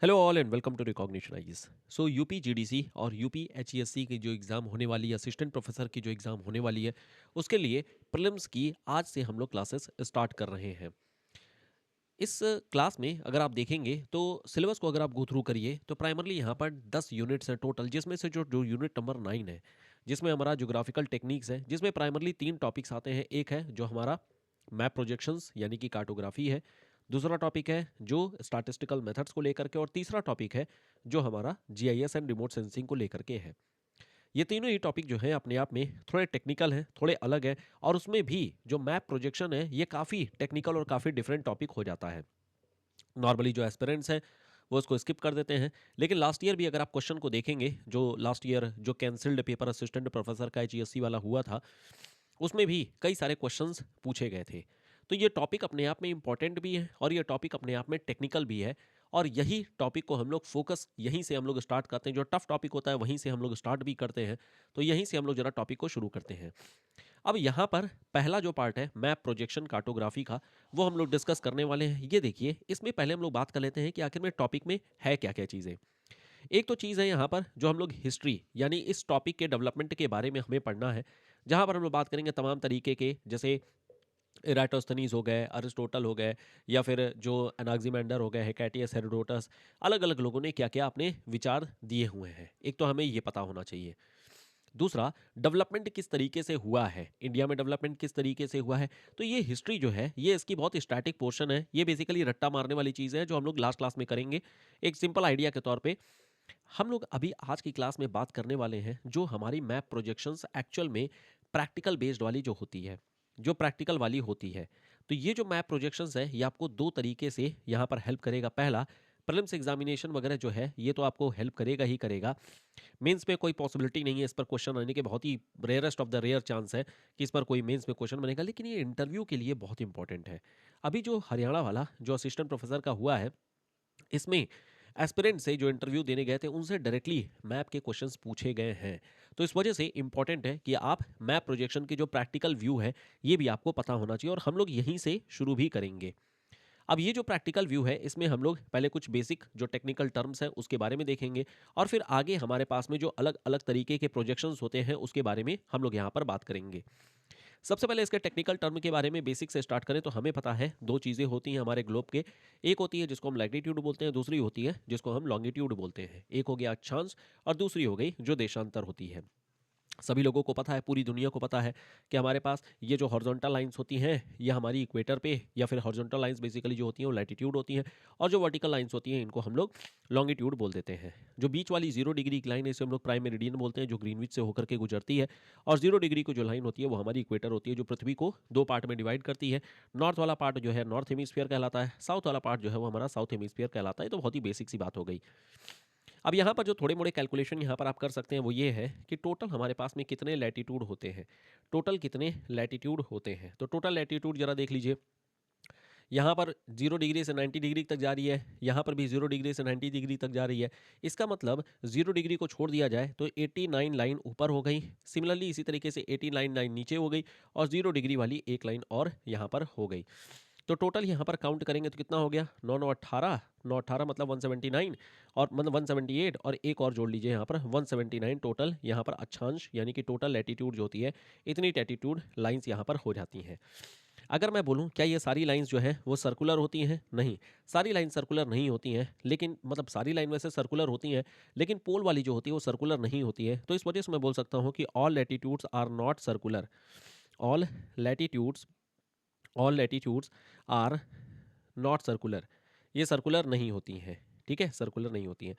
Hello all and welcome to recognition eyes. So UP GDC और UP HESC की जो exam होने वाली है, असिस्टेंट प्रोफेसर की जो एग्ज़ाम होने वाली है, उसके लिए प्रीलिम्स की आज से हम लोग क्लासेस स्टार्ट कर रहे हैं। इस क्लास में अगर आप देखेंगे तो सिलेबस को अगर आप गो थ्रू करिए तो प्राइमरली यहाँ पर 10 यूनिट्स हैं टोटल, जिसमें से जो जो यूनिट नंबर 9 है, जिसमें हमारा ज्योग्राफिकल टेक्निक्स है, जिसमें प्राइमरली 3 टॉपिक्स आते हैं। एक है जो हमारा मैप प्रोजेक्शंस यानी कि कार्टोग्राफी है, दूसरा टॉपिक है जो स्टैटिस्टिकल मेथड्स को लेकर के, और तीसरा टॉपिक है जो हमारा जीआईएस एंड रिमोट सेंसिंग को लेकर के है। ये तीनों ही टॉपिक जो हैं अपने आप में थोड़े टेक्निकल हैं, थोड़े अलग हैं, और उसमें भी जो मैप प्रोजेक्शन है ये काफ़ी टेक्निकल और काफ़ी डिफरेंट टॉपिक हो जाता है। नॉर्मली जो एस्पिरेंट्स हैं वो उसको स्किप कर देते हैं, लेकिन लास्ट ईयर भी अगर आप क्वेश्चन को देखेंगे, जो लास्ट ईयर जो कैंसिल्ड पेपर असिस्टेंट प्रोफेसर का एचईएससी वाला हुआ था, उसमें भी कई सारे क्वेश्चंस पूछे गए थे। तो ये टॉपिक अपने आप में इम्पॉर्टेंट भी है और ये टॉपिक अपने आप में टेक्निकल भी है, और यही टॉपिक को हम लोग फोकस यहीं से हम लोग स्टार्ट करते हैं। जो टफ टॉपिक होता है वहीं से हम लोग स्टार्ट भी करते हैं, तो यहीं से हम लोग जरा टॉपिक को शुरू करते हैं। अब यहाँ पर पहला जो पार्ट है मैप प्रोजेक्शन कार्टोग्राफी का, वो हम लोग डिस्कस करने वाले हैं। ये देखिए, इसमें पहले हम लोग बात कर लेते हैं कि आखिर में टॉपिक में है क्या क्या चीज़ें। एक तो चीज़ है यहाँ पर जो हम लोग हिस्ट्री यानी इस टॉपिक के डेवलपमेंट के बारे में हमें पढ़ना है, जहाँ पर हम लोग बात करेंगे तमाम तरीके के, जैसे इराटोस्थनीज हो गए, अरिस्टोटल हो गए, या फिर जो एनाक्सिमेंडर हो गए, हेकेटियस, हेरोडोटस, अलग अलग लोगों ने क्या क्या अपने विचार दिए हुए हैं। एक तो हमें ये पता होना चाहिए। दूसरा, डेवलपमेंट किस तरीके से हुआ है, इंडिया में डेवलपमेंट किस तरीके से हुआ है। तो ये हिस्ट्री जो है ये इसकी बहुत स्टैटिक पोर्शन है, ये बेसिकली रट्टा मारने वाली चीज़ है जो हम लोग लास्ट क्लास में करेंगे। एक सिंपल आइडिया के तौर पे हम लोग अभी आज की क्लास में बात करने वाले हैं जो हमारी मैप प्रोजेक्शंस एक्चुअल में प्रैक्टिकल बेस्ड वाली जो होती है, जो प्रैक्टिकल वाली होती है। तो ये जो मैप प्रोजेक्शंस है ये आपको दो तरीके से यहाँ पर हेल्प करेगा। पहला, प्रीलिम्स एग्जामिनेशन वगैरह जो है ये तो आपको हेल्प करेगा ही करेगा। मेंस में कोई पॉसिबिलिटी नहीं है इस पर क्वेश्चन आने के, बहुत ही rarest of the rare chance है कि इस पर कोई मेंस में क्वेश्चन बनेगा, लेकिन ये इंटरव्यू के लिए बहुत इंपॉर्टेंट है। अभी जो हरियाणा वाला जो असिस्टेंट प्रोफेसर का हुआ है, इसमें एस्पिरेंट से जो इंटरव्यू देने गए थे उनसे डायरेक्टली मैप के क्वेश्चंस पूछे गए हैं। तो इस वजह से इंपॉर्टेंट है कि आप मैप प्रोजेक्शन की जो प्रैक्टिकल व्यू है ये भी आपको पता होना चाहिए, और हम लोग यहीं से शुरू भी करेंगे। अब ये जो प्रैक्टिकल व्यू है इसमें हम लोग पहले कुछ बेसिक जो टेक्निकल टर्म्स हैं उसके बारे में देखेंगे, और फिर आगे हमारे पास में जो अलग अलग तरीके के प्रोजेक्शंस होते हैं उसके बारे में हम लोग यहाँ पर बात करेंगे। सबसे पहले इसके टेक्निकल टर्म के बारे में बेसिक से स्टार्ट करें तो हमें पता है दो चीज़ें होती हैं हमारे ग्लोब के। एक होती है जिसको हम लैटिट्यूड बोलते हैं, दूसरी होती है जिसको हम लॉन्गिट्यूड बोलते हैं। एक हो गया अक्षांश और दूसरी हो गई जो देशांतर होती है। सभी लोगों को पता है, पूरी दुनिया को पता है कि हमारे पास ये जो हॉरिजॉन्टल लाइंस होती हैं ये हमारी इक्वेटर पे, या फिर हॉरिजॉन्टल लाइंस बेसिकली जो होती हैं वो लैटिट्यूड होती हैं, और जो वर्टिकल लाइंस होती हैं इनको हम लोग लॉन्गिट्यूड बोल देते हैं। जो बीच वाली 0 डिग्री की लाइन है इसे हम लोग प्राइम मेरिडियन बोलते हैं, जो ग्रीनविच से होकर के गुजरती है। और 0 डिग्री की जो लाइन होती है वो हमारी इक्वेटर होती है, जो पृथ्वी को दो पार्ट में डिवाइड करती है। नॉर्थ वाला पार्ट जो है नॉर्थ हेमिस्फीयर कहलाता है, साउथ वाला पार्ट जो है वो हमारा साउथ हेमिस्फीयर कहलाता है। तो बहुत ही बेसिक सी बात हो गई। अब यहाँ पर जो थोड़े मोड़े कैलकुलेशन यहाँ पर आप कर सकते हैं वो ये है कि टोटल हमारे पास में कितने लैटिट्यूड होते हैं। टोटल कितने लैटिट्यूड होते हैं, तो टोटल लैटिट्यूड जरा देख लीजिए। यहाँ पर 0 डिग्री से 90 डिग्री तक जा रही है, यहाँ पर भी 0 डिग्री से 90 डिग्री तक जा रही है। इसका मतलब 0 डिग्री को छोड़ दिया जाए तो 89 लाइन ऊपर हो गई। सिमिलरली इसी तरीके से 89 लाइन नीचे हो गई, और 0 डिग्री वाली एक लाइन और यहाँ पर हो गई। तो टोटल यहाँ पर काउंट करेंगे तो कितना हो गया, 9 9 18, 9 18 मतलब 179, और मतलब 178, और एक और जोड़ लीजिए यहाँ पर 179 टोटल यहाँ पर अक्षांश यानी कि टोटल लैटिट्यूड जो होती है, इतनी लैटिट्यूड लाइंस यहाँ पर हो जाती हैं। अगर मैं बोलूँ क्या ये सारी लाइंस जो है वो सर्कुलर होती हैं, नहीं, सारी लाइन सर्कुलर नहीं होती हैं, लेकिन मतलब सारी लाइन वैसे सर्कुलर होती हैं, लेकिन पोल वाली जो होती है वो सर्कुलर नहीं होती है। तो इस वजह से मैं बोल सकता हूँ कि all latitudes are not circular. All latitudes all latitudes are not circular, ये सर्कुलर नहीं होती हैं। ठीक है, सर्कुलर नहीं होती हैं।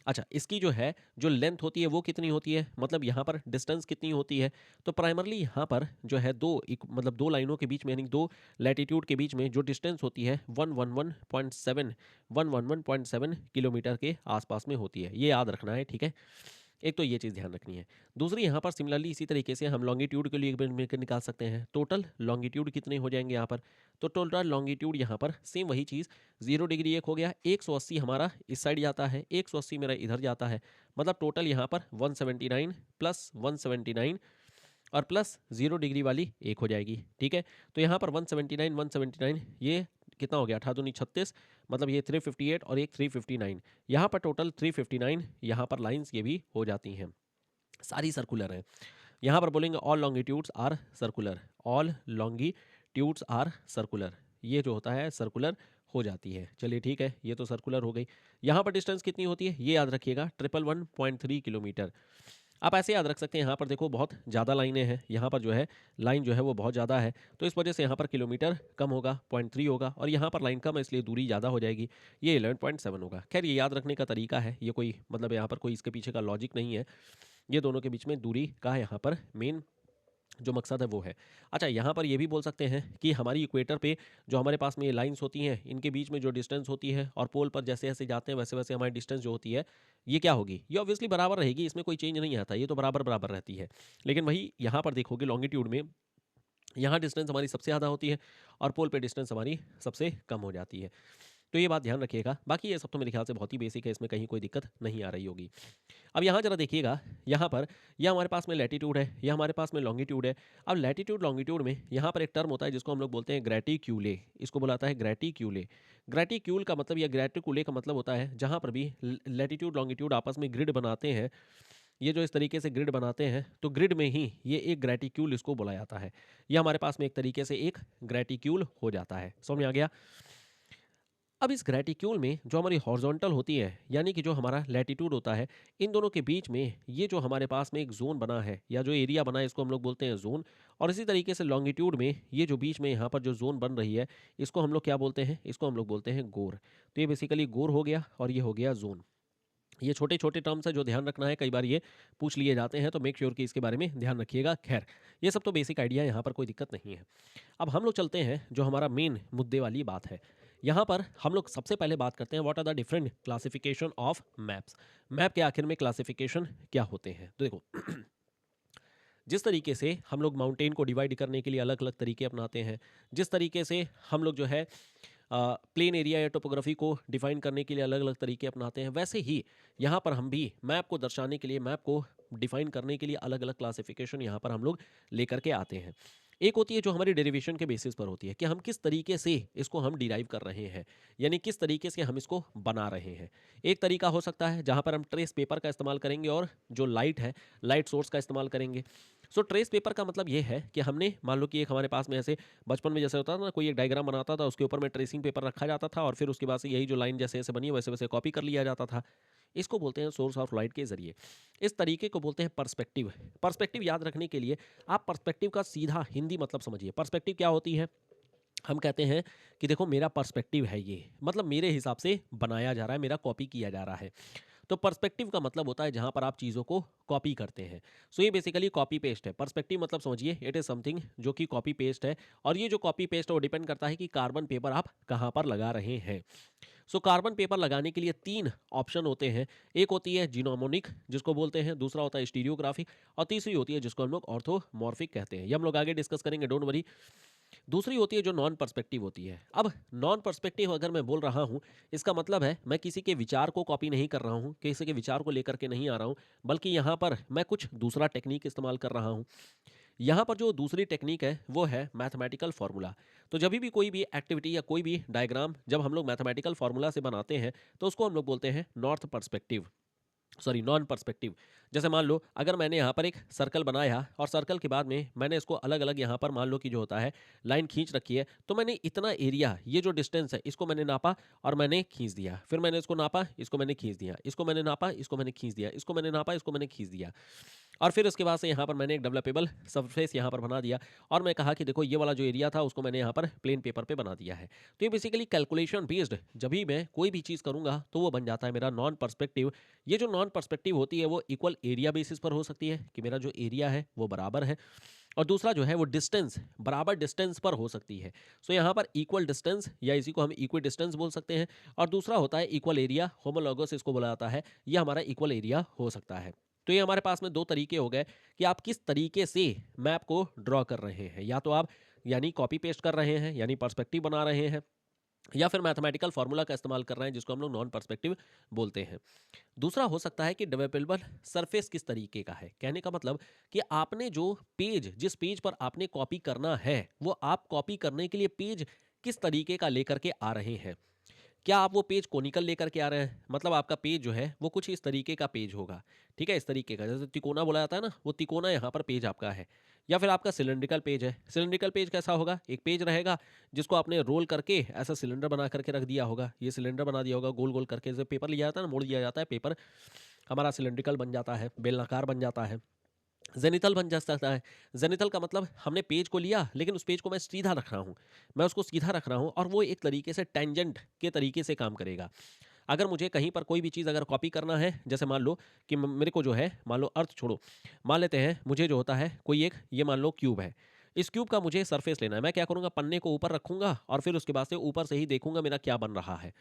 अच्छा, इसकी जो है जो लेंथ होती है वो कितनी होती है, मतलब यहाँ पर डिस्टेंस कितनी होती है। तो प्राइमरली यहाँ पर जो है मतलब दो लाइनों के बीच में, यानी दो लैटिट्यूड के बीच में जो डिस्टेंस होती है 111.7 किलोमीटर के आसपास में होती है, ये याद रखना है। ठीक है, एक तो ये चीज़ ध्यान रखनी है। दूसरी, यहाँ पर सिमिलरली इसी तरीके से हम लॉन्गिट्यूड के लिए मिलकर निकाल सकते हैं। टोटल लॉन्गिट्यूड कितने हो जाएंगे यहाँ पर, तो टोटल लॉन्गिट्यूड यहाँ पर सेम वही चीज़, 0 डिग्री एक हो गया, 180 हमारा इस साइड जाता है, 180 मेरा इधर जाता है, मतलब टोटल यहाँ पर 179 प्लस 179 और प्लस 0 डिग्री वाली एक हो जाएगी। ठीक है, तो यहाँ पर 179 179 ये कितना हो गया, 8 दूनी 36, मतलब ये 358 और एक 359, यहाँ पर टोटल 359 यहाँ पर लाइंस ये भी हो जाती हैं, सारी सर्कुलर हैं। यहाँ पर बोलेंगे all longitudes are circular, all longitudes are circular, ये जो होता है सर्कुलर हो जाती है। चलिए ठीक है, ये तो सर्कुलर हो गई। यहाँ पर डिस्टेंस कितनी होती है ये याद रखिएगा, 111.3 किलोमीटर। आप ऐसे याद रख सकते हैं, यहाँ पर देखो बहुत ज़्यादा लाइनें हैं, यहाँ पर जो है लाइन जो है वो बहुत ज़्यादा है, तो इस वजह से यहाँ पर किलोमीटर कम होगा, 0.3 होगा, और यहाँ पर लाइन कम है इसलिए दूरी ज़्यादा हो जाएगी, ये 11.7 होगा। खैर ये याद रखने का तरीका है, ये कोई मतलब यहाँ पर कोई इसके पीछे का लॉजिक नहीं है, ये दोनों के बीच में दूरी का यहाँ पर मेन जो मकसद है वो है। अच्छा, यहाँ पर ये भी बोल सकते हैं कि हमारी इक्वेटर पे जो हमारे पास में ये लाइंस होती हैं, इनके बीच में जो डिस्टेंस होती है और पोल पर जैसे जैसे जाते हैं वैसे वैसे हमारी डिस्टेंस जो होती है ये क्या होगी, ये ऑब्वियसली बराबर रहेगी, इसमें कोई चेंज नहीं आता, ये तो बराबर बराबर रहती है। लेकिन वही यहाँ पर देखोगे लॉन्गिट्यूड में, यहाँ डिस्टेंस हमारी सबसे ज़्यादा होती है और पोल पे डिस्टेंस हमारी सबसे कम हो जाती है, तो ये बात ध्यान रखिएगा। बाकी ये सब तो मेरे ख्याल से बहुत ही बेसिक है, इसमें कहीं कोई दिक्कत नहीं आ रही होगी। अब यहाँ जरा देखिएगा, यहाँ पर यह हमारे पास में लैटिट्यूड है, यह हमारे पास में लॉन्गिट्यूड है। अब लैटिट्यूड लॉन्गिट्यूड में यहाँ पर एक टर्म होता है जिसको हम लोग बोलते हैं ग्रेटिक्यूले, इसको बुलाता है ग्रेटिक्यूले। ग्रेटिक्यूल का मतलब या ग्रेटिकुले का मतलब होता है जहाँ पर भी लैटिट्यूड लॉन्गिट्यूड आपस में ग्रिड बनाते हैं, ये जो इस तरीके से ग्रिड बनाते हैं, तो ग्रिड में ही ये एक ग्रेटिक्यूल इसको बोला जाता है। यह हमारे पास में एक तरीके से एक ग्रेटिक्यूल हो जाता है, समझ में आ गया। अब इस ग्रेटिक्यूल में जो हमारी हॉरिजॉन्टल होती है, यानी कि जो हमारा लैटिट्यूड होता है, इन दोनों के बीच में ये जो हमारे पास में एक जोन बना है या जो एरिया बना है इसको हम लोग बोलते हैं जोन। और इसी तरीके से लॉन्गिट्यूड में ये जो बीच में यहाँ पर जो जोन बन रही है इसको हम लोग क्या बोलते हैं, इसको हम लोग बोलते हैं गोर। तो ये बेसिकली गोर हो गया और ये हो गया जोन। ये छोटे छोटे टर्म्स है जो ध्यान रखना है, कई बार ये पूछ लिए जाते हैं, तो मेक श्योर कि इसके बारे में ध्यान रखिएगा। खैर ये सब तो बेसिक आइडिया है, यहाँ पर कोई दिक्कत नहीं है। अब हम लोग चलते हैं जो हमारा मेन मुद्दे वाली बात है। यहाँ पर हम लोग सबसे पहले बात करते हैं what are the different classification of maps. Map के आखिर में क्लासिफिकेशन क्या होते हैं, तो देखो जिस तरीके से हम लोग माउंटेन को डिवाइड करने के लिए अलग अलग तरीके अपनाते हैं, जिस तरीके से हम लोग जो है प्लेन एरिया या टोपोग्राफी को डिफाइन करने के लिए अलग अलग तरीके अपनाते हैं, वैसे ही यहाँ पर हम भी मैप को दर्शाने के लिए, मैप को डिफाइन करने के लिए अलग अलग क्लासिफिकेशन यहाँ पर हम लोग लेकर के आते हैं। एक होती है जो हमारी डेरिवेशन के बेसिस पर होती है कि हम किस तरीके से इसको हम डिराइव कर रहे हैं, यानी किस तरीके से हम इसको बना रहे हैं। एक तरीका हो सकता है जहाँ पर हम ट्रेस पेपर का इस्तेमाल करेंगे और जो लाइट है, लाइट सोर्स का इस्तेमाल करेंगे। सो ट्रेस पेपर का मतलब ये है कि हमने मान लो कि एक हमारे पास में ऐसे बचपन में जैसे होता था ना, कोई एक डायग्राम बनाता था, उसके ऊपर में ट्रेसिंग पेपर रखा जाता था और फिर उसके बाद से यही जो लाइन जैसे जैसे बनी है वैसे वैसे कॉपी कर लिया जाता था। इसको बोलते हैं सोर्स ऑफ लाइट के जरिए। इस तरीके को बोलते हैं पर्सपेक्टिव। पर्सपेक्टिव याद रखने के लिए आप पर्सपेक्टिव का सीधा हिंदी मतलब समझिए। पर्सपेक्टिव क्या होती है, हम कहते हैं कि देखो मेरा पर्सपेक्टिव है, ये मतलब मेरे हिसाब से बनाया जा रहा है, मेरा कॉपी किया जा रहा है। तो पर्सपेक्टिव का मतलब होता है जहां पर आप चीज़ों को कॉपी करते हैं। सो ये बेसिकली कॉपी पेस्ट है। पर्सपेक्टिव मतलब समझिए इट इज़ समथिंग जो कि कॉपी पेस्ट है, और ये जो कॉपी पेस्ट है वो डिपेंड करता है कि कार्बन पेपर आप कहाँ पर लगा रहे हैं। सो कार्बन पेपर लगाने के लिए तीन ऑप्शन होते हैं। एक होती है जीनोमोनिक जिसको बोलते हैं, दूसरा होता है स्टीरियोग्राफिक, और तीसरी होती है जिसको हम लोग ऑर्थोमॉर्फिक कहते हैं। ये हम लोग आगे डिस्कस करेंगे, डोंट वरी। दूसरी होती है जो नॉन पर्सपेक्टिव होती है। अब नॉन पर्सपेक्टिव अगर मैं बोल रहा हूँ, इसका मतलब है मैं किसी के विचार को कॉपी नहीं कर रहा हूँ, किसी के विचार को लेकर के नहीं आ रहा हूँ, बल्कि यहाँ पर मैं कुछ दूसरा टेक्निक इस्तेमाल कर रहा हूँ। यहाँ पर जो दूसरी टेक्निक है वो है मैथमेटिकल फार्मूला। तो जब भी कोई भी एक्टिविटी या कोई भी डायग्राम जब हम लोग मैथमेटिकल फार्मूला से बनाते हैं तो उसको हम लोग बोलते हैं north perspective, sorry non perspective. जैसे मान लो अगर मैंने यहाँ पर एक सर्कल बनाया और सर्कल के बाद में मैंने इसको अलग अलग यहाँ पर मान लो कि जो होता है लाइन खींच रखी है, तो मैंने इतना एरिया, ये जो डिस्टेंस है इसको मैंने नापा और मैंने खींच दिया, फिर मैंने इसको नापा, इसको मैंने खींच दिया, इसको मैंने नापा, इसको मैंने खींच दिया, इसको मैंने नापा, इसको मैंने खींच दिया, और फिर उसके बाद से यहाँ पर मैंने एक डेवलपेबल सरफेस यहाँ पर बना दिया और मैं कहा कि देखो ये वाला जो एरिया था उसको मैंने यहाँ पर प्लेन पेपर पे बना दिया है। तो ये बेसिकली कैलकुलेशन बेस्ड जब भी मैं कोई भी चीज़ करूँगा तो वो बन जाता है मेरा नॉन पर्सपेक्टिव। ये जो नॉन पर्सपेक्टिव होती है वो इक्वल एरिया बेसिस पर हो सकती है कि मेरा जो एरिया है वो बराबर है, और दूसरा जो है वो डिस्टेंस, बराबर डिस्टेंस पर हो सकती है। सो यहाँ पर इक्वल डिस्टेंस या इसी को हम इक्वी डिस्टेंस बोल सकते हैं, और दूसरा होता है इक्वल एरिया, होमोलॉगस इसको बोला जाता है, यह हमारा इक्वल एरिया हो सकता है। तो ये हमारे पास में दो तरीके हो गए कि आप किस तरीके से मैप को ड्रॉ कर रहे हैं, या तो आप यानी कॉपी पेस्ट कर रहे हैं यानी पर्सपेक्टिव बना रहे हैं, या फिर मैथमेटिकल फार्मूला का इस्तेमाल कर रहे हैं जिसको हम लोग नॉन पर्सपेक्टिव बोलते हैं। दूसरा हो सकता है कि डेवलपेबल सरफेस किस तरीके का है, कहने का मतलब कि आपने जो पेज, जिस पेज पर आपने कॉपी करना है वो आप कॉपी करने के लिए पेज किस तरीके का लेकर के आ रहे हैं। क्या आप वो पेज कोनिकल लेकर के आ रहे हैं? मतलब आपका पेज जो है वो कुछ इस तरीके का पेज होगा, ठीक है? इस तरीके का, जैसे तिकोना बोला जाता है ना, वो तिकोना यहाँ पर पेज आपका है। या फिर आपका सिलिंड्रिकल पेज है। सिलिंड्रिकल पेज कैसा होगा? एक पेज रहेगा जिसको आपने रोल करके ऐसा सिलेंडर बना करके रख दिया होगा। ये सिलेंडर बना दिया होगा गोल-गोल करके, जैसे पेपर लिया जाता है ना, मोड़ दिया जाता है पेपर, हमारा सिलिंड्रिकल बन जाता है, बेलनाकार बन जाता है। ज़ेनिथल बन जा सकता है। ज़ेनिथल का मतलब हमने पेज को लिया लेकिन उस पेज को मैं सीधा रख रहा हूँ। मैं उसको सीधा रख रहा हूँ और वो एक तरीके से टेंजेंट के तरीके से काम करेगा। अगर मुझे कहीं पर कोई भी चीज़ अगर कॉपी करना है, जैसे मान लो कि मेरे को जो है, मान लो अर्थ छोड़ो, मान लेते हैं मुझे जो होता है कोई एक, ये मान लो क्यूब है। इस क्यूब का मुझे सरफेस लेना है। मैं क्या करूँगा, पन्ने को ऊपर रखूँगा और फिर उसके बाद से ऊपर से ही देखूँगा मेरा क्या बन रहा है।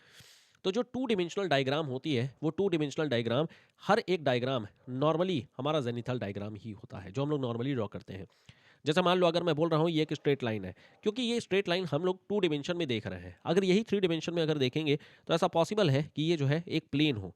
तो जो टू डिमेंशनल डायग्राम होती है, वो टू डिमेंशनल डायग्राम, हर एक डायग्राम नॉर्मली हमारा जेनिथल डायग्राम ही होता है, जो हम लोग नॉर्मली ड्रॉ करते हैं। जैसे मान लो अगर मैं बोल रहा हूँ ये एक स्ट्रेट लाइन है, क्योंकि ये स्ट्रेट लाइन हम लोग टू डिमेंशन में देख रहे हैं। अगर यही थ्री डिमेंशन में अगर देखेंगे तो ऐसा पॉसिबल है कि ये जो है एक प्लेन हो,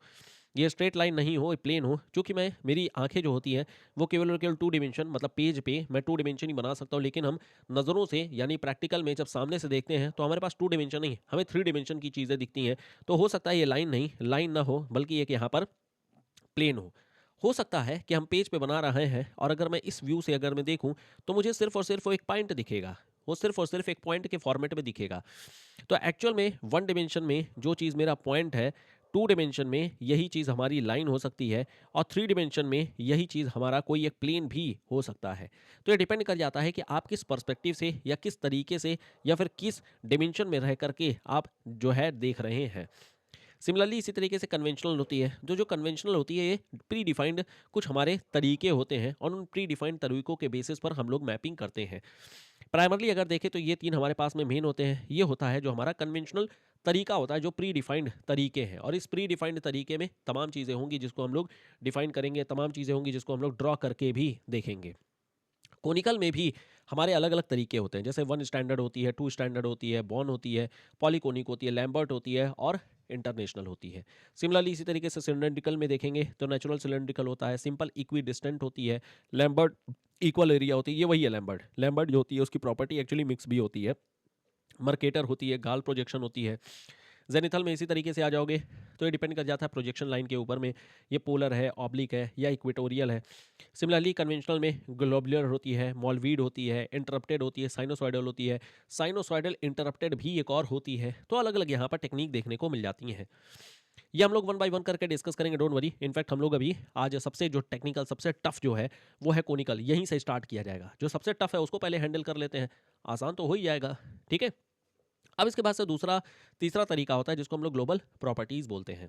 ये स्ट्रेट लाइन नहीं हो, एक प्लेन हो। चूंकि मैं, मेरी आंखें जो होती हैं वो केवल और केवल टू डिमेंशन, मतलब पेज पे मैं टू डिमेंशन ही बना सकता हूँ, लेकिन हम नज़रों से यानी प्रैक्टिकल में जब सामने से देखते हैं तो हमारे पास टू डिमेंशन नहीं, हमें थ्री डिमेंशन की चीज़ें दिखती हैं। तो हो सकता है ये लाइन नहीं, लाइन ना हो, बल्कि एक यहाँ पर प्लेन हो सकता है कि हम पेज पे बना रहे हैं और अगर मैं इस व्यू से अगर मैं देखूं तो मुझे सिर्फ और सिर्फ वो एक पॉइंट दिखेगा, वो सिर्फ और सिर्फ एक पॉइंट के फॉर्मेट में दिखेगा। तो एक्चुअल में वन डिमेंशन में जो चीज़ मेरा पॉइंट है, टू डिमेंशन में यही चीज़ हमारी लाइन हो सकती है और थ्री डिमेंशन में यही चीज़ हमारा कोई एक प्लेन भी हो सकता है। तो ये डिपेंड कर जाता है कि आप किस पर्सपेक्टिव से या किस तरीके से या फिर किस डिमेंशन में रह करके आप जो है देख रहे हैं। सिमिलरली इसी तरीके से कन्वेंशनल होती है, जो जो कन्वेंशनल होती है ये प्री डिफाइंड कुछ हमारे तरीके होते हैं और उन प्री डिफाइंड तरीकों के बेसिस पर हम लोग मैपिंग करते हैं। प्राइमरली अगर देखें तो ये तीन हमारे पास में मेन होते हैं। ये होता है जो हमारा कन्वेंशनल तरीका होता है, जो प्री डिफाइंड तरीके हैं, और इस प्री डिफाइंड तरीके में तमाम चीज़ें होंगी जिसको हम लोग डिफाइन करेंगे, तमाम चीज़ें होंगी जिसको हम लोग ड्रॉ करके भी देखेंगे। कोनिकल में भी हमारे अलग अलग तरीके होते हैं, जैसे वन स्टैंडर्ड होती है, टू स्टैंडर्ड होती है, बॉन होती है, पॉलीकोनिक होती है, लैम्बर्ट होती है और इंटरनेशनल होती है। सिमिलरली इसी तरीके से सिलेंड्रिकल में देखेंगे तो नेचुरल सिलेंड्रिकल होता है, सिंपल इक्वी डिस्टेंट होती है, लैम्बर्ट इक्वल एरिया होती है, ये वही है लैम्बर्ट। लैम्बर्ट जो होती है उसकी प्रॉपर्टी एक्चुअली मिक्स भी होती है। मर्केटर होती है, गाल प्रोजेक्शन होती है। जेनिथल में इसी तरीके से आ जाओगे तो ये डिपेंड कर जाता है प्रोजेक्शन लाइन के ऊपर में, ये पोलर है, ऑब्लिक है या इक्वेटोरियल है। सिमिलरली कन्वेंशनल में ग्लोबुलर होती है, मॉलवीड होती है, इंटरप्टेड होती है, साइनोसॉइडल होती है, साइनोसॉइडल इंटरप्टेड भी एक और होती है। तो अलग अलग यहाँ पर टेक्निक देखने को मिल जाती हैं। ये हम लोग वन बाय वन करके डिस्कस करेंगे, डोंट वरी। इनफैक्ट हम लोग अभी आज सबसे जो टेक्निकल सबसे टफ जो है वो है कोनिकल, यहीं से स्टार्ट किया जाएगा। जो सबसे टफ है उसको पहले हैंडल कर लेते हैं, आसान तो हो ही जाएगा, ठीक है। अब इसके बाद से दूसरा तीसरा तरीका होता है जिसको हम लोग ग्लोबल प्रॉपर्टीज़ बोलते हैं।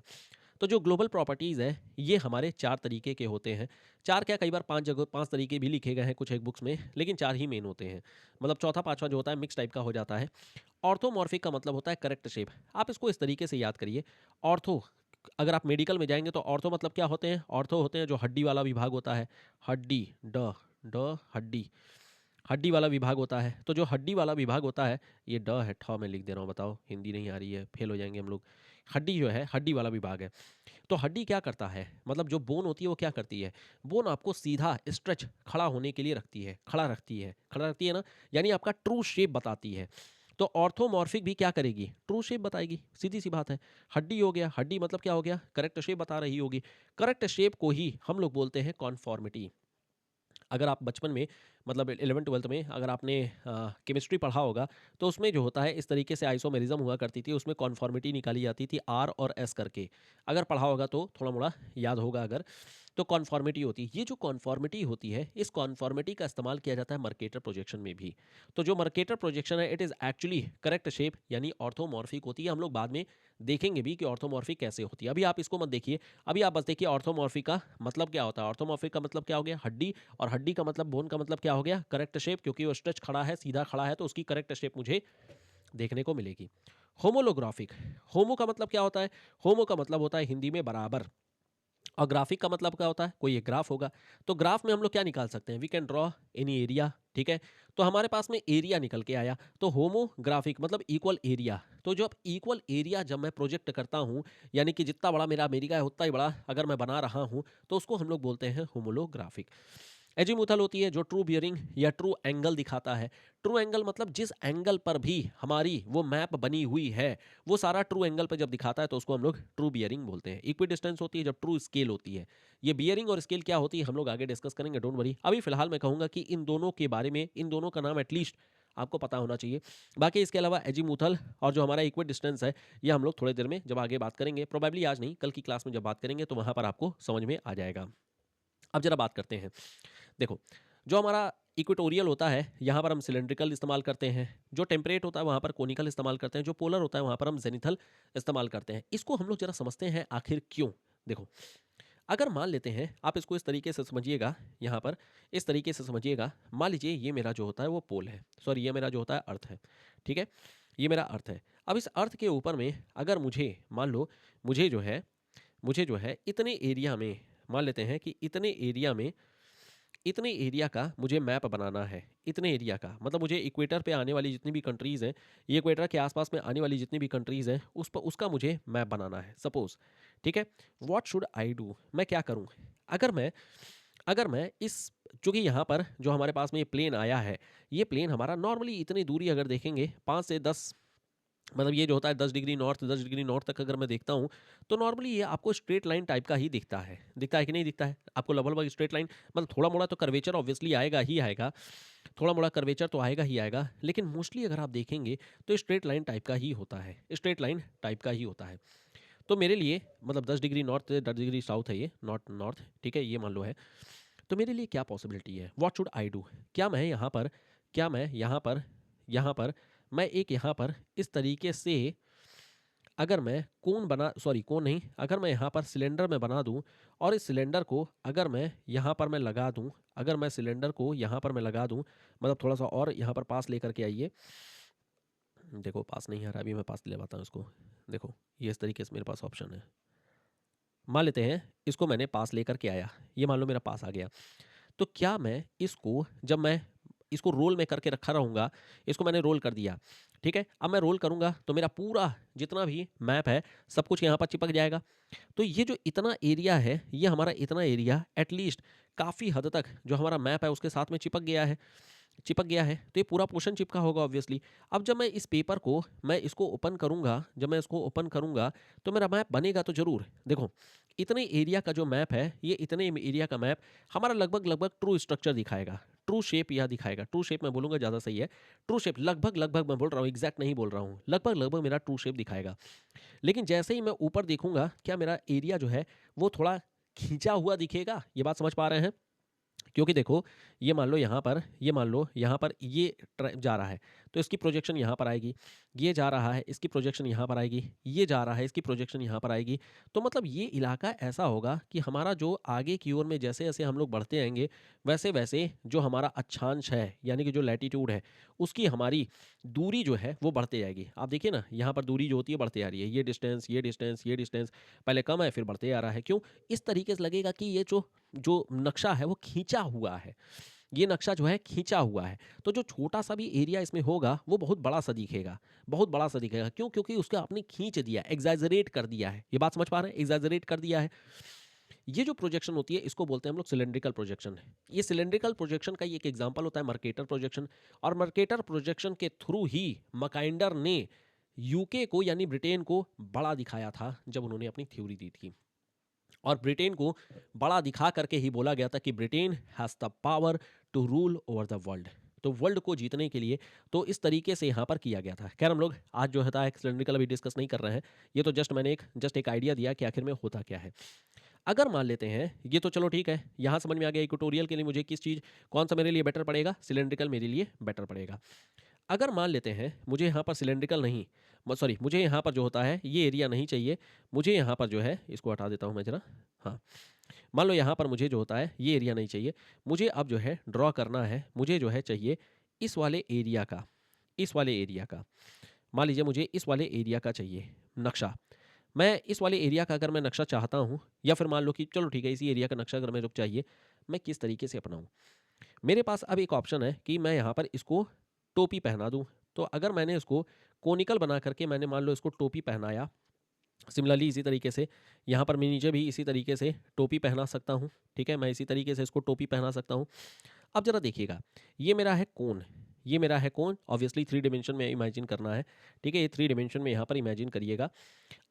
तो जो ग्लोबल प्रॉपर्टीज़ है ये हमारे चार तरीके के होते हैं। चार क्या, कई बार पांच जगह पांच तरीके भी लिखे गए हैं कुछ एक बुक्स में, लेकिन चार ही मेन होते हैं। मतलब चौथा पांचवा जो होता है मिक्स टाइप का हो जाता है। ऑर्थोमॉर्फिक का मतलब होता है करेक्ट शेप। आप इसको इस तरीके से याद करिए। ऑर्थो, अगर आप मेडिकल में जाएंगे तो ऑर्थो मतलब क्या होते हैं? ऑर्थो होते हैं जो हड्डी वाला विभाग होता है। हड्डी, ड ड हड्डी, हड्डी वाला विभाग होता है। तो जो हड्डी वाला विभाग होता है, ये ड है, ठ मैं लिख दे रहा हूँ, बताओ हिंदी नहीं आ रही है, फेल हो जाएंगे हम लोग। हड्डी जो है हड्डी वाला विभाग है। तो हड्डी क्या करता है, मतलब जो बोन होती है वो क्या करती है? बोन आपको सीधा स्ट्रेच खड़ा होने के लिए रखती है, खड़ा रखती है, खड़ा रखती है ना, यानी आपका ट्रू शेप बताती है। तो ऑर्थोमॉर्फिक भी क्या करेगी? ट्रू शेप बताएगी, सीधी सी बात है। हड्डी हो गया, हड्डी मतलब क्या हो गया? करेक्ट शेप बता रही होगी। करेक्ट शेप को ही हम लोग बोलते हैं कॉन्फॉर्मिटी। अगर आप बचपन में, मतलब 11th-12th में अगर आपने केमिस्ट्री पढ़ा होगा तो उसमें जो होता है इस तरीके से आइसोमेरिज्म हुआ करती थी, उसमें कॉन्फॉर्मिटी निकाली जाती थी आर और एस करके। अगर पढ़ा होगा तो थोड़ा मोड़ा याद होगा अगर। तो कॉन्फॉर्मिटी होती है, ये जो कॉन्फॉर्मिटी होती है इस कॉन्फॉर्मिटी का इस्तेमाल किया जाता है मर्केटर प्रोजेक्शन में भी। तो जो मर्केटर प्रोजेक्शन है it is actually correct shape यानी ऑर्थोमॉर्फिक होती है। हम लोग बाद में देखेंगे भी कि ऑर्थोमॉर्फिक कैसे होती है, अभी आप इसको मत देखिए। अभी आप बस देखिए ऑर्थोमॉर्फिक का मतलब क्या होता है। ऑर्थोमॉर्फिक का मतलब क्या हो गया? हड्डी, और हड्डी का मतलब, बोन का मतलब क्या हो गया? करेक्ट शेप, क्योंकि वो स्ट्रेच खड़ा है, सीधा खड़ा है, तो उसकी करेक्ट शेप मुझे देखने को मिलेगी। होमोलोग्राफिक, होमो का मतलब क्या होता है? होमो का मतलब होता है हिंदी में बराबर, और ग्राफिक का मतलब क्या होता है? कोई एक ग्राफ होगा। तो ग्राफ में हम लोग क्या निकाल सकते हैं? We can draw any area, ठीक है। तो हमारे पास में एरिया निकल के आया, तो होमोग्राफिक मतलब इक्वल एरिया। तो जब इक्वल एरिया जब मैं प्रोजेक्ट करता हूँ, यानी कि जितना बड़ा मेरा अमेरिका है उतना ही बड़ा अगर मैं बना रहा हूँ, तो उसको हम लोग बोलते हैं होमोलोग्राफिक। एजीमुथल होती है जो ट्रू बियरिंग या ट्रू एंगल दिखाता है। ट्रू एंगल मतलब जिस एंगल पर भी हमारी वो मैप बनी हुई है, वो सारा ट्रू एंगल पर जब दिखाता है तो उसको हम लोग ट्रू बियरिंग बोलते हैं। इक्वी डिस्टेंस होती है जब ट्रू स्केल होती है। ये बियरिंग और स्केल क्या होती है हम लोग आगे डिस्कस करेंगे, डोंट वरी। अभी फिलहाल मैं कहूंगा कि इन दोनों के बारे में, इन दोनों का नाम एटलीस्ट आपको पता होना चाहिए। बाकी इसके अलावा एजीमुथल और जो हमारा इक्वी डिस्टेंस है, ये हम लोग थोड़ी देर में जब आगे बात करेंगे, प्रोबेबली आज नहीं कल की क्लास में जब बात करेंगे तो वहां पर आपको समझ में आ जाएगा। अब जरा बात करते हैं। देखो, जो हमारा इक्वेटोरियल होता है यहाँ पर हम सिलेंड्रिकल इस्तेमाल करते हैं, जो टेम्परेट होता है वहाँ पर कोनिकल इस्तेमाल करते हैं, जो पोलर होता है वहाँ पर हम जेनिथल इस्तेमाल करते हैं। इसको हम लोग जरा समझते हैं आखिर क्यों। देखो, अगर मान लेते हैं, आप इसको इस तरीके से समझिएगा, यहाँ पर इस तरीके से समझिएगा। मान लीजिए ये मेरा जो होता है वो पोल है, सॉरी ये मेरा जो होता है अर्थ है, ठीक है, ये मेरा अर्थ है। अब इस अर्थ के ऊपर में अगर मुझे मान लो, मुझे जो है इतने एरिया में, मान लेते हैं कि इतने एरिया का मुझे मैप बनाना है। इतने एरिया का मतलब मुझे इक्वेटर पे आने वाली जितनी भी कंट्रीज़ हैं, ये इक्वेटर के आसपास में आने वाली जितनी भी कंट्रीज़ हैं, उस पर उसका मुझे मैप बनाना है सपोज, ठीक है। व्हाट शुड आई डू, मैं क्या करूं। अगर मैं इस, चूंकि यहाँ पर जो हमारे पास में ये प्लेन आया है, ये प्लेन हमारा नॉर्मली इतनी दूरी अगर देखेंगे 5 से 10, मतलब ये जो होता है 10 डिग्री नॉर्थ, 10 डिग्री नॉर्थ तक अगर मैं देखता हूँ, तो नॉर्मली ये आपको स्ट्रेट लाइन टाइप का ही दिखता है कि नहीं दिखता है आपको, लगभग स्ट्रेट लाइन। मतलब थोड़ा मोड़ा तो कर्वेचर ऑब्वियसली आएगा ही आएगा, थोड़ा मोड़ा कर्वेचर तो आएगा ही आएगा, लेकिन मोस्टली अगर आप देखेंगे तो स्ट्रेट लाइन टाइप का ही होता है, स्ट्रेट लाइन टाइप का ही होता है। तो मेरे लिए मतलब 10 डिग्री नॉर्थ, 10 डिग्री साउथ है ये, नॉट नॉर्थ, ठीक है, ये मान लो है। तो मेरे लिए क्या पॉसिबिलिटी है, व्हाट शुड आई डू। क्या मैं यहाँ पर मैं एक यहाँ पर इस तरीके से, अगर मैं कोन बना, सॉरी कोन नहीं, अगर मैं यहाँ पर सिलेंडर में बना दूँ, और इस सिलेंडर को अगर मैं यहाँ पर मैं लगा दूँ, अगर मैं सिलेंडर को यहाँ पर मैं लगा दूँ, मतलब थोड़ा सा और यहाँ पर पास लेकर के आइए। देखो पास नहीं आ रहा, अभी मैं पास दिलवाता हूँ इसको। देखो ये इस तरीके से मेरे पास ऑप्शन है, मान लेते हैं इसको मैंने पास लेकर के आया, ये मान लो मेरा पास आ गया। तो क्या मैं इसको, जब मैं इसको रोल में करके रखा रहूँगा, इसको मैंने रोल कर दिया, ठीक है। अब मैं रोल करूँगा तो मेरा पूरा जितना भी मैप है सब कुछ यहाँ पर चिपक जाएगा। तो ये जो इतना एरिया है, ये हमारा इतना एरिया एटलीस्ट काफ़ी हद तक जो हमारा मैप है उसके साथ में चिपक गया है। तो ये पूरा पोर्शन चिपका होगा ऑब्वियसली। अब जब मैं इस पेपर को, मैं इसको ओपन करूँगा, जब मैं इसको ओपन करूँगा तो मेरा मैप बनेगा तो ज़रूर। देखो इतने एरिया का जो मैप है, ये इतने एरिया का मैप हमारा लगभग लगभग ट्रू स्ट्रक्चर दिखाएगा, ट्रू शेप यह दिखाएगा। ट्रू शेप मैं बोलूँगा ज़्यादा सही है, ट्रू शेप लगभग लगभग मैं बोल रहा हूँ, एग्जैक्ट नहीं बोल रहा हूँ, लगभग लगभग मेरा ट्रू शेप दिखाएगा। लेकिन जैसे ही मैं ऊपर देखूंगा, क्या मेरा एरिया जो है वो थोड़ा खींचा हुआ दिखेगा। ये बात समझ पा रहे हैं। क्योंकि देखो ये मान लो यहाँ पर, ये मान लो यहाँ पर ये जा रहा है तो इसकी प्रोजेक्शन यहाँ पर आएगी, ये जा रहा है इसकी प्रोजेक्शन यहाँ पर आएगी, ये जा रहा है इसकी प्रोजेक्शन यहाँ पर आएगी। तो मतलब ये इलाका ऐसा होगा कि हमारा जो आगे की ओर में जैसे जैसे हम लोग बढ़ते आएंगे, वैसे वैसे जो हमारा अक्षांश है यानी कि जो लैटिट्यूड है, उसकी हमारी दूरी जो है वो बढ़ते जाएगी। आप देखिए ना यहाँ पर दूरी जो होती है बढ़ते आ रही है, ये डिस्टेंस ये डिस्टेंस ये डिस्टेंस पहले कम है फिर बढ़ते आ रहा है। क्यों, इस तरीके से लगेगा कि ये जो जो नक्शा है वो खींचा हुआ है, ये नक्शा जो है खींचा हुआ है। तो जो छोटा सा भी एरिया इसमें होगा वो बहुत बड़ा सा दिखेगा, बहुत बड़ा सा दिखेगा। क्यों, क्योंकि उसका आपने खींच दिया, एग्जैजरेट कर दिया है। ये बात समझ पा रहे हैं, एग्जैजरेट कर दिया है। ये जो प्रोजेक्शन होती है इसको बोलते हैं हम लोग सिलेंड्रिकल प्रोजेक्शन। ये सिलेंड्रिकल प्रोजेक्शन का ये एक एग्जांपल होता है मर्केटर प्रोजेक्शन। और मर्केटर प्रोजेक्शन के थ्रू ही मकाइंडर ने यूके को यानी ब्रिटेन को बड़ा दिखाया था जब उन्होंने अपनी थ्योरी दी थी। और ब्रिटेन को बड़ा दिखा करके ही बोला गया था कि Britain has the power to rule over the world. तो वर्ल्ड को जीतने के लिए तो इस तरीके से यहाँ पर किया गया था। खैर हम लोग आज जो होता है सिलेंड्रिकल अभी डिस्कस नहीं कर रहे हैं, ये तो मैंने एक आइडिया दिया कि आखिर में होता क्या है। अगर मान लेते हैं, ये तो चलो ठीक है, यहाँ समझ में आ गया इक्वेटोरियल के लिए मुझे किस चीज़, कौन सा मेरे लिए बेटर पड़ेगा, सिलेंड्रिकल मेरे लिए बेटर पड़ेगा। अगर मान लेते हैं मुझे यहाँ पर सिलेंड्रिकल नहीं, सॉरी मुझे यहाँ पर जो होता है ये एरिया नहीं चाहिए, मुझे यहाँ पर जो है इसको हटा देता हूँ मैं जरा। हाँ, मान लो यहाँ पर मुझे जो होता है ये एरिया नहीं चाहिए, मुझे अब जो है ड्रॉ करना है, मुझे जो है चाहिए इस वाले एरिया का, इस वाले एरिया का, मान लीजिए मुझे इस वाले एरिया का चाहिए नक्शा। मैं इस वाले एरिया का अगर मैं नक्शा चाहता हूँ, या फिर मान लो कि चलो ठीक है इसी एरिया का नक्शा अगर मैं रुक चाहिए, मैं किस तरीके से अपनाऊँ। मेरे पास अब एक ऑप्शन है कि मैं यहाँ पर इसको टोपी पहना दूँ। तो अगर मैंने इसको कोनिकल बना करके मैंने मान लो इसको टोपी पहनाया, सिमिलरली इसी तरीके से यहाँ पर मैं नीचे भी इसी तरीके से टोपी पहना सकता हूँ। ठीक है, मैं इसी तरीके से इसको टोपी पहना सकता हूँ। अब ज़रा देखिएगा, ये मेरा है कोन, ये मेरा है कोन, ऑब्वियसली थ्री डिमेंशन में इमेजिन करना है। ठीक है, ये थ्री डिमेंशन में यहाँ पर इमेजिन करिएगा।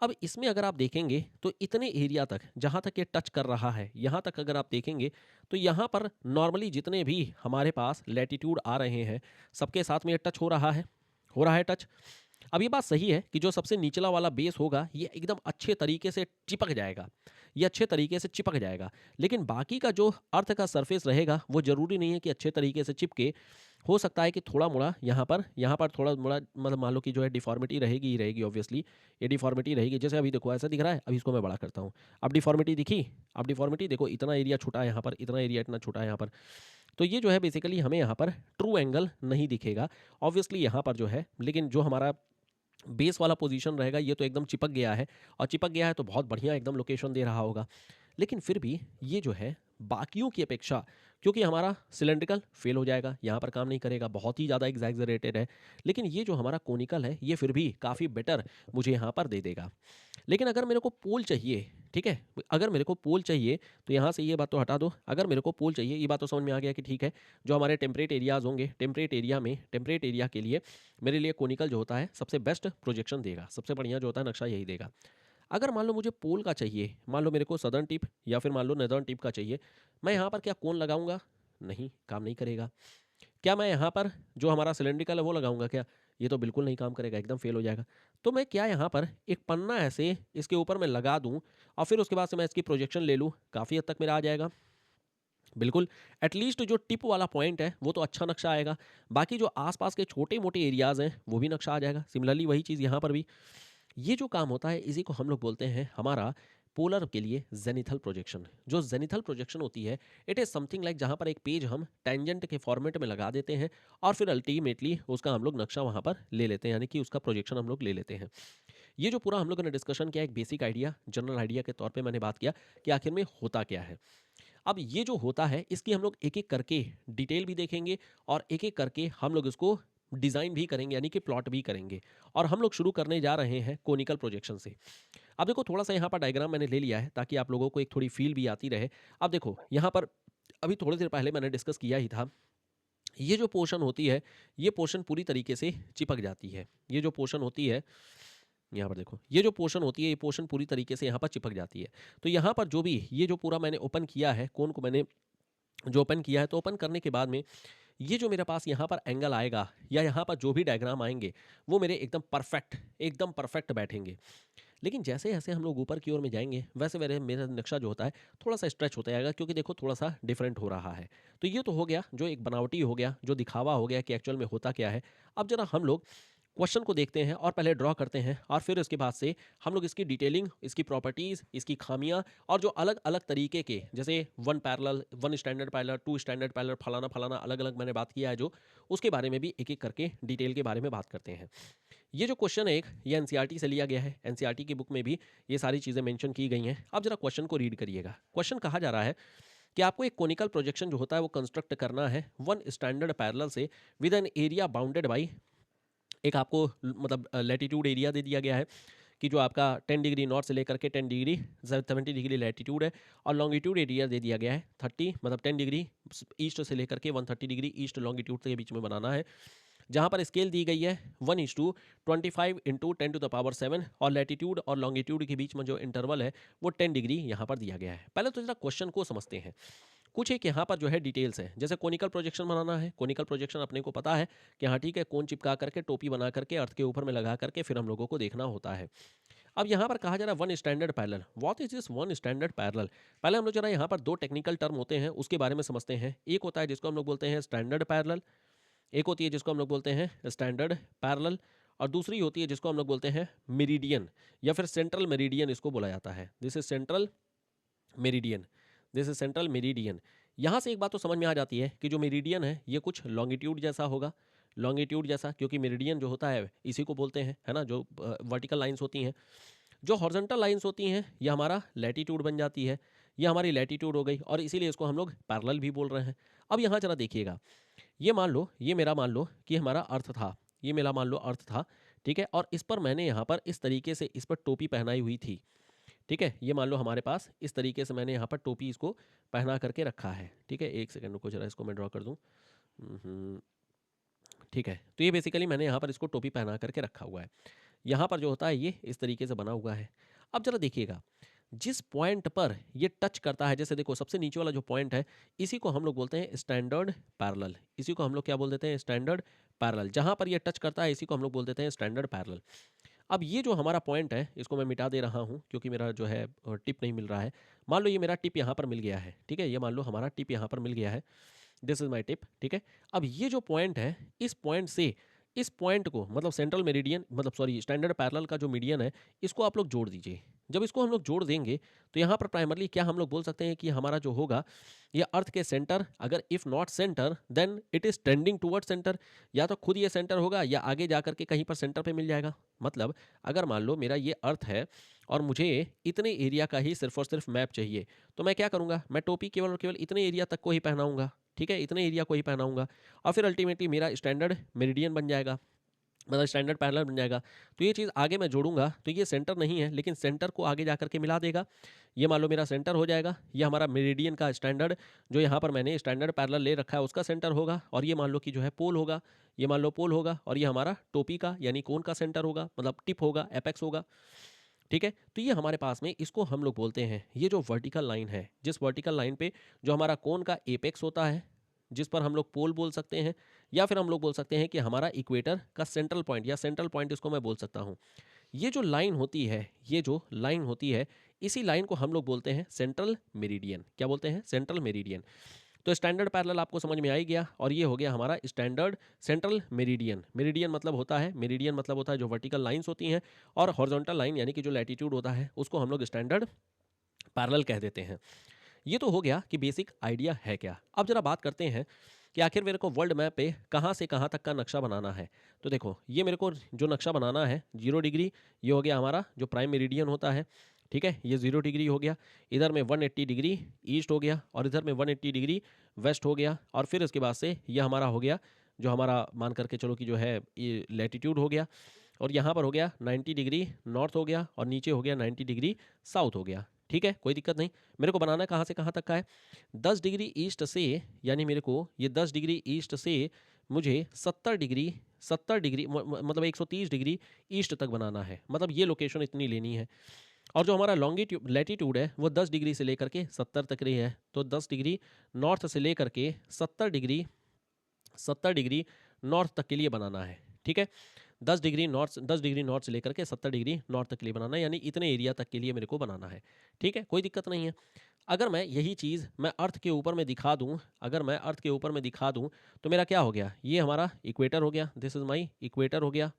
अब इसमें अगर आप देखेंगे तो इतने एरिया तक जहाँ तक ये टच कर रहा है, यहाँ तक अगर आप देखेंगे तो यहाँ पर नॉर्मली जितने भी हमारे पास लैटिट्यूड आ रहे हैं, सबके साथ में ये टच हो रहा है टच। अब ये बात सही है कि जो सबसे निचला वाला बेस होगा ये एकदम अच्छे तरीके से चिपक जाएगा, ये अच्छे तरीके से चिपक जाएगा। लेकिन बाकी का जो अर्थ का सरफेस रहेगा वो ज़रूरी नहीं है कि अच्छे तरीके से चिपके। हो सकता है कि थोड़ा मोड़ा यहाँ पर थोड़ा मोड़ा मतलब मान लो कि जो है डिफॉर्मिटी रहेगी ही रहेगी ऑब्वियसली। ये डिफॉर्मिटी रहेगी, जैसे अभी देखो ऐसा दिख रहा है, अभी इसको मैं बड़ा करता हूँ। अब डिफॉर्मिटी दिखी, अब डिफॉर्मिटी देखो, इतना एरिया छोटा है यहाँ पर, इतना एरिया इतना छोटा है यहाँ पर। तो ये जो है बेसिकली हमें यहाँ पर ट्रू एंगल नहीं दिखेगा ऑब्वियसली यहाँ पर जो है। लेकिन जो हमारा बेस वाला पोजीशन रहेगा ये तो एकदम चिपक गया है, और चिपक गया है तो बहुत बढ़िया एकदम लोकेशन दे रहा होगा। लेकिन फिर भी ये जो है बाकियों की अपेक्षा, क्योंकि हमारा सिलेंड्रिकल फेल हो जाएगा, यहाँ पर काम नहीं करेगा, बहुत ही ज़्यादा एग्जैगरेटेड है। लेकिन ये जो हमारा कोनिकल है ये फिर भी काफ़ी बेटर मुझे यहाँ पर दे देगा। लेकिन अगर मेरे को पोल चाहिए, ठीक है, अगर मेरे को पोल चाहिए तो यहाँ से ये बात तो हटा दो। अगर मेरे को पोल चाहिए, ये बात तो समझ में आ गया कि ठीक है, जो हमारे टेम्परेट एरियाज होंगे, टेम्परेट एरिया के लिए मेरे लिए कोनिकल जो होता है सबसे बेस्ट प्रोजेक्शन देगा, सबसे बढ़िया जो होता है नक्शा यही देगा। अगर मान लो मुझे पोल का चाहिए, मान लो मेरे को सदर्न टिप या फिर मान लो नदर्न टिप का चाहिए, मैं यहाँ पर क्या कोन लगाऊंगा? नहीं, काम नहीं करेगा। क्या मैं यहाँ पर जो हमारा सिलेंड्रिकल है वो लगाऊंगा क्या? ये तो बिल्कुल नहीं काम करेगा, एकदम फेल हो जाएगा। तो मैं क्या यहाँ पर एक पन्ना ऐसे इसके ऊपर मैं लगा दूँ और फिर उसके बाद से मैं इसकी प्रोजेक्शन ले लूँ, काफ़ी हद तक मेरा आ जाएगा। बिल्कुल, एटलीस्ट जो टिप वाला पॉइंट है वो तो अच्छा नक्शा आएगा, बाकी जो आसपास के छोटे मोटे एरियाज़ हैं वो भी नक्शा आ जाएगा। सिमिलरली वही चीज़ यहाँ पर भी, ये जो काम होता है इसी को हम लोग बोलते हैं हमारा पोलर के लिए जेनिथल प्रोजेक्शन। जो जेनिथल प्रोजेक्शन होती है, इट इज़ समथिंग लाइक जहाँ पर एक पेज हम टेंजेंट के फॉर्मेट में लगा देते हैं और फिर अल्टीमेटली उसका हम लोग नक्शा वहाँ पर ले लेते हैं, यानी कि उसका प्रोजेक्शन हम लोग ले लेते हैं। ये जो पूरा हम लोगों ने डिस्कशन किया, एक बेसिक आइडिया, जनरल आइडिया के तौर पे मैंने बात किया कि आखिर में होता क्या है। अब ये जो होता है इसकी हम लोग एक एक करके डिटेल भी देखेंगे और एक एक करके हम लोग इसको डिज़ाइन भी करेंगे, यानी कि प्लॉट भी करेंगे। और हम लोग शुरू करने जा रहे हैं कोनिकल प्रोजेक्शन से। अब देखो थोड़ा सा यहाँ पर डायग्राम मैंने ले लिया है ताकि आप लोगों को एक थोड़ी फील भी आती रहे। अब देखो यहाँ पर अभी थोड़ी देर पहले मैंने डिस्कस किया ही था, ये जो पोर्शन होती है ये पोर्शन पूरी तरीके से चिपक जाती है। ये जो पोर्शन होती है, यहाँ पर देखो, ये जो पोर्शन होती है ये पोर्शन पूरी तरीके से यहाँ पर चिपक जाती है। तो यहाँ पर जो भी ये जो पूरा मैंने ओपन किया है, कोन को मैंने जो ओपन किया है, तो ओपन करने के बाद में ये जो मेरे पास यहाँ पर एंगल आएगा या यहाँ पर जो भी डायग्राम आएंगे वो मेरे एकदम परफेक्ट बैठेंगे। लेकिन जैसे जैसे हम लोग ऊपर की ओर में जाएंगे वैसे वैसे मेरा नक्शा जो होता है थोड़ा सा स्ट्रेच होता जाएगा, क्योंकि देखो थोड़ा सा डिफरेंट हो रहा है। तो ये तो हो गया जो एक बनावटी हो गया, जो दिखावा हो गया कि एक्चुअल में होता क्या है। अब जरा हम लोग क्वेश्चन को देखते हैं और पहले ड्रॉ करते हैं और फिर उसके बाद से हम लोग इसकी डिटेलिंग, इसकी प्रॉपर्टीज़, इसकी खामियां और जो अलग अलग तरीके के, जैसे one standard parallel, two standard parallel, फलाना फलाना अलग अलग मैंने बात किया है जो, उसके बारे में भी एक एक करके डिटेल के बारे में बात करते हैं। ये जो क्वेश्चन है ये एनसीईआरटी से लिया गया है, एनसीईआरटी की बुक में भी ये सारी चीज़ें मेंशन की गई हैं। अब जरा क्वेश्चन को रीड करिएगा। क्वेश्चन कहा जा रहा है कि आपको एक कोनिकल प्रोजेक्शन जो होता है वो कंस्ट्रक्ट करना है वन स्टैंडर्ड पैरेलल से with an area bounded by, एक आपको मतलब लैटिट्यूड एरिया दे दिया गया है कि जो आपका 10 डिग्री नॉर्थ से लेकर के 10 डिग्री 70 डिग्री लैटिट्यूड है, और लॉन्गिट्यूड एरिया दे दिया गया है 30 मतलब 10 डिग्री ईस्ट से लेकर के 130 डिग्री ईस्ट लॉन्गिट्यूड के बीच में बनाना है, जहाँ पर स्केल दी गई है 1:25 इंटू 10⁻7, और लैटिट्यूड और लॉन्गिट्यूड के बीच में जो इंटरवल है वो 10 डिग्री यहाँ पर दिया गया है। पहले तो जरा क्वेश्चन को समझते हैं। कुछ एक यहाँ पर जो है डिटेल्स है, जैसे कोनिकल प्रोजेक्शन बनाना है। कोनिकल प्रोजेक्शन अपने को पता है कि हाँ ठीक है, कोन चिपका करके टोपी बना करके अर्थ के ऊपर में लगा करके फिर हम लोगों को देखना होता है। अब यहाँ पर कहा जा रहा है one standard parallel. What is this one standard parallel? पहले हम लोग जरा यहाँ पर दो टेक्निकल टर्म होते हैं उसके बारे में समझते हैं। एक होता है जिसको हम लोग बोलते हैं स्टैंडर्ड पैरेलल, एक होती है जिसको हम लोग बोलते हैं स्टैंडर्ड पैरेलल, और दूसरी होती है जिसको हम लोग बोलते हैं मेरिडियन या फिर सेंट्रल मेरिडियन इसको बोला जाता है। This is central meridian, this is central meridian. यहाँ से एक बात तो समझ में आ जाती है कि जो मेरिडियन है ये कुछ लॉन्गिट्यूड जैसा होगा, लॉन्गिट्यूड जैसा, क्योंकि मेरिडियन जो होता है इसी को बोलते हैं, है ना, जो वर्टिकल लाइंस होती हैं। जो हॉरिजॉन्टल लाइंस होती हैं ये हमारा लैटिट्यूड बन जाती है, ये हमारी लैटिट्यूड हो गई, और इसीलिए इसको हम लोग पैरेलल भी बोल रहे हैं। अब यहाँ जरा देखिएगा, ये मान लो, ये मेरा मान लो कि हमारा अर्थ था, ये मेरा मान लो अर्थ था, ठीक है, और इस पर मैंने यहाँ पर इस तरीके से इस पर टोपी पहनाई हुई थी। ठीक है, ये मान लो हमारे पास इस तरीके से मैंने यहाँ पर टोपी इसको पहना करके रखा है। ठीक है, एक सेकंड रुको जरा, इसको मैं ड्रॉ कर दूँ। ठीक है, तो ये बेसिकली मैंने यहाँ पर इसको टोपी पहना करके रखा हुआ है। यहाँ पर जो होता है ये इस तरीके से बना हुआ है। अब जरा देखिएगा, जिस पॉइंट पर ये टच करता है, जैसे देखो सबसे नीचे वाला जो पॉइंट है, इसी को हम लोग बोलते हैं स्टैंडर्ड पैरेलल। इसी को हम लोग क्या बोल देते हैं? Standard parallel. जहाँ पर ये टच करता है इसी को हम लोग बोल देते हैं स्टैंडर्ड पैरेलल। अब ये जो हमारा पॉइंट है इसको मैं मिटा दे रहा हूँ क्योंकि मेरा जो है टिप नहीं मिल रहा है। मान लो ये मेरा टिप यहाँ पर मिल गया है। ठीक है, ये मान लो हमारा टिप यहाँ पर मिल गया है। This is my tip. ठीक है, अब ये जो पॉइंट है, इस पॉइंट से इस पॉइंट को, मतलब सेंट्रल मेरिडियन, मतलब सॉरी स्टैंडर्ड पैरेलल का जो मीडियन है, इसको आप लोग जोड़ दीजिए। जब इसको हम लोग जोड़ देंगे तो यहाँ पर प्राइमरली क्या हम लोग बोल सकते हैं कि हमारा जो होगा ये अर्थ के सेंटर, अगर if not centre then it is tending toward centre. या तो खुद ये सेंटर होगा या आगे जा करके कहीं पर सेंटर पे मिल जाएगा। मतलब अगर मान लो मेरा ये अर्थ है और मुझे इतने एरिया का ही सिर्फ और सिर्फ मैप चाहिए, तो मैं क्या करूँगा? मैं टोपी केवल और केवल इतने एरिया तक को ही पहनाऊंगा। ठीक है, इतने एरिया को ही पहनाऊंगा और फिर अल्टीमेटली मेरा स्टैंडर्ड मेरिडियन बन जाएगा, मतलब स्टैंडर्ड पैरेलल बन जाएगा। तो ये चीज़ आगे मैं जोड़ूंगा तो ये सेंटर नहीं है, लेकिन सेंटर को आगे जा करके मिला देगा। ये मान लो मेरा सेंटर हो जाएगा, ये हमारा मेरिडियन का स्टैंडर्ड जो यहाँ पर मैंने स्टैंडर्ड पैरेलल ले रखा है उसका सेंटर होगा, और ये मान लो कि जो है पोल होगा, ये मान लो पोल होगा, और ये हमारा टोपी का यानी कोन का सेंटर होगा, मतलब टिप होगा, एपेक्स होगा। ठीक है, तो ये हमारे पास में, इसको हम लोग बोलते हैं, ये जो वर्टिकल लाइन है, जिस वर्टिकल लाइन पे जो हमारा कोन का एपेक्स होता है, जिस पर हम लोग पोल बोल सकते हैं, या फिर हम लोग बोल सकते हैं कि हमारा इक्वेटर का सेंट्रल पॉइंट या सेंट्रल पॉइंट इसको मैं बोल सकता हूँ। ये जो लाइन होती है, ये जो लाइन होती है, इसी लाइन को हम लोग बोलते हैं सेंट्रल मेरिडियन। क्या बोलते हैं? Central meridian. तो स्टैंडर्ड पैरेलल आपको समझ में आ ही गया, और ये हो गया हमारा स्टैंडर्ड सेंट्रल मेरिडियन। मेरिडियन मतलब होता है, मेरिडियन मतलब होता है जो वर्टिकल लाइंस होती हैं, और हॉरिजॉन्टल लाइन यानी कि जो लैटिट्यूड होता है उसको हम लोग स्टैंडर्ड पैरेलल कह देते हैं। ये तो हो गया कि बेसिक आइडिया है क्या। अब जरा बात करते हैं कि आखिर मेरे को वर्ल्ड मैप पे कहाँ से कहाँ तक का नक्शा बनाना है। तो देखो, ये मेरे को जो नक्शा बनाना है 0 डिग्री, ये हो गया हमारा जो प्राइम मेरिडियन होता है। ठीक है, ये 0 डिग्री हो गया। इधर में 180 डिग्री ईस्ट हो गया, और इधर में 180 डिग्री वेस्ट हो गया, और फिर इसके बाद से ये हमारा हो गया जो हमारा, मान करके चलो कि जो है ये लैटिट्यूड हो गया, और यहाँ पर हो गया 90 डिग्री नॉर्थ हो गया, और नीचे हो गया 90 डिग्री साउथ हो गया। ठीक है, कोई दिक्कत नहीं। मेरे को बनाना कहाँ से कहाँ तक का है? 10 डिग्री ईस्ट से, यानी मेरे को ये 10 डिग्री ईस्ट से मुझे 70 डिग्री मतलब 130 डिग्री ईस्ट तक बनाना है। मतलब ये लोकेशन इतनी लेनी है। और जो हमारा लॉन्गिट्यूड लैटिट्यूड है वो 10 डिग्री से लेकर के 70 तक रही है, तो 10 डिग्री नॉर्थ से लेकर के 70 डिग्री नॉर्थ तक के लिए बनाना है। ठीक है, 10 डिग्री नॉर्थ से लेकर के 70 डिग्री नॉर्थ तक के लिए बनाना है, यानी इतने एरिया तक के लिए मेरे को बनाना है। ठीक है, कोई दिक्कत नहीं है। अगर मैं यही चीज़ मैं अर्थ के ऊपर में दिखा दूं, अगर मैं अर्थ के ऊपर में दिखा दूं, तो मेरा क्या हो गया? ये हमारा इक्वेटर हो गया, दिस इज़ माई इक्वेटर हो गया।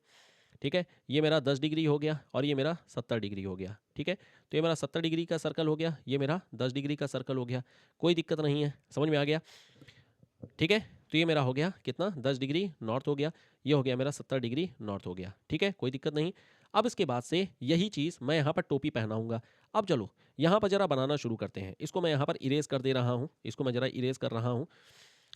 ठीक है, ये मेरा 10 डिग्री हो गया, और ये मेरा 70 डिग्री हो गया। ठीक है, तो ये मेरा 70 डिग्री का सर्कल हो गया, ये मेरा 10 डिग्री का सर्कल हो गया। कोई दिक्कत नहीं है, समझ में आ गया? ठीक है, तो ये मेरा हो गया कितना? 10 डिग्री नॉर्थ हो गया, ये हो गया मेरा 70 डिग्री नॉर्थ हो गया। ठीक है, कोई दिक्कत नहीं। अब इसके बाद से यही चीज़ मैं यहाँ पर टोपी पहनाऊंगा। अब चलो यहाँ पर जरा बनाना शुरू करते हैं। इसको मैं यहाँ पर इरेज कर दे रहा हूँ, इसको मैं जरा इरेज कर रहा हूँ।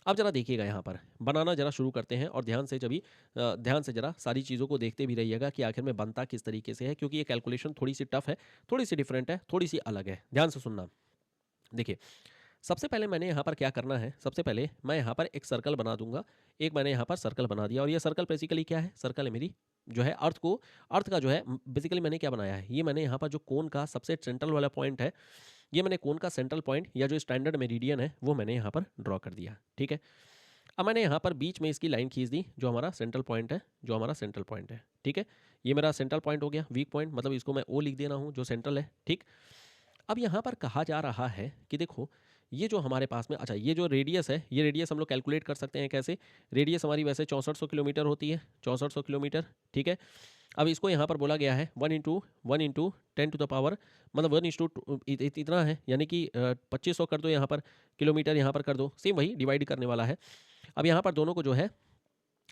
अब जरा देखिएगा, यहाँ पर बनाना जरा शुरू करते हैं, और ध्यान से जरा सारी चीज़ों को देखते भी रहिएगा कि आखिर में बनता किस तरीके से है, क्योंकि ये कैलकुलेशन थोड़ी सी टफ है, थोड़ी सी डिफरेंट है, थोड़ी सी अलग है। ध्यान से सुनना। देखिए, सबसे पहले मैंने यहाँ पर क्या करना है, सबसे पहले मैं यहाँ पर एक सर्कल बना दूंगा। एक मैंने यहाँ पर सर्कल बना दिया, और ये सर्कल बेसिकली क्या है? सर्कल है मेरी जो है अर्थ का जो है बेसिकली मैंने क्या बनाया है, ये मैंने यहाँ पर जो कोन का सबसे सेंट्रल वाला पॉइंट है, ये मैंने कोन का सेंट्रल पॉइंट या जो स्टैंडर्ड मेरिडियन है वो मैंने यहाँ पर ड्रॉ कर दिया। ठीक है, अब मैंने यहाँ पर बीच में इसकी लाइन खींच दी, जो हमारा सेंट्रल पॉइंट है, जो हमारा सेंट्रल पॉइंट है। ठीक है, ये मेरा सेंट्रल पॉइंट हो गया, वीक पॉइंट, मतलब इसको मैं ओ लिख दे रहा हूँ जो सेंट्रल है। ठीक, अब यहाँ पर कहा जा रहा है कि देखो, ये जो हमारे पास में, अच्छा ये जो रेडियस है, ये रेडियस हम लोग कैलकुलेट कर सकते हैं कैसे? रेडियस हमारी वैसे 6400 किलोमीटर होती है, 6400 किलोमीटर। ठीक है, अब इसको यहाँ पर बोला गया है 1 इंटू 10 टू द पावर, मतलब 1 इतना है, यानी कि 2500 कर दो यहाँ पर, किलोमीटर यहाँ पर कर दो, सेम वही डिवाइड करने वाला है। अब यहाँ पर दोनों को जो है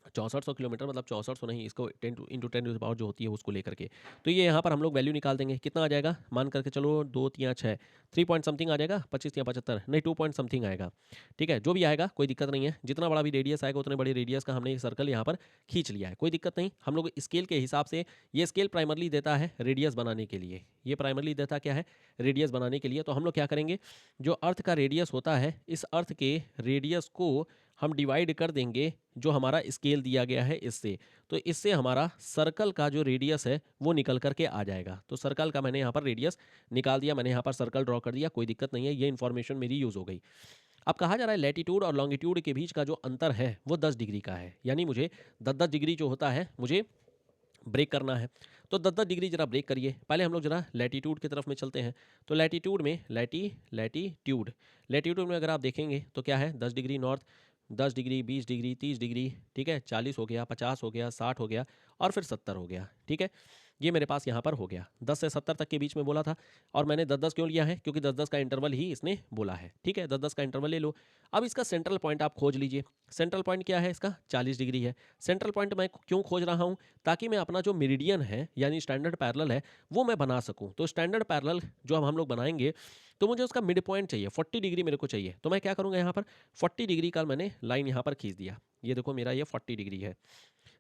6400 किलोमीटर मतलब 6400 नहीं, इसको 10 to into 10 to the power जो होती है उसको लेकर के। तो ये यहाँ पर हम लोग वैल्यू निकाल देंगे, कितना आ जाएगा, मान करके चलो 2 तिया 6, 3 पॉइंट समथिंग आ जाएगा, 25 या 75 नहीं 2 पॉइंट समथिंग आएगा। ठीक है, जो भी आएगा कोई दिक्कत नहीं है, जितना बड़ा भी रेडियस आएगा उतने बड़े रेडियस का हमने ये सर्कल यहाँ पर खींच लिया है, कोई दिक्कत नहीं। हम लोग स्केल के हिसाब से, ये स्केल प्राइमरली देता है रेडियस बनाने के लिए, ये प्राइमरली देता क्या है, रेडियस बनाने के लिए। तो हम लोग क्या करेंगे, जो अर्थ का रेडियस होता है, इस अर्थ के रेडियस को हम डिवाइड कर देंगे जो हमारा स्केल दिया गया है इससे। तो इससे हमारा सर्कल का जो रेडियस है वो निकल करके आ जाएगा। तो सर्कल का मैंने यहाँ पर रेडियस निकाल दिया, मैंने यहाँ पर सर्कल ड्रॉ कर दिया, कोई दिक्कत नहीं है, ये इन्फॉर्मेशन मेरी यूज़ हो गई। अब कहा जा रहा है लैटिट्यूड और लॉन्गिट्यूड के बीच का जो अंतर है वो 10 डिग्री का है, यानी मुझे 10-10 डिग्री जो होता है मुझे ब्रेक करना है। तो 10-10 डिग्री जरा ब्रेक करिए। पहले हम लोग जरा लैटिट्यूड की तरफ में चलते हैं। तो लैटिट्यूड में लैटिट्यूड में अगर आप देखेंगे तो क्या है, 10 degree north, 10 degree, 20 degree, 30 degree, ठीक है, 40 हो गया, 50 हो गया, 60 हो गया और फिर 70 हो गया। ठीक है, ये मेरे पास यहाँ पर हो गया, 10 से 70 तक के बीच में बोला था। और मैंने 10-10 क्यों लिया है, क्योंकि 10-10 का इंटरवल ही इसने बोला है। ठीक है, 10-10 का इंटरवल ले लो। अब इसका सेंट्रल पॉइंट आप खोज लीजिए। सेंट्रल पॉइंट क्या है इसका, 40 डिग्री है। सेंट्रल पॉइंट मैं क्यों खोज रहा हूँ, ताकि मैं अपना जो मेरिडियन है यानी स्टैंडर्ड पैरेलल है वो मैं बना सकूँ। तो स्टैंडर्ड पैरेलल जो हम लोग बनाएंगे तो मुझे उसका मिड पॉइंट चाहिए, 40 डिग्री मेरे को चाहिए। तो मैं क्या करूँगा, यहाँ पर 40 डिग्री का मैंने लाइन यहाँ पर खींच दिया। ये देखो मेरा ये 40 डिग्री है।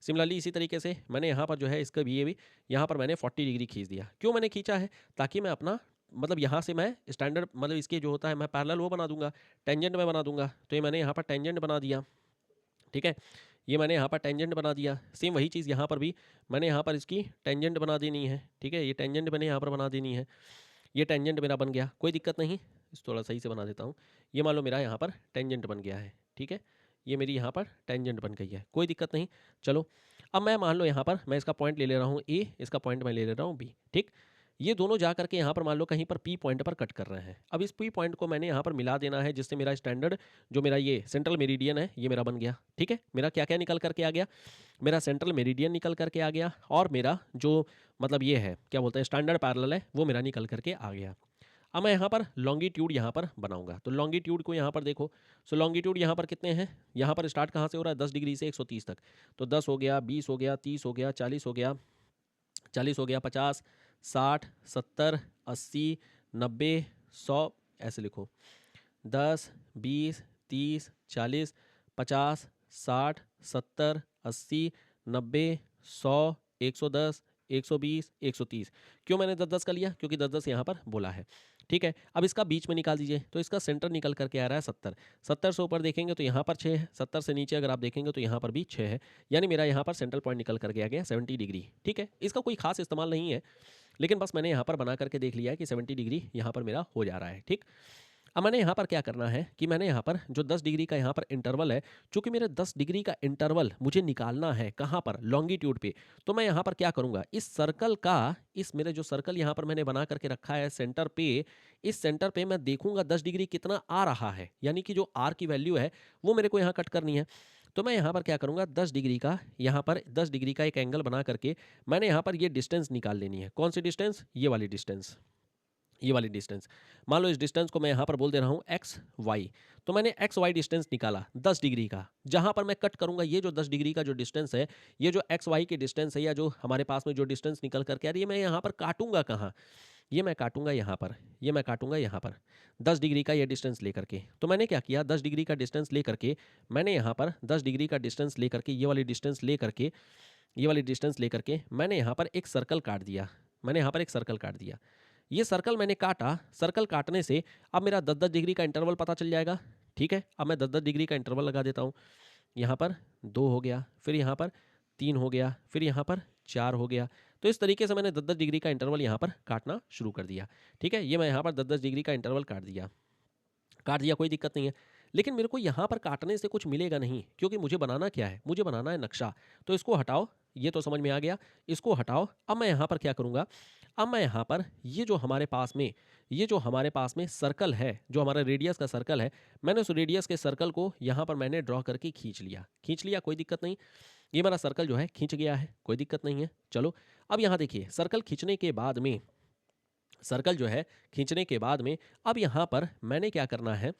सिमिलरली इसी तरीके से मैंने यहाँ पर जो है इसका भी, ये भी यहाँ पर मैंने 40 डिग्री खींच दिया। क्यों मैंने खींचा है, ताकि मैं अपना मतलब यहाँ से मैं स्टैंडर्ड मतलब इसके जो होता है मैं पैरेलल वो बना दूंगा, टेंजेंट में बना दूंगा। तो ये मैंने यहाँ पर टेंजेंट बना दिया। ठीक है, ये मैंने यहाँ पर टेंजेंट बना दिया। सेम वही चीज़ यहाँ पर भी मैंने यहाँ पर इसकी टेंजेंट बना देनी है। ठीक है, ये टेंजेंट मैंने यहाँ पर बना देनी है। ये टेंजेंट मेरा बन गया, कोई दिक्कत नहीं। इस थोड़ा सही से बना देता हूँ। ये मान लो मेरा यहाँ पर टेंजेंट बन गया है। ठीक है, ये मेरी यहाँ पर टेंजेंट बन गई है, कोई दिक्कत नहीं। चलो, अब मैं मान लो यहाँ पर मैं इसका पॉइंट ले ले रहा हूँ ए, इसका पॉइंट मैं ले ले रहा हूँ बी। ठीक, ये दोनों जा करके यहाँ पर मान लो कहीं पर पी पॉइंट पर कट कर रहे हैं। अब इस पी पॉइंट को मैंने यहाँ पर मिला देना है, जिससे मेरा स्टैंडर्ड जो मेरा ये सेंट्रल मेरिडियन है ये मेरा बन गया। ठीक है, मेरा क्या क्या निकल करके आ गया, मेरा सेंट्रल मेरिडियन निकल करके आ गया, और मेरा जो मतलब ये है क्या बोलते हैं स्टैंडर्ड पैरेलल है वो मेरा निकल करके आ गया। अब मैं यहाँ पर लॉन्गिट्यूड यहाँ पर बनाऊंगा। तो लॉन्गिट्यूड को यहाँ पर देखो, सो लॉन्गिट्यूड यहाँ पर कितने हैं, यहाँ पर स्टार्ट कहाँ से हो रहा है, 10 डिग्री से 130 तक। तो 10 हो गया, 20 हो गया, 30 हो गया, 40 हो गया, 40 हो गया, 50, 60, 70, 80, 90, 100, ऐसे लिखो, 10, 20, 30, 40, 50, 60, 70, 80, 90, 100, 110, 120, 130। क्यों मैंने 10-10 का लिया, क्योंकि 10-10 यहाँ पर बोला है। ठीक है, अब इसका बीच में निकाल दीजिए। तो इसका सेंटर निकल करके आ रहा है 70। 70 से ऊपर देखेंगे तो यहाँ पर 6 है, 70 से नीचे अगर आप देखेंगे तो यहाँ पर भी 6 है, यानी मेरा यहाँ पर सेंट्रल पॉइंट निकल करके आ गया 70 डिग्री। ठीक है, इसका कोई खास इस्तेमाल नहीं है, लेकिन बस मैंने यहाँ पर बना करके देख लिया है कि 70 डिग्री यहाँ पर मेरा हो जा रहा है। ठीक, अब मैंने यहाँ पर क्या करना है कि मैंने यहाँ पर जो 10 डिग्री का यहाँ पर इंटरवल है, चूंकि मेरे 10 डिग्री का इंटरवल मुझे निकालना है कहाँ पर, लॉन्गिट्यूड पे। तो मैं यहाँ पर क्या करूँगा, इस सर्कल का, इस मेरे जो सर्कल यहाँ पर मैंने बना करके रखा है सेंटर पे, इस सेंटर पे मैं देखूंगा 10 डिग्री कितना आ रहा है, यानी कि जो आर की वैल्यू है वो मेरे को यहाँ कट करनी है। तो मैं यहाँ पर क्या करूँगा, 10 डिग्री का यहाँ पर 10 डिग्री का एक एंगल बना करके मैंने यहाँ पर ये डिस्टेंस निकाल लेनी है। कौन सी डिस्टेंस, ये वाली डिस्टेंस, ये वाली डिस्टेंस। मान लो इस डिस्टेंस को मैं यहाँ पर बोल दे रहा हूँ एक्स वाई। तो मैंने एक्स वाई डिस्टेंस निकाला 10 डिग्री का, जहाँ पर मैं कट करूँगा ये जो 10 डिग्री का जो डिस्टेंस है, ये जो एक्स वाई की डिस्टेंस है या जो हमारे पास में जो डिस्टेंस निकल करके आ रही है, मैं यहाँ पर काटूंगा कहाँ, ये मैं काटूंगा यहाँ पर, ये मैं काटूंगा यहाँ पर 10 डिग्री का ये डिस्टेंस लेकर के। तो मैंने क्या किया, 10 डिग्री का डिस्टेंस ले करके मैंने यहाँ पर 10 डिग्री का डिस्टेंस ले करके ये वाली डिस्टेंस ले करके, ये वाली डिस्टेंस ले करके मैंने यहाँ पर एक सर्कल काट दिया। मैंने यहाँ पर एक सर्कल काट दिया, ये सर्कल मैंने काटा। सर्कल काटने से अब मेरा 10-10 डिग्री का इंटरवल पता चल जाएगा। ठीक है, अब मैं 10-10 डिग्री का इंटरवल लगा देता हूँ। यहाँ पर 2 हो गया, फिर यहाँ पर 3 हो गया, फिर यहाँ पर 4 हो गया। तो इस तरीके से मैंने 10-10 डिग्री का इंटरवल यहाँ पर काटना शुरू कर दिया। ठीक है, ये मैं यहाँ पर 10-10 डिग्री का इंटरवल काट दिया, कोई दिक्कत नहीं है। लेकिन मेरे को यहाँ पर काटने से कुछ मिलेगा नहीं, क्योंकि मुझे बनाना क्या है, मुझे बनाना है नक्शा। तो इसको हटाओ, ये तो समझ में आ गया, इसको हटाओ। अब मैं यहाँ पर क्या करूँगा, अब मैं यहाँ पर ये जो हमारे पास में, ये जो हमारे पास में सर्कल है, जो हमारा रेडियस का सर्कल है, मैंने उस रेडियस के सर्कल को यहाँ पर मैंने ड्रॉ करके खींच लिया, कोई दिक्कत नहीं। ये मेरा सर्कल जो है खींच गया है, कोई दिक्कत नहीं है। चलो, अब यहाँ देखिए, सर्कल खींचने के बाद में, सर्कल जो है खींचने के बाद में अब यहाँ पर मैंने क्या करना है,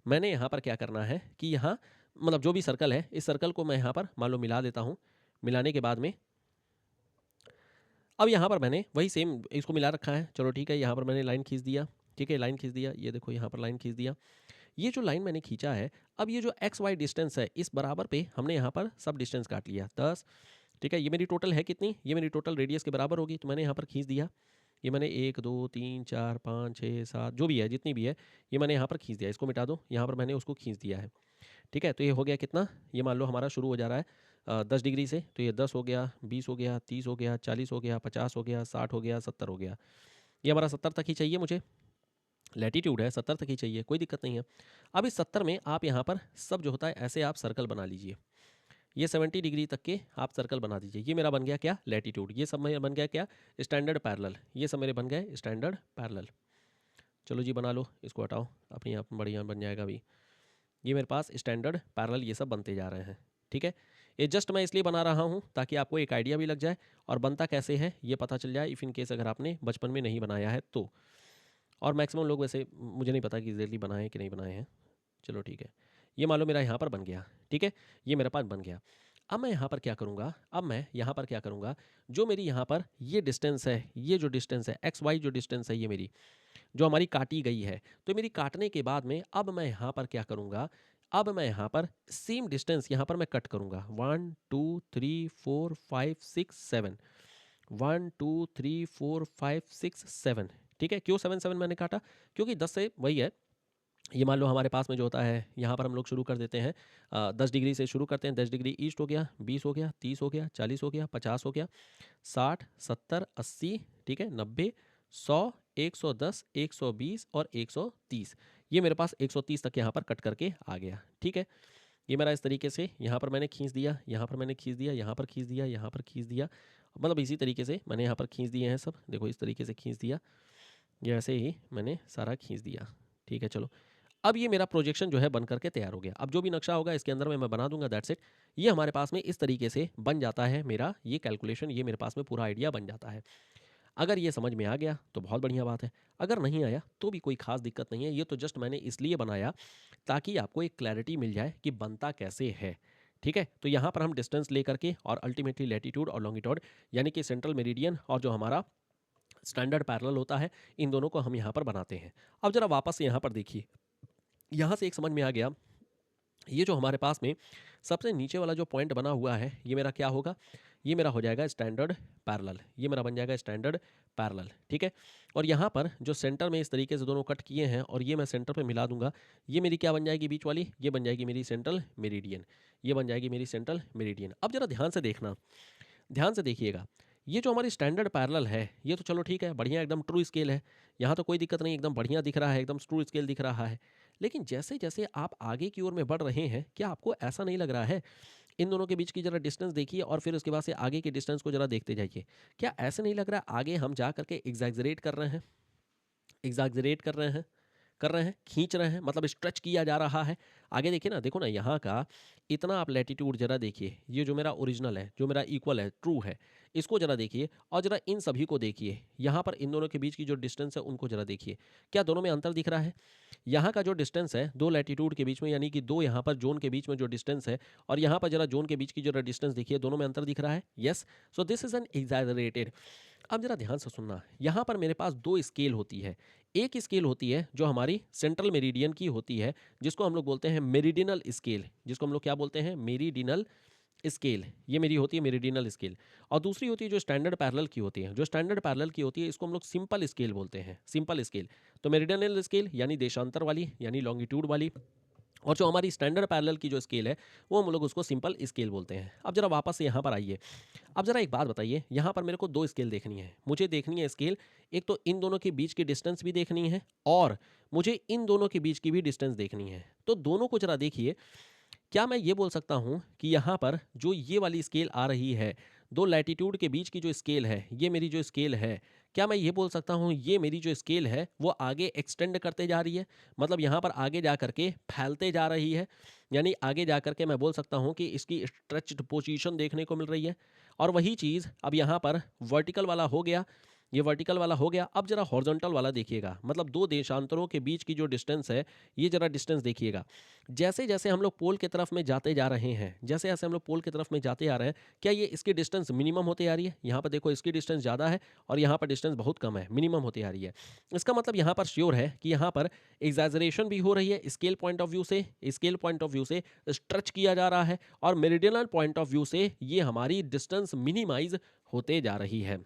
मैंने यहाँ पर क्या करना है कि यहाँ मतलब जो भी सर्कल है, इस सर्कल को मैं यहाँ पर मान लो मिला देता हूँ। मिलाने के बाद में अब यहाँ पर मैंने वही सेम इसको मिला रखा है। चलो ठीक है, यहाँ पर मैंने लाइन खींच दिया। ठीक है, लाइन खींच दिया, ये देखो यहाँ पर लाइन खींच दिया। ये जो लाइन मैंने खींचा है, अब ये जो एक्स वाई डिस्टेंस है, इस बराबर पे हमने यहाँ पर सब डिस्टेंस काट लिया 10। ठीक है, ये मेरी टोटल है कितनी, ये मेरी टोटल रेडियस के बराबर होगी, तो मैंने यहाँ पर खींच दिया। ये मैंने 1 2 3 4 5 6 7 जो भी है, जितनी भी है, ये मैंने यहाँ पर खींच दिया। इसको मिटा दो, यहाँ पर मैंने उसको खींच दिया है। ठीक है, तो ये हो गया कितना, ये मान लो हमारा शुरू हो जा रहा है 10 डिग्री से, तो ये 10 हो गया, 20 हो गया, 30 हो गया, 40 हो गया, 50 हो गया, 60 हो गया, 70 हो गया। ये हमारा 70 तक ही चाहिए मुझे, लैटीट्यूड है 70 तक ही चाहिए, कोई दिक्कत नहीं है। अब इस 70 में आप यहाँ पर सब जो होता है ऐसे आप सर्कल बना लीजिए। ये 70 डिग्री तक के आप सर्कल बना दीजिए। ये मेरा बन गया क्या, लैटीट्यूड। ये सब मेरा बन गया क्या, स्टैंडर्ड पैरेलल। ये सब मेरे बन गए स्टैंडर्ड पैरेलल। चलो जी बना लो, इसको हटाओ, अपनी आप बढ़िया बन जाएगा अभी। ये मेरे पास स्टैंडर्ड पैरेलल ये सब बनते जा रहे हैं। ठीक है, ये जस्ट मैं इसलिए बना रहा हूँ ताकि आपको एक आइडिया भी लग जाए और बनता कैसे है ये पता चल जाए, इफ़ इन केस अगर आपने बचपन में नहीं बनाया है तो। और मैक्सिमम लोग वैसे, मुझे नहीं पता कि एग्जैक्टली बनाए हैं कि नहीं बनाए हैं। चलो ठीक है, ये मान लो मेरा यहाँ पर बन गया। ठीक है, ये मेरे पास बन गया। अब मैं यहाँ पर क्या करूँगा, अब मैं यहाँ पर क्या करूँगा, जो मेरी यहाँ पर ये डिस्टेंस है, ये जो डिस्टेंस है एक्स वाई जो डिस्टेंस है, ये मेरी जो हमारी काटी गई है, तो मेरी काटने के बाद में अब मैं यहाँ पर क्या करूँगा, अब मैं यहाँ पर सेम डिस्टेंस यहाँ पर मैं कट करूँगा। 1 2 3 4 5 6 7, 1 2 3 4 5 6 7। ठीक है, क्यों 7 7 मैंने काटा, क्योंकि 10 से वही है, ये मान लो हमारे पास में जो होता है, यहाँ पर हम लोग शुरू कर देते हैं 10 डिग्री से शुरू करते हैं। 10 डिग्री ईस्ट हो गया, 20 हो गया, 30 हो गया, 40 हो गया, 50 हो गया, 60 70 80, ठीक है, 90 100 110 120 और 130। ये मेरे पास 130 तक यहाँ पर कट करके आ गया। ठीक है, ये मेरा इस तरीके से यहाँ पर मैंने खींच दिया, यहाँ पर मैंने खींच दिया, यहाँ पर खींच दिया, यहाँ पर खींच दिया, मतलब इसी तरीके से मैंने यहाँ पर खींच दिए हैं सब। देखो इस तरीके से खींच दिया, ये ऐसे ही मैंने सारा खींच दिया। ठीक है, चलो अब ये मेरा प्रोजेक्शन जो है बन करके तैयार हो गया। अब जो भी नक्शा होगा इसके अंदर में मैं बना दूंगा, दैट्स इट। ये हमारे पास में इस तरीके से बन जाता है मेरा ये कैलकुलेशन, ये मेरे पास में पूरा आइडिया बन जाता है। अगर ये समझ में आ गया तो बहुत बढ़िया बात है, अगर नहीं आया तो भी कोई खास दिक्कत नहीं है। ये तो जस्ट मैंने इसलिए बनाया ताकि आपको एक क्लैरिटी मिल जाए कि बनता कैसे है। ठीक है, तो यहाँ पर हम डिस्टेंस लेकर के और अल्टीमेटली लैटीट्यूड और लॉन्गिट्यूड यानी कि सेंट्रल मेरिडियन और जो हमारा स्टैंडर्ड पैरेलल होता है, इन दोनों को हम यहाँ पर बनाते हैं। अब जरा वापस से यहाँ पर देखिए, यहाँ से एक समझ में आ गया, ये जो हमारे पास में सबसे नीचे वाला जो पॉइंट बना हुआ है, ये मेरा क्या होगा, ये मेरा हो जाएगा स्टैंडर्ड पैरेलल। ये मेरा बन जाएगा स्टैंडर्ड पैरेलल। ठीक है, और यहाँ पर जो सेंटर में इस तरीके से दोनों कट किए हैं और ये मैं सेंटर पे मिला दूंगा, ये मेरी क्या बन जाएगी बीच वाली, ये बन जाएगी मेरी सेंट्रल मेरिडियन। ये बन जाएगी मेरी सेंट्रल मेरिडियन। अब जरा ध्यान से देखना, ध्यान से देखिएगा, ये जो हमारी स्टैंडर्ड पैरेलल है, ये तो चलो ठीक है, बढ़िया एकदम ट्रू स्केल है, यहाँ तो कोई दिक्कत नहीं, एकदम बढ़िया दिख रहा है, एकदम ट्रू स्केल दिख रहा है। लेकिन जैसे जैसे आप आगे की ओर में बढ़ रहे हैं, क्या आपको ऐसा नहीं लग रहा है, इन दोनों के बीच की जरा डिस्टेंस देखिए और फिर उसके बाद से आगे के डिस्टेंस को जरा देखते जाइए, क्या ऐसा नहीं लग रहा आगे हम जा करके एग्जैजरेट कर रहे हैं, एग्जैजरेट कर रहे हैं, खींच रहे हैं, मतलब स्ट्रेच किया जा रहा है। आगे देखिए ना, देखो ना यहाँ का इतना आप लैटिट्यूड जरा देखिए, ये जो मेरा ओरिजिनल है, जो मेरा इक्वल है, ट्रू है, इसको जरा देखिए और जरा इन सभी को देखिए। यहाँ पर इन दोनों के बीच की जो डिस्टेंस है उनको जरा देखिए, क्या दोनों में अंतर दिख रहा है। यहाँ का जो डिस्टेंस है दो लैटिट्यूड के बीच में, यानी कि दो यहाँ पर जोन के बीच में जो डिस्टेंस है, और यहाँ पर जरा जोन के बीच की जरा डिस्टेंस देखिए, दोनों में अंतर दिख रहा है। Yes, so this is an exaggerated. अब जरा ध्यान से सुनना, यहाँ पर मेरे पास दो स्केल होती है। एक स्केल होती है जो हमारी सेंट्रल मेरिडियन की होती है, जिसको हम लोग बोलते हैं मेरिडिनल स्केल, जिसको हम लोग क्या बोलते हैं, मेरिडिनल स्केल। ये मेरी होती है मेरिडिनल स्केल। और दूसरी होती है जो स्टैंडर्ड पैरेलल की होती है, जो स्टैंडर्ड पैरेलल की होती है इसको हम लोग सिंपल स्केल बोलते हैं, सिंपल स्केल। तो मेरिडिनल स्केल यानी देशांतर वाली, यानी लॉन्गिट्यूड वाली, और जो हमारी स्टैंडर्ड पैरेलल की जो स्केल है वो हम लोग उसको सिंपल स्केल बोलते हैं। अब जरा वापस से यहाँ पर आइए, अब जरा एक बात बताइए, यहाँ पर मेरे को दो स्केल देखनी है, मुझे देखनी है स्केल, एक तो इन दोनों के बीच की डिस्टेंस भी देखनी है और मुझे इन दोनों के बीच की भी डिस्टेंस देखनी है। तो दोनों को जरा देखिए, क्या मैं ये बोल सकता हूँ कि यहाँ पर जो ये वाली स्केल आ रही है, दो लैटिट्यूड के बीच की जो स्केल है, ये मेरी जो स्केल है, क्या मैं ये बोल सकता हूँ ये मेरी जो स्केल है वो आगे एक्सटेंड करते जा रही है, मतलब यहाँ पर आगे जा करके फैलते जा रही है, यानी आगे जा करके मैं बोल सकता हूँ कि इसकी स्ट्रेच्ड पोजीशन देखने को मिल रही है। और वही चीज़ अब यहाँ पर वर्टिकल वाला हो गया, ये वर्टिकल वाला हो गया। अब जरा हॉरिजॉन्टल वाला देखिएगा, मतलब दो देशांतरों के बीच की जो डिस्टेंस है, ये जरा डिस्टेंस देखिएगा। जैसे जैसे हम लोग पोल की तरफ में जाते जा रहे हैं, जैसे जैसे हम लोग पोल की तरफ में जाते आ रहे हैं, क्या ये इसकी डिस्टेंस मिनिमम होती आ रही है? यहाँ पर देखो इसकी डिस्टेंस ज़्यादा है और यहाँ पर डिस्टेंस बहुत कम है, मिनिमम होती आ रही है। इसका मतलब यहाँ पर श्योर है कि यहाँ पर एग्जैजरेशन भी हो रही है, स्केल पॉइंट ऑफ व्यू से, स्केल पॉइंट ऑफ व्यू से स्ट्रेच किया जा रहा है, और मेरिडियनल पॉइंट ऑफ व्यू से ये हमारी डिस्टेंस मिनिमाइज होते जा रही है।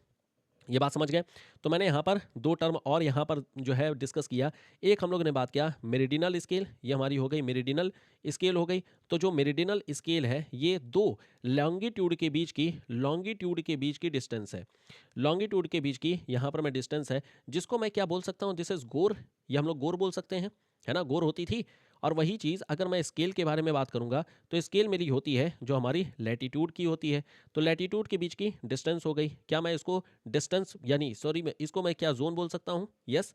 ये बात समझ गए? तो मैंने यहाँ पर दो टर्म और यहाँ पर जो है डिस्कस किया। एक हम लोगों ने बात किया मेरिडिनल स्केल, ये हमारी हो गई मेरिडिनल स्केल हो गई। तो जो मेरिडिनल स्केल है, ये दो लॉन्गिट्यूड के बीच की डिस्टेंस है। लॉन्गिट्यूड के बीच की यहाँ पर मैं डिस्टेंस है, जिसको मैं क्या बोल सकता हूँ? दिस इज गोर, ये हम लोग गोर बोल सकते हैं, है ना? गोर होती थी। और वही चीज़ अगर मैं स्केल के बारे में बात करूँगा, तो स्केल मेरी होती है जो हमारी लैटिट्यूड की होती है। तो लैटिट्यूड के बीच की डिस्टेंस हो गई। क्या मैं इसको डिस्टेंस यानी सॉरी मैं इसको मैं क्या जोन बोल सकता हूँ? यस,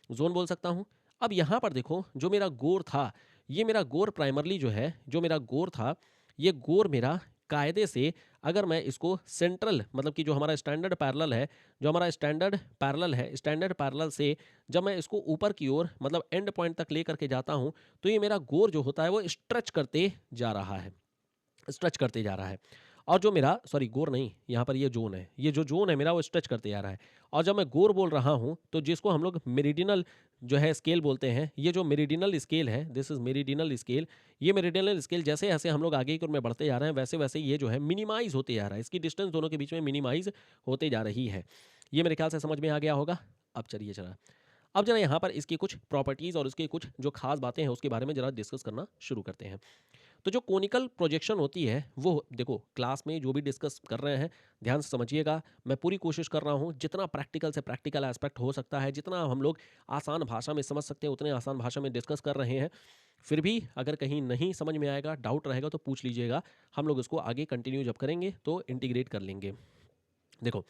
जोन बोल सकता हूँ। अब यहाँ पर देखो, जो मेरा गोर था, ये मेरा गोर प्राइमरली जो है, जो मेरा गोर था, ये गोर मेरा कायदे से, अगर मैं इसको सेंट्रल मतलब कि जो हमारा स्टैंडर्ड पैरेलल है, जो हमारा स्टैंडर्ड पैरेलल है, स्टैंडर्ड पैरेलल से जब मैं इसको ऊपर की ओर मतलब एंड पॉइंट तक ले करके जाता हूँ, तो ये मेरा गोर जो होता है वो स्ट्रेच करते जा रहा है, स्ट्रेच करते जा रहा है। और जो मेरा सॉरी गोर नहीं, यहाँ पर ये जोन है, ये जो जोन है मेरा वो स्ट्रेच करते जा रहा है। और जब मैं गोर बोल रहा हूँ, तो जिसको हम लोग मेरिडिनल जो है स्केल बोलते हैं, ये जो मेरिडिनल स्केल है, दिस इज मेरिडिनल स्केल। ये मेरिडिनल स्केल जैसे जैसे हम लोग आगे की ओर में बढ़ते जा रहे हैं, वैसे वैसे ये जो है मिनिमाइज होते जा रहा है, इसकी डिस्टेंस दोनों के बीच में मिनिमाइज होते जा रही है। ये मेरे ख्याल से समझ में आ गया होगा। अब चलिए जरा, अब जरा यहाँ पर इसकी कुछ प्रॉपर्टीज़ और इसकी कुछ जो खास बातें हैं उसके बारे में जरा डिस्कस करना शुरू करते हैं। तो जो कोनिकल प्रोजेक्शन होती है, वो देखो क्लास में जो भी डिस्कस कर रहे हैं, ध्यान से समझिएगा। मैं पूरी कोशिश कर रहा हूँ जितना प्रैक्टिकल से प्रैक्टिकल एस्पेक्ट हो सकता है, जितना हम लोग आसान भाषा में समझ सकते हैं, उतने आसान भाषा में डिस्कस कर रहे हैं। फिर भी अगर कहीं नहीं समझ में आएगा, डाउट रहेगा, तो पूछ लीजिएगा। हम लोग इसको आगे कंटिन्यू जब करेंगे तो इंटीग्रेट कर लेंगे। देखो,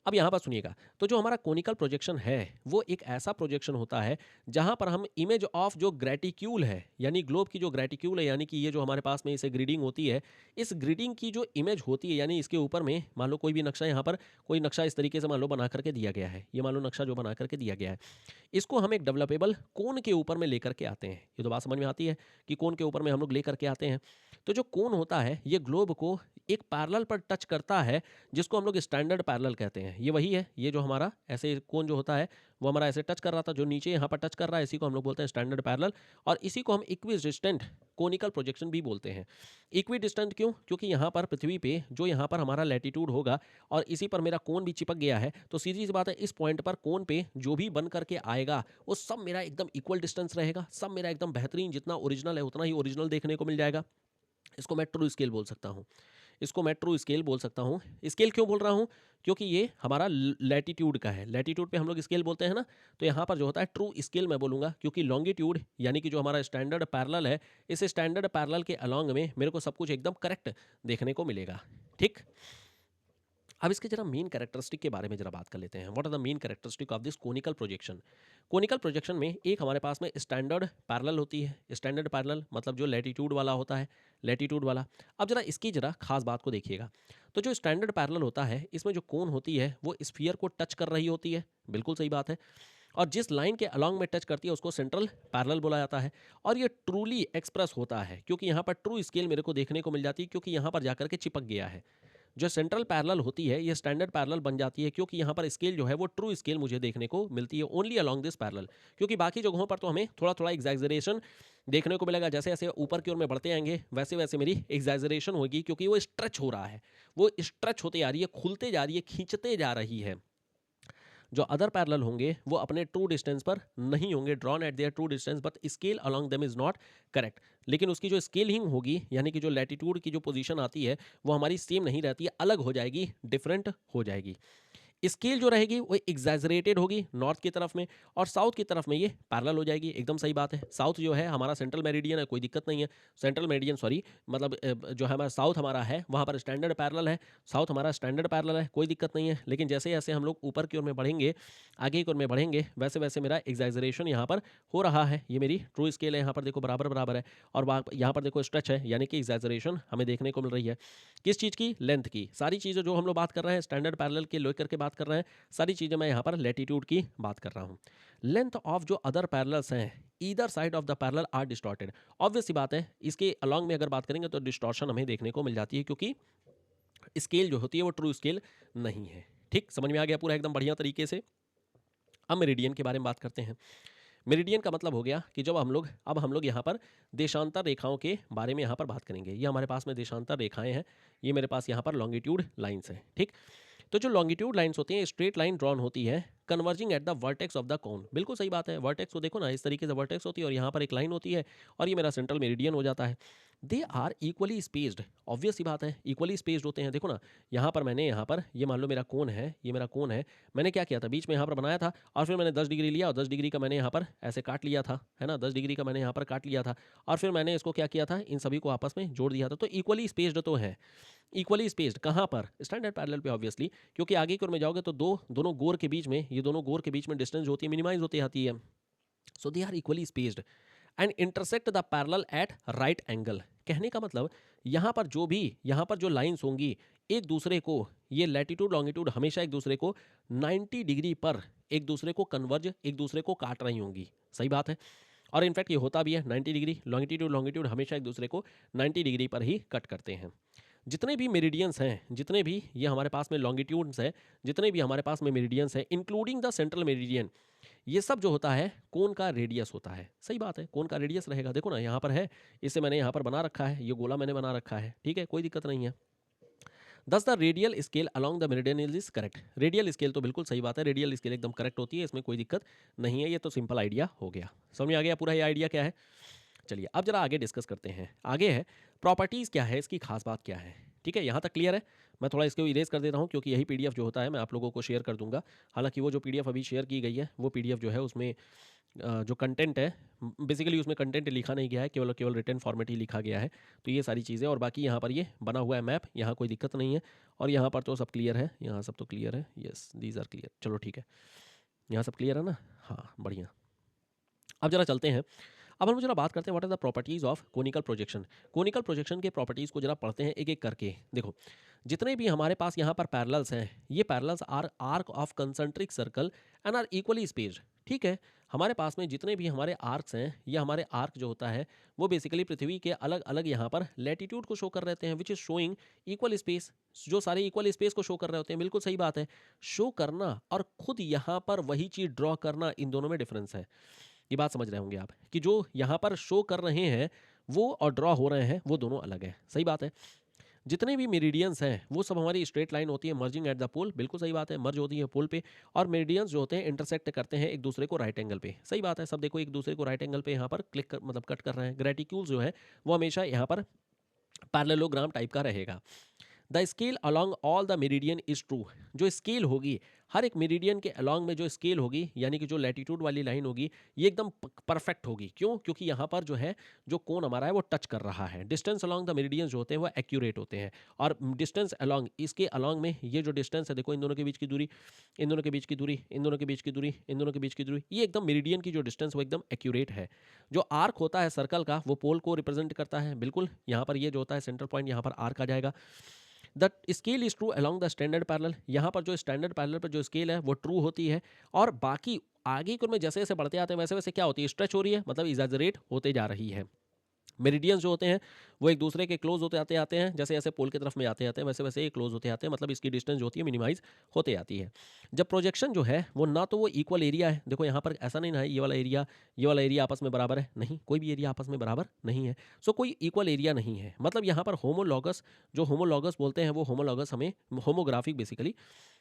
अब यहाँ पर सुनिएगा। तो जो हमारा कोनिकल प्रोजेक्शन है, वो एक ऐसा प्रोजेक्शन होता है जहाँ पर हम इमेज ऑफ जो ग्रेटिक्यूल है, यानी ग्लोब की जो ग्रेटिक्यूल है, यानी कि ये जो हमारे पास में इसे ग्रिडिंग होती है, इस ग्रिडिंग की जो इमेज होती है, यानी इसके ऊपर में मान लो कोई भी नक्शा, यहाँ पर कोई नक्शा इस तरीके से मान लो बना करके दिया गया है, ये मान लो नक्शा जो बना करके दिया गया है, इसको हम एक डेवलपेबल कोन के ऊपर में लेकर के आते हैं। ये तो बात समझ में आती है कि कोन के ऊपर में हम लोग लेकर के आते हैं। तो जो कोन होता है, ये ग्लोब को एक पैरेलल पर टच करता है, जिसको हम लोग स्टैंडर्ड पैरेलल कहते हैं। ये वही है, ये जो हमारा ऐसे कोन जो होता है, वो हमारा ऐसे टच कर रहा था, जो नीचे यहाँ पर टच कर रहा है, इसी को हम लोग बोलते हैं स्टैंडर्ड पैरेलल। और इसी को हम इक्विडिस्टेंट कोनिकल प्रोजेक्शन भी बोलते हैं। इक्विडिस्टेंट क्यों? क्योंकि यहाँ पर पृथ्वी पे जो यहाँ पर हमारा लैटिट्यूड होगा और इसी पर मेरा कोन भी चिपक गया है, तो सीधी सी बात है, इस पॉइंट पर कोन पे जो भी बन करके आएगा, वो सब मेरा एकदम इक्वल डिस्टेंस रहेगा, सब मेरा एकदम बेहतरीन, जितना ओरिजिनल है उतना ही ओरिजिनल देखने को मिल जाएगा। इसको मैं ट्रू स्केल बोल सकता हूँ, इसको मैं ट्रू स्केल बोल सकता हूँ। स्केल क्यों बोल रहा हूँ? क्योंकि ये हमारा लैटिट्यूड का है, लैटिट्यूड पे हम लोग स्केल बोलते हैं ना, तो यहाँ पर जो होता है ट्रू स्केल मैं बोलूँगा, क्योंकि लॉन्गिट्यूड यानी कि जो हमारा स्टैंडर्ड पैरेलल है, इस स्टैंडर्ड पैरेलल के अलॉन्ग में मेरे को सब कुछ एकदम करेक्ट देखने को मिलेगा। ठीक, अब इसके जरा मेन कैरेक्टरिस्टिक के बारे में जरा बात कर लेते हैं। What are the main characteristic of this conical projection? Conical projection में एक हमारे पास में स्टैंडर्ड पैरेलल होती है। स्टैंडर्ड पैरेलल मतलब जो लैटिट्यूड वाला होता है, लैटिट्यूड वाला। अब जरा इसकी जरा खास बात को देखिएगा। तो जो स्टैंडर्ड पैरेलल होता है, इसमें जो कोन होती है वो स्फीयर को टच कर रही होती है, बिल्कुल सही बात है। और जिस लाइन के अलॉन्ग में टच करती है उसको सेंट्रल पैरेलल बोला जाता है। और ये ट्रूली एक्सप्रेस होता है, क्योंकि यहाँ पर ट्रू स्केल मेरे को देखने को मिल जाती है, क्योंकि यहाँ पर जाकर के चिपक गया है। जो सेंट्रल पैरेलल होती है, ये स्टैंडर्ड पैरेलल बन जाती है, क्योंकि यहाँ पर स्केल जो है वो ट्रू स्केल मुझे देखने को मिलती है ओनली अलॉन्ग दिस पैरेलल। क्योंकि बाकी जगहों पर तो हमें थोड़ा थोड़ा एग्जैजरेशन देखने को मिलेगा, जैसे जैसे ऊपर की ओर में बढ़ते आएंगे वैसे वैसे मेरी एग्जैजरेशन होगी, क्योंकि वो स्ट्रेच हो रहा है, वो स्ट्रेच होते जा रही है, खुलते जा रही है, खींचते जा रही है। जो अदर पैरेलल होंगे वो अपने ट्रू डिस्टेंस पर नहीं होंगे, drawn at there true distance, but scale along them is not correct. लेकिन उसकी जो स्केलिंग होगी, यानी कि जो लैटिट्यूड की जो पोजीशन आती है, वो हमारी सेम नहीं रहती है, अलग हो जाएगी, डिफरेंट हो जाएगी। स्केल जो रहेगी वो एग्जैजरेटेड होगी नॉर्थ की तरफ में, और साउथ की तरफ में ये पैरेलल हो जाएगी। एकदम सही बात है। साउथ जो है हमारा सेंट्रल मेरिडियन है, कोई दिक्कत नहीं है। सेंट्रल मेरिडियन सॉरी मतलब जो है हमारा साउथ हमारा है, वहाँ पर स्टैंडर्ड पैरेलल है। साउथ हमारा स्टैंडर्ड पैरेलल है, कोई दिक्कत नहीं है। लेकिन जैसे जैसे हम लोग ऊपर की ओर में बढ़ेंगे, आगे की ओर में बढ़ेंगे, वैसे वैसे मेरा एग्जैजरेशन यहाँ पर हो रहा है। ये मेरी ट्रू स्केल है, यहाँ पर देखो बराबर बराबर है, और यहाँ पर देखो स्ट्रेच है, यानी कि एग्जैजरेशन हमें देखने को मिल रही है। किस चीज़ की? लेंथ की। सारी चीज़ें जो हम लोग बात कर रहे हैं स्टैंडर्ड पैरेलल के लेकर के बात बात कर रहे हैं, सारी चीज़ें मैं यहाँ पर लैटिट्यूड की बात कर रहा हूँ। लेंथ ऑफ जो अदर पैरेलल्स हैं, either side of the parallel are distorted. Obvious सी बात है, इसके अलॉन्ग में अगर बात करेंगे तो डिस्टॉर्शन हमें देखने को मिल जाती है, क्योंकि स्केल जो होती है वो ट्रू स्केल नहीं है। ठीक, समझ में आ गया पूरा एकदम बढ़िया तरीके से। अब मेरिडियन के बारे में बात करते हैं। मेरिडियन का मतलब हो गया कि जब हम लोग यहाँ पर देशांतर रेखाओं के बारे में यहाँ पर बात करेंगे। ये हमारे पास में देशांतर रेखाएं हैं, ये मेरे पास यहाँ पर लॉन्गिट्यूड लाइंस हैं। ठीक, तो जो लॉन्गिट्यूड लाइंस होती हैं, स्ट्रेट लाइन ड्रॉन होती है converging at the vertex of the cone. बिल्कुल सही बात है, वर्टेक्स को देखो ना, इस तरीके से वर्टेक्स होती है और यहाँ पर एक लाइन होती है और ये मेरा सेंट्रल मेरिडियन हो जाता है। They are equally spaced, obvious सी बात है, इक्वली स्पेस्ड होते हैं। देखो ना, यहाँ पर मैंने यहाँ पर ये मान लो मेरा कोन है, ये मेरा कोन है, मैंने क्या किया था, बीच में यहाँ पर बनाया था और फिर मैंने 10 डिग्री लिया और 10 डिग्री का मैंने यहाँ पर ऐसे काट लिया था, है ना, 10 डिग्री का मैंने यहाँ पर काट लिया था और फिर मैंने इसको क्या किया था, इन सभी को आपस में जोड़ दिया था। तो इक्वली स्पेस्ड तो है। इक्वली स्पेस्ड कहाँ पर, स्टैंडर्ड पैरेलल पे ऑब्वियसली, क्योंकि आगे की ओर में जाओगे तो दोनों गोर के बीच में, ये दोनों गोर के बीच में डिस्टेंस होती है मिनिमाइज होती आती है। So they are equally spaced and intersect the parallel at right angle. कहने का मतलब यहाँ पर जो लाइंस होंगी एक दूसरे को, ये लैटिट्यूड लॉन्गिट्यूड हमेशा एक दूसरे को 90 डिग्री पर एक दूसरे को कन्वर्ज, एक दूसरे को काट रही होंगी। सही बात है, और इनफैक्ट ये होता भी है, 90 डिग्री लॉन्गिट्यूड हमेशा एक दूसरे को 90 डिग्री पर ही कट करते हैं। जितने भी मेरिडियंस हैं, जितने भी ये हमारे पास में लॉन्गिट्यूड्स हैं, जितने भी हमारे पास में मेरिडियंस हैं, इंक्लूडिंग द सेंट्रल मेरिडियन, ये सब जो होता है कोन का रेडियस होता है। सही बात है, कोन का रेडियस रहेगा। देखो ना, यहाँ पर है, इसे मैंने यहाँ पर बना रखा है, ये गोला मैंने बना रखा है, ठीक है, कोई दिक्कत नहीं है। दस the radial scale along the meridian is correct. Radial scale तो बिल्कुल सही बात है, रेडियल स्केल एकदम करेक्ट होती है, इसमें कोई दिक्कत नहीं है। ये तो सिंपल आइडिया हो गया, समझ में आ गया पूरा ये आइडिया क्या है। चलिए अब जरा आगे डिस्कस करते हैं। आगे है प्रॉपर्टीज़ क्या है, इसकी खास बात क्या है। ठीक है, यहाँ तक क्लियर है। मैं थोड़ा इसको इरेज कर देता हूँ, क्योंकि यही पीडीएफ जो होता है मैं आप लोगों को शेयर कर दूंगा। हालांकि वो जो पीडीएफ अभी शेयर की गई है, वो पीडीएफ जो है उसमें जो कंटेंट है, बेसिकली उसमें कंटेंट लिखा नहीं गया है, केवल केवल रिटन फॉर्मेट ही लिखा गया है। तो ये सारी चीज़ें, और बाकी यहाँ पर ये बना हुआ है मैप, यहाँ कोई दिक्कत नहीं है। और यहाँ पर तो सब क्लियर है, यहाँ सब तो क्लियर है, यस दीज आर क्लियर। चलो ठीक है, यहाँ सब क्लियर है ना, हाँ बढ़िया। अब जरा चलते हैं, अब हम जरा बात करते हैं what are the properties of conical projection. Conical projection के प्रॉपर्टीज़ को जरा पढ़ते हैं एक एक करके। देखो, जितने भी हमारे पास यहाँ पर पैरेलल्स हैं, ये parallels are arc of concentric circle and are equally spaced. ठीक है, हमारे पास में जितने भी हमारे आर्क्स हैं, ये हमारे आर्क जो होता है वो बेसिकली पृथ्वी के अलग अलग यहाँ पर लैटिट्यूड को शो कर रहे हैं, which is showing equal space. जो सारे इक्वल स्पेस को शो कर रहे होते हैं, बिल्कुल सही बात है। शो करना और खुद यहाँ पर वही चीज़ ड्रॉ करना, इन दोनों में डिफरेंस है। ये बात समझ रहे होंगे आप कि जो यहाँ पर शो कर रहे हैं वो और ड्रॉ हो रहे हैं वो दोनों अलग है। सही बात है। जितने भी मेरिडियंस हैं वो सब हमारी स्ट्रेट लाइन होती है मर्जिंग एट द पोल, बिल्कुल सही बात है, मर्ज होती है पोल पे। और मेरिडियंस जो होते हैं इंटरसेक्ट करते हैं एक दूसरे को राइट एंगल पे। सही बात है, सब देखो एक दूसरे को राइट एंगल पे यहाँ पर क्लिक कर, मतलब कट कर रहे हैं। ग्रेटिक्यूल्स जो है वो हमेशा यहाँ पर पैरेललोग्राम टाइप का रहेगा। The scale along all the meridian is true. जो स्केल होगी हर एक मेरिडियन के अलॉन्ग में, जो स्केल होगी यानी कि जो लैटिट्यूड वाली लाइन होगी, ये एकदम परफेक्ट होगी। क्यों? क्योंकि यहाँ पर जो है जो कोण हमारा है वो टच कर रहा है। डिस्टेंस अलॉन्ग द मेरिडियन जो होते हैं वो एक्यूरेट होते हैं। और डिस्टेंस अलॉन्ग, इसके अलॉन्ग में ये जो डिस्टेंस है, देखो इन दोनों के बीच की दूरी, इन दोनों के बीच की दूरी, इन दोनों के बीच की दूरी, इन दोनों के बीच की दूरी, ये एकदम मेरिडियन की जो डिस्टेंस वो एकदम एक्यूरेट है। जो आर्क होता है सर्कल का, वो पोल को रिप्रेजेंट करता है। बिल्कुल यहाँ पर ये जो होता है सेंटर पॉइंट, यहाँ पर आर्क आ जाएगा। The scale is true along the standard parallel. यहाँ पर जो स्टैंडर्ड पैरेलल पर जो स्केल है वो ट्रू होती है। और बाकी आगे को में जैसे जैसे बढ़ते आते हैं वैसे वैसे क्या होती है, स्ट्रेच हो रही है, मतलब इजाजरेट होते जा रही है। मेरिडियंस जो होते हैं वो एक दूसरे के क्लोज होते आते हैं, जैसे जैसे पोल की तरफ में आते हैं वैसे वैसे ये क्लोज होते आते हैं, मतलब इसकी डिस्टेंस जो होती है मिनिमाइज होते आती है। जब प्रोजेक्शन जो है वो ना तो वो इक्वल एरिया है, देखो यहाँ पर ऐसा नहीं ना है ये वाला एरिया आपस में बराबर है, नहीं, कोई भी एरिया आपस में बराबर नहीं है। सो कोई इक्वल एरिया नहीं है, मतलब यहाँ पर होमोलॉगस, जो होमोलॉगस बोलते हैं वो होमोलॉगस हमें, होमोग्राफिक बेसिकली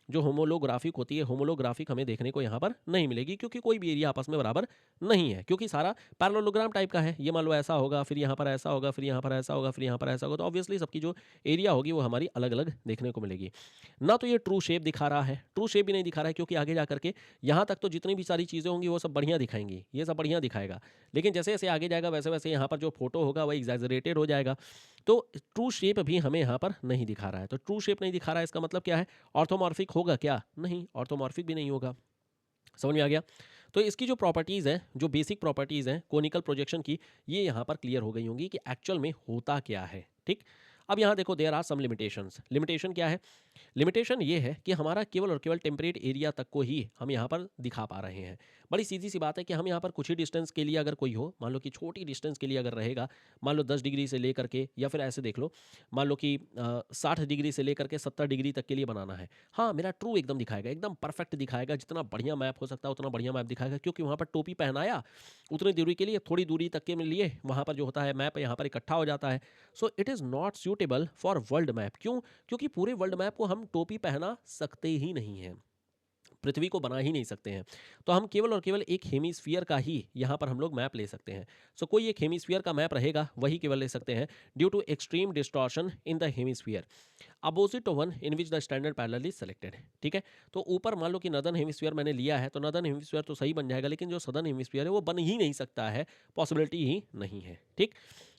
जो होमोलोग्राफिक होती है, होमोलोग्राफिक हमें देखने को यहाँ पर नहीं मिलेगी, क्योंकि कोई भी एरिया आपस में बराबर नहीं है, क्योंकि सारा पैरेललोग्राम टाइप का है। ये मान लो ऐसा होगा, फिर यहाँ पर ऐसा होगा, फिर यहाँ पर ऐसा होगा, फिर यहाँ पर ऐसा होगा, तो ऑब्वियसली सबकी जो एरिया होगी वो हमारी अलग अलग देखने को मिलेगी। ना तो ये ट्रू शेप दिखा रहा है, ट्रू शेप भी नहीं दिखा रहा है, क्योंकि आगे जा करके यहाँ तक तो जितनी भी सारी चीज़ें होंगी वो सब बढ़िया दिखाएंगी, ये सब बढ़िया दिखाएगा। लेकिन जैसे जैसे आगे जाएगा वैसे वैसे यहाँ पर जो फोटो होगा वह एग्जैजरेटेड हो जाएगा। तो ट्रू शेप भी हमें यहाँ पर नहीं दिखा रहा है। तो ट्रू शेप नहीं दिखा रहा है, इसका मतलब क्या है, ऑर्थोमॉर्फिक होगा क्या? नहीं, ऑर्थोमॉर्फिक भी नहीं होगा। समझ में आ गया? तो इसकी जो प्रॉपर्टीज़ हैं, जो बेसिक प्रॉपर्टीज़ हैं कोनिकल प्रोजेक्शन की, ये यहाँ पर क्लियर हो गई होंगी कि एक्चुअल में होता क्या है। ठीक, अब यहाँ देखो there are some limitations. Limitation क्या है? लिमिटेशन ये है कि हमारा केवल और केवल टेम्परेट एरिया तक को ही हम यहाँ पर दिखा पा रहे हैं। बड़ी सीधी सी बात है कि हम यहाँ पर कुछ ही डिस्टेंस के लिए अगर कोई हो, मान लो कि छोटी डिस्टेंस के लिए अगर रहेगा, मान लो 10 डिग्री से लेकर के, या फिर ऐसे देख लो, मान लो कि 60 डिग्री से लेकर के 70 डिग्री तक के लिए बनाना है। हाँ, मेरा ट्रू एकदम दिखाएगा, एकदम परफेक्ट दिखाएगा, जितना बढ़िया मैप हो सकता है उतना बढ़िया मैप दिखाएगा, क्योंकि वहाँ पर टोपी पहनाया उतनी दूरी के लिए, थोड़ी दूरी तक के लिए वहाँ पर जो होता है मैप यहाँ पर इकट्ठा हो जाता है। So it is not suitable for world map. क्यों? क्योंकि पूरे वर्ल्ड मैप को हम टोपी पहना सकते ही नहीं हैं, पृथ्वी को बना ही नहीं सकते हैं। तो हम केवल और केवल एक हेमीस्फीयर का ही यहाँ पर हम लोग मैप ले सकते हैं। सो कोई एक हेमीस्फीयर का मैप रहेगा, वही केवल ले सकते हैं, due to extreme distortion in the hemisphere opposite to one in which the standard parallel is selected. ठीक है, तो ऊपर मान लो कि नदर्न हेमिस्फीयर मैंने लिया है, तो नदर्न हेमिस्फीयर तो सही बन जाएगा, लेकिन जो सदर्न हेमिस्फीयर है वो बन ही नहीं सकता है, पॉसिबिलिटी ही नहीं है। ठीक,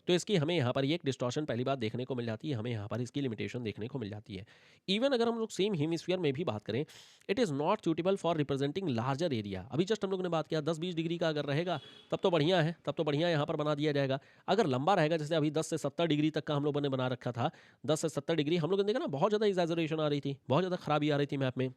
तो इसकी हमें यहाँ पर ये एक डिस्टॉर्शन पहली बात देखने को मिल जाती है, हमें यहाँ पर इसकी लिमिटेशन देखने को मिल जाती है। इवन अगर हम लोग सेम हेमिस्फीयर में भी बात करें, it is not suitable for representing larger area. अभी जस्ट हम लोग ने बात किया 10-20 डिग्री का अगर रहेगा तब तो बढ़िया है, तब तो बढ़िया यहाँ पर बना दिया जाएगा। अगर लंबा रहेगा, जैसे अभी 10 से 70 डिग्री तक का हम लोगों ने बना रखा था, 10 से 70 डिग्री हम लोगों ने देखा ना, बहुत ज़्यादा एग्जैजरेशन आ रही थी, बहुत ज़्यादा खराबी आ रही थी मैप में,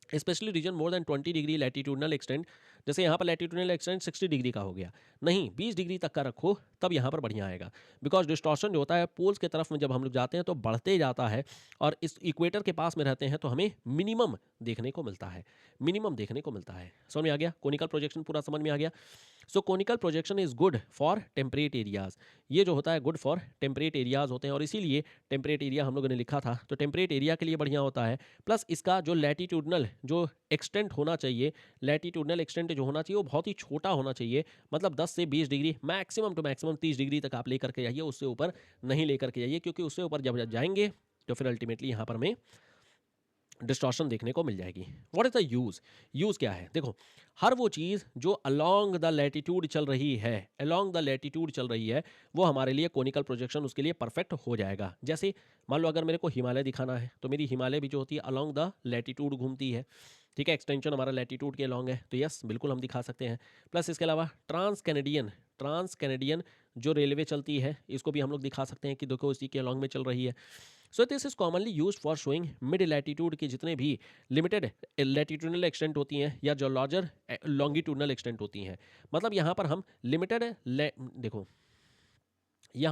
specially region more than 20 degree latitudinal extent. जैसे यहाँ पर लैटिट्यूडनल एक्सटेंट 60 डिग्री का हो गया, नहीं 20 डिग्री तक का रखो, तब यहाँ पर बढ़िया आएगा। बिकॉज डिस्टॉर्शन जो होता है पोल्स के तरफ में जब हम लोग जाते हैं तो बढ़ते जाता है, और इस इक्वेटर के पास में रहते हैं तो हमें मिनिमम देखने को मिलता है, मिनिमम देखने को मिलता है। समझ में आ गया? कोनिकल प्रोजेक्शन पूरा समझ में आ गया। So conical projection is good for temperate areas. ये जो होता है गुड फॉर टेम्परेट एरियाज होते हैं, और इसीलिए टेम्परेट एरिया हम लोगों ने लिखा था, तो टेम्परेट एरिया के लिए बढ़िया होता है। प्लस इसका जो लैटिट्यूडनल जो एक्सटेंट होना चाहिए, लैटिट्यूडनल एक्सटेंट जो होना चाहिए वो बहुत ही छोटा होना चाहिए, मतलब 10 से 20 degree, maximum to maximum 30 degree तक आप लेकर के जाइए, उससे ऊपर नहीं लेकर के जाइए, क्योंकि उससे ऊपर जब जाएंगे तो फिर अल्टीमेटली यहाँ पर हमें डिस्टॉर्शन देखने को मिल जाएगी। What is the use? Use क्या है? देखो, हर वो चीज़ जो अलोंग द लैटिट्यूड चल रही है, अलोंग द लैटिट्यूड चल रही है, वो हमारे लिए कोनिकल प्रोजेक्शन उसके लिए परफेक्ट हो जाएगा। जैसे मान लो अगर मेरे को हिमालय दिखाना है, तो मेरी हिमालय भी जो होती है अलोंग द लैटिट्यूड घूमती है। ठीक है, एक्सटेंशन हमारा लैटिट्यूड के अलोंग है, तो यस बिल्कुल हम दिखा सकते हैं। प्लस इसके अलावा ट्रांस कैनेडियन जो रेलवे चलती है, इसको भी हम लोग दिखा सकते हैं कि देखो इसी के अलोंग में चल रही है। So this is commonly use for showing mid latitude की जितने भी लिमिटेड लैटिट्यूडनल एक्सटेंट होती हैं, या जो लार्जर लॉन्गिट्यूडनल एक्सटेंट होती हैं। मतलब यहाँ पर हम लिमिटेड, देखो ये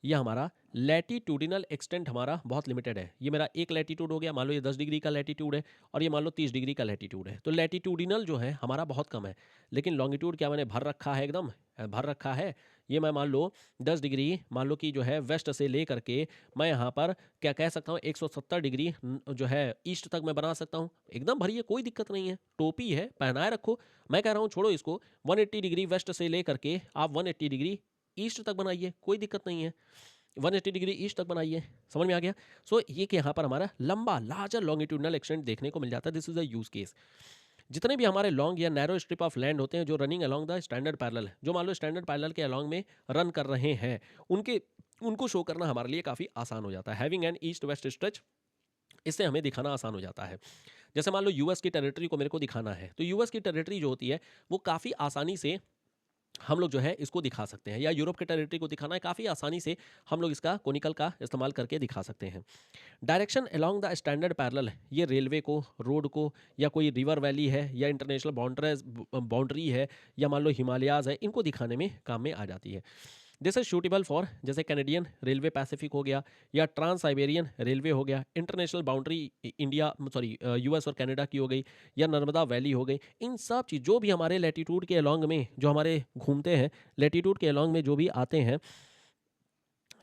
हमारा लैटिट्यूडिनल एक्सटेंट हमारा बहुत लिमिटेड है। ये मेरा एक लैटिट्यूड हो गया, मान लो ये 10 डिग्री का लैटिट्यूड है, और ये मान लो 30 डिग्री का लैटिट्यूड है, तो लैटिट्यूडिनल जो है हमारा बहुत कम है। लेकिन लॉन्गिट्यूड क्या मैंने भर रखा है, एकदम भर रखा है। ये मैं मान लो 10 डिग्री, मान लो कि जो है वेस्ट से ले करके मैं यहाँ पर क्या कह सकता हूँ 170 डिग्री जो है ईस्ट तक मैं बना सकता हूँ, एकदम भरिए, कोई दिक्कत नहीं है, टोपी है पहनाए रखो। मैं कह रहा हूँ छोड़ो इसको, 180 डिग्री वेस्ट से ले करके आप 180 डिग्री ईस्ट तक बनाइए, कोई दिक्कत नहीं है, 180 डिग्री ईस्ट तक बनाइए। समझ में आ गया? सो ये कि यहाँ पर हमारा लंबा लार्जर लॉन्गिट्यूडनल एक्सटेंट देखने को मिल जाता है। This is a use case. जितने भी हमारे लॉन्ग या नैरो स्ट्रिप ऑफ लैंड होते हैं जो running along the standard parallel, जो मान लो स्टैंडर्ड पैरेलल के अलोंग में रन कर रहे हैं, उनको शो करना हमारे लिए काफ़ी आसान हो जाता है। Having an east west stretch, इससे हमें दिखाना आसान हो जाता है। जैसे मान लो यूएस की टेरिटरी को मेरे को दिखाना है, तो यूएस की टेरिटरी जो होती है वो काफ़ी आसानी से हम लोग जो है इसको दिखा सकते हैं, या यूरोप के टेरिटरी को दिखाना है, काफ़ी आसानी से हम लोग इसका कोनिकल का इस्तेमाल करके दिखा सकते हैं। Direction along the standard parallel, ये रेलवे को, रोड को, या कोई रिवर वैली है, या इंटरनेशनल बाउंड्री है, या मान लो हिमालयाज है, इनको दिखाने में काम में आ जाती है। दिस इज शूटेबल फॉर जैसे कैनेडियन रेलवे पैसिफिक हो गया, या ट्रांस साइबेरियन रेलवे हो गया, international boundary India sorry US और कनाडा की हो गई, या नर्मदा वैली हो गई। इन सब चीज़ जो भी हमारे लैटिट्यूड के अलोंग में जो हमारे घूमते हैं, लैटिट्यूड के अलोंग में जो भी आते हैं,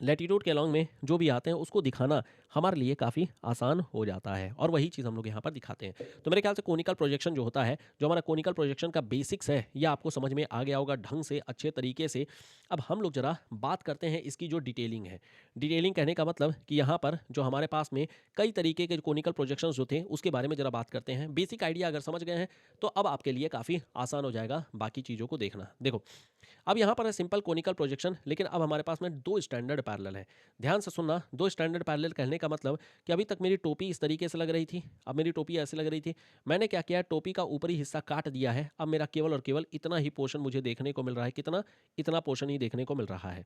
लैटिट्यूड के अलोंग में जो भी आते हैं उसको दिखाना हमारे लिए काफ़ी आसान हो जाता है, और वही चीज़ हम लोग यहाँ पर दिखाते हैं। तो मेरे ख्याल से कोनिकल प्रोजेक्शन जो होता है, जो हमारा कोनिकल प्रोजेक्शन का बेसिक्स है, ये आपको समझ में आ गया होगा ढंग से, अच्छे तरीके से। अब हम लोग जरा बात करते हैं इसकी जो डिटेलिंग है। डिटेलिंग कहने का मतलब कि यहाँ पर जो हमारे पास में कई तरीके के कोनिकल प्रोजेक्शंस जो थे उसके बारे में जरा बात करते हैं। बेसिक आइडिया अगर समझ गए हैं तो अब आपके लिए काफ़ी आसान हो जाएगा बाकी चीज़ों को देखना। देखो, अब यहाँ पर है सिंपल कोनिकल प्रोजेक्शन, लेकिन अब हमारे पास में दो स्टैंडर्ड पैरेलल है। ध्यान से सुनना, दो स्टैंडर्ड पैरेलल कहने का मतलब कि अभी तक मेरी टोपी इस तरीके से लग रही थी, अब मेरी टोपी ऐसे लग रही थी। मैंने क्या किया, टोपी का ऊपरी हिस्सा काट दिया है। अब मेरा केवल और केवल इतना ही पोर्शन मुझे देखने को मिल रहा है। कितना? इतना पोर्शन ही देखने को मिल रहा है।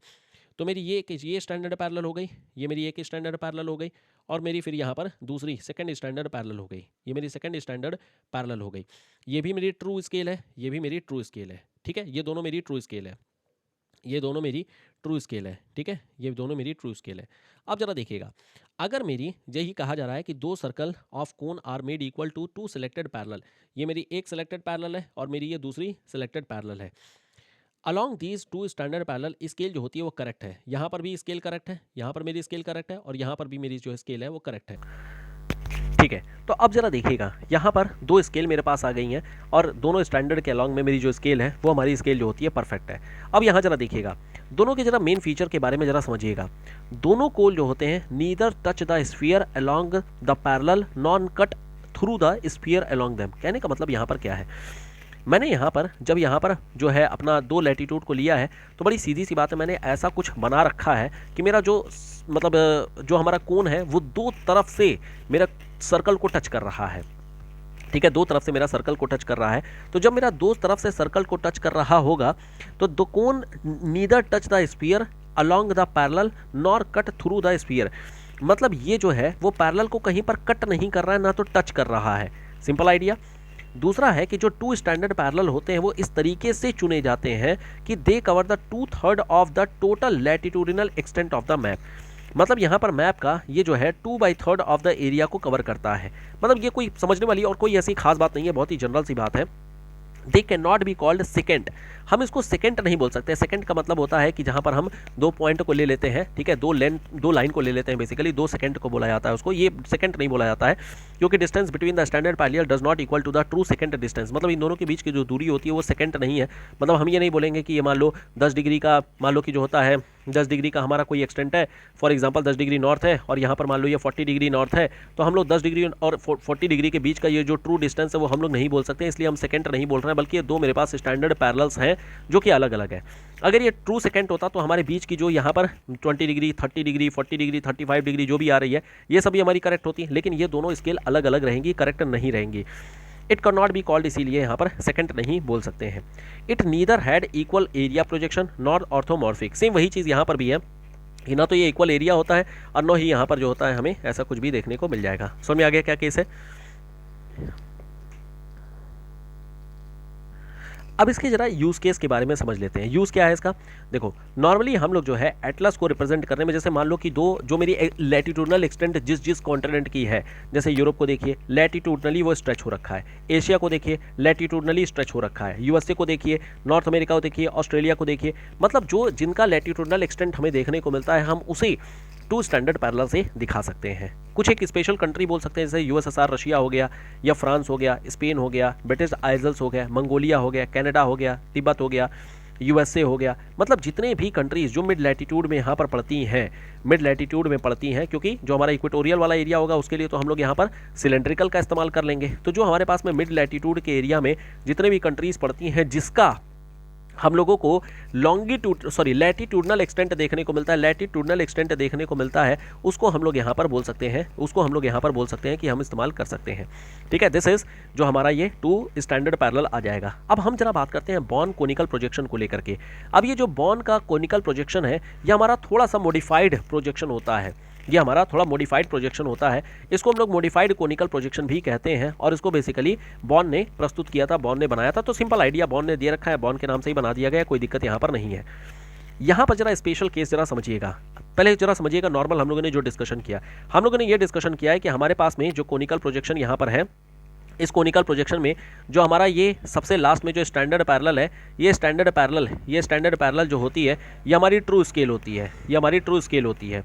तो मेरी ये स्टैंडर्ड पैरेलल हो गई, ये मेरी एक स्टैंडर्ड पैरेलल हो गई, और मेरी फिर यहाँ पर दूसरी सेकंड स्टैंडर्ड पैरेलल हो गई। ये मेरी सेकंड स्टैंडर्ड पैरेलल हो गई। ये भी मेरी ट्रू स्केल है, ये भी मेरी ट्रू स्केल है। ठीक है, ये दोनों मेरी ट्रू स्केल है, ये दोनों मेरी ट्रू स्केल है। ठीक है, ये दोनों मेरी ट्रू स्केल है। अब जरा देखिएगा, अगर मेरी यही कहा जा रहा है कि दो circle of cone are made equal to two selected parallel, ये मेरी एक सिलेक्टेड पैरेलल है और मेरी ये दूसरी सिलेक्टेड पैरेलल है। Along these two standard parallel scale जो होती है वो करेक्ट है। यहाँ पर भी स्केल करेक्ट है, यहाँ पर मेरी स्केल करेक्ट है, और यहाँ पर भी मेरी जो स्केल है वो करेक्ट है। ठीक है, तो अब जरा देखिएगा, यहाँ पर दो स्केल मेरे पास आ गई हैं और दोनों स्टैंडर्ड के अलॉन्ग में मेरी जो स्केल है वो हमारी स्केल जो होती है परफेक्ट है। अब यहाँ जरा देखिएगा, दोनों के जरा मेन फीचर के बारे में जरा समझिएगा। दोनों कोल जो होते हैं neither touch the sphere along the parallel non cut through the sphere along them. कहने का मतलब यहाँ पर क्या है, मैंने यहाँ पर जब यहाँ पर जो है अपना दो लैटिट्यूड को लिया है तो बड़ी सीधी सी बात है, मैंने ऐसा कुछ बना रखा है कि मेरा जो मतलब जो हमारा कोन है वो दो तरफ से मेरा सर्कल को टच कर रहा है। ठीक है, दो तरफ से मेरा सर्कल को टच कर रहा है। तो जब मेरा दो तरफ से सर्कल को टच कर रहा होगा तो दो cone neither touch the sphere along the parallel nor cut through the sphere. मतलब ये जो है वो पैरेलल को कहीं पर कट नहीं कर रहा है, ना तो टच कर रहा है। Simple idea. दूसरा है कि जो टू स्टैंडर्ड पैरेलल होते हैं वो इस तरीके से चुने जाते हैं कि they cover the 2/3 of the total latitudinal extent of the map. मतलब यहाँ पर मैप का ये जो है 2/3 ऑफ द एरिया को कवर करता है। मतलब ये कोई समझने वाली और कोई ऐसी खास बात नहीं है, बहुत ही जनरल सी बात है। They can not be called second. हम इसको सेकेंड नहीं बोल सकते। सेकेंड का मतलब होता है कि जहाँ पर हम दो पॉइंट को ले लेते हैं, ठीक है, दो लाइन को ले लेते हैं, बेसिकली 2 सेकेंड को बोला जाता है उसको। ये सेकेंड नहीं बोला जाता है क्योंकि distance between the standard parallel does not equal to the true second distance. मतलब इन दोनों के बीच की जो दूरी होती है वो सेकेंड नहीं है। मतलब हम ये नहीं बोलेंगे कि ये मान लो 10 डिग्री का, मान लो कि जो होता है 10 डिग्री का हमारा कोई एक्सटेंट है, फॉर एग्जांपल 10 डिग्री नॉर्थ है और यहाँ पर मान लो ये 40 डिग्री नॉर्थ है, तो हम लोग 10 डिग्री और 40 डिग्री के बीच का ये जो ट्रू डिस्टेंस है वो हम लोग नहीं बोल सकते, इसलिए हम सेकेंड नहीं बोल रहे हैं, बल्कि ये दो मेरे पास स्टैंडर्ड पैरेलल्स हैं जो कि अलग अलग है। अगर ये ट्रू सेकेंड होता तो हमारे बीच की जो यहाँ पर 20 डिग्री 30 डिग्री 40 डिग्री 35 डिग्री जो भी आ रही है ये सभी हमारी करेक्ट होती है, लेकिन ये दोनों स्केल अलग अलग रहेंगी, करेक्ट नहीं रहेंगी। It can not be called, इसीलिए यहाँ पर सेकंड नहीं बोल सकते हैं। It neither had equal area projection nor orthomorphic. Same वही चीज़ यहाँ पर भी है कि ना तो ये इक्वल एरिया होता है और न ही यहाँ पर जो होता है हमें ऐसा कुछ भी देखने को मिल जाएगा। समझ में आ गया क्या केस है। अब इसके जरा यूज़ केस के बारे में समझ लेते हैं। यूज़ क्या है इसका, देखो नॉर्मली हम लोग जो है एटलस को रिप्रेजेंट करने में, जैसे मान लो कि दो जो मेरी लैटिट्यूडनल एक्सटेंट जिस कॉन्टिनेंट की है, जैसे यूरोप को देखिए लैटिट्यूडनली वो स्ट्रेच हो रखा है, एशिया को देखिए लैटिट्यूडनली स्ट्रेच हो रखा है, यूएसए को देखिए, नॉर्थ अमेरिका को देखिए, ऑस्ट्रेलिया को देखिए। मतलब जो जिनका लैटिट्यूडनल एक्सटेंट हमें देखने को मिलता है हम उसे टू स्टैंडर्ड पैरेलल से दिखा सकते हैं। कुछ एक स्पेशल कंट्री बोल सकते हैं, जैसे यूएसएसआर रशिया हो गया, या फ्रांस हो गया, स्पेन हो गया, ब्रिटिश आइल्स हो गया, मंगोलिया हो गया, कनाडा हो गया, तिब्बत हो गया, यूएसए हो गया। मतलब जितने भी कंट्रीज जो मिड लैटिट्यूड में यहाँ पर पड़ती हैं, मिड लैटिट्यूड में पड़ती हैं, क्योंकि जो हमारा इक्वेटोरियल वाला एरिया होगा उसके लिए तो हम लोग यहाँ पर सिलेंड्रिकल का इस्तेमाल कर लेंगे। तो जो हमारे पास में मिड लैटिट्यूड के एरिया में जितने भी कंट्रीज पड़ती हैं जिसका हम लोगों को लैटिट्यूडनल एक्सटेंट देखने को मिलता है, लैटिट्यूडनल एक्सटेंट देखने को मिलता है, उसको हम लोग यहाँ पर बोल सकते हैं, कि हम इस्तेमाल कर सकते हैं। ठीक है, दिस इज जो हमारा ये टू स्टैंडर्ड पैरेलल आ जाएगा। अब हम जरा बात करते हैं बॉर्न कोनिकल प्रोजेक्शन को लेकर के। अब ये जो बॉर्न का कोनिकल प्रोजेक्शन है ये हमारा थोड़ा सा मॉडिफाइड प्रोजेक्शन होता है, ये हमारा थोड़ा मॉडिफाइड प्रोजेक्शन होता है। इसको हम लोग मॉडिफाइड कोनिकल प्रोजेक्शन भी कहते हैं और इसको बेसिकली बॉर्न ने प्रस्तुत किया था, बॉर्न ने बनाया था। तो सिंपल आइडिया बॉर्न ने दे रखा है, बॉर्न के नाम से ही बना दिया गया, कोई दिक्कत यहाँ पर नहीं है। यहाँ पर जरा स्पेशल केस जरा समझिएगा, पहले जरा समझिएगा नॉर्मल हम लोगों ने जो डिस्कशन किया, हम लोगों ने ये डिस्कशन किया है कि हमारे पास में जो कोनिकल प्रोजेक्शन यहाँ पर है, इस कोनिकल प्रोजेक्शन में जो हमारा ये सबसे लास्ट में जो स्टैंडर्ड पैरेलल है, ये स्टैंडर्ड पैरेलल जो होती है ये हमारी ट्रू स्केल होती है,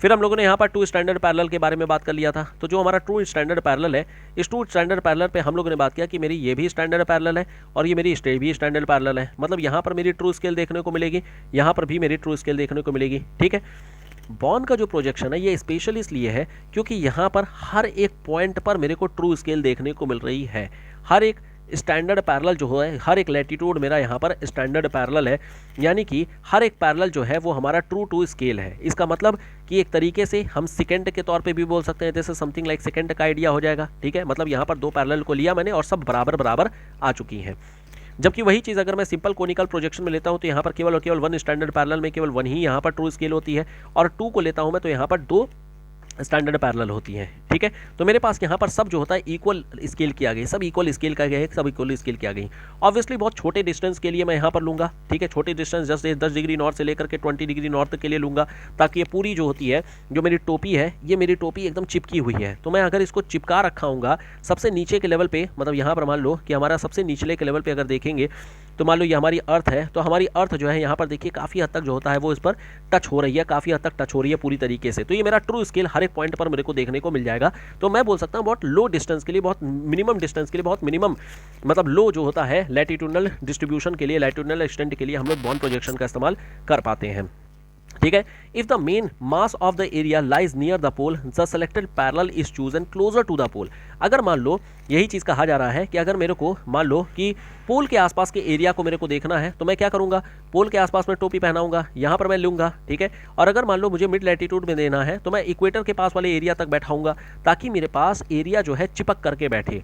फिर हम लोगों ने यहाँ पर टू स्टैंडर्ड पैरेलल के बारे में बात कर लिया था। तो जो हमारा टू स्टैंडर्ड पैरेलल है, इस टू स्टैंडर्ड पैरेलल पे हम लोगों ने बात किया कि मेरी ये भी स्टैंडर्ड पैरेलल है और ये मेरी भी स्टैंडर्ड पैरेलल है। मतलब यहाँ पर मेरी ट्रू स्केल देखने को मिलेगी, यहाँ पर भी मेरी ट्रू स्केल देखने को मिलेगी। ठीक है, बॉर्न का जो प्रोजेक्शन है ये स्पेशल इसलिए है क्योंकि यहाँ पर हर एक पॉइंट पर मेरे को ट्रू स्केल देखने को मिल रही है। हर एक स्टैंडर्ड पैरेलल जो है, हर एक लैटिट्यूड मेरा यहाँ पर स्टैंडर्ड पैरेलल है, यानी कि हर एक पैरेलल जो है वो हमारा ट्रू टू स्केल है। इसका मतलब कि एक तरीके से हम सेकंड के तौर पे भी बोल सकते हैं, जैसे समथिंग लाइक सेकंड का आइडिया हो जाएगा, ठीक है। मतलब यहाँ पर दो पैरेलल को लिया मैंने और सब बराबर बराबर आ चुकी हैं। जबकि वही चीज़ अगर मैं सिंपल कोनिकल प्रोजेक्शन में लेता हूँ तो यहाँ पर केवल और केवल वन स्टैंडर्ड पैरेलल में केवल वन ही यहाँ पर ट्रू स्केल होती है, और टू को लेता हूँ मैं तो यहाँ पर दो स्टैंडर्ड पैरेलल होती हैं, ठीक है। तो मेरे पास यहाँ पर सब जो होता है इक्वल स्केल की आ गई, सब इक्वल स्केल का गया, सब इक्वल स्केल की आ गई। ऑब्वियसली बहुत छोटे डिस्टेंस के लिए मैं यहाँ पर लूँगा, ठीक है, छोटे डिस्टेंस जैसे 10 डिग्री नॉर्थ से लेकर के 20 डिग्री नॉर्थ के लिए लूँगा, ताकि ये पूरी जो होती है, जो मेरी टोपी है, ये मेरी टोपी एकदम चिपकी हुई है। तो मैं अगर इसको चिपका रखा हूँगा सबसे नीचे के लेवल पे, मतलब यहाँ पर मान लो कि हमारा सबसे निचले के लेवल पे अगर देखेंगे तो मान लो ये हमारी अर्थ है, तो हमारी अर्थ जो है यहाँ पर देखिए काफ़ी हद तक जो होता है वो इस पर टच हो रही है, काफ़ी हद तक टच हो रही है पूरी तरीके से। तो ये मेरा ट्रू स्केल हर एक पॉइंट पर मेरे को देखने को मिल जाएगा। तो मैं बोल सकता हूँ बहुत लो डिस्टेंस के लिए, बहुत मिनिमम डिस्टेंस के लिए, बहुत मिनिमम मतलब लो जो होता है लैटिट्यूडनल डिस्ट्रीब्यूशन के लिए, लैटिट्यूडनल एक्सटेंट के लिए हम लोग बॉर्न प्रोजेक्शन का इस्तेमाल कर पाते हैं, ठीक है। If the main mass of the area lies near the pole the selected parallel is chosen closer to the pole. अगर मान लो यही चीज़ कहा जा रहा है कि अगर मेरे को मान लो कि पोल के आसपास के एरिया को मेरे को देखना है, तो मैं क्या करूंगा, पोल के आसपास में टोपी पहनाऊंगा, यहाँ पर मैं लूंगा, ठीक है। और अगर मान लो मुझे मिड लैटिट्यूड में देना है तो मैं इक्वेटर के पास वाले एरिया तक बैठाऊंगा, ताकि मेरे पास एरिया जो है चिपक करके बैठे।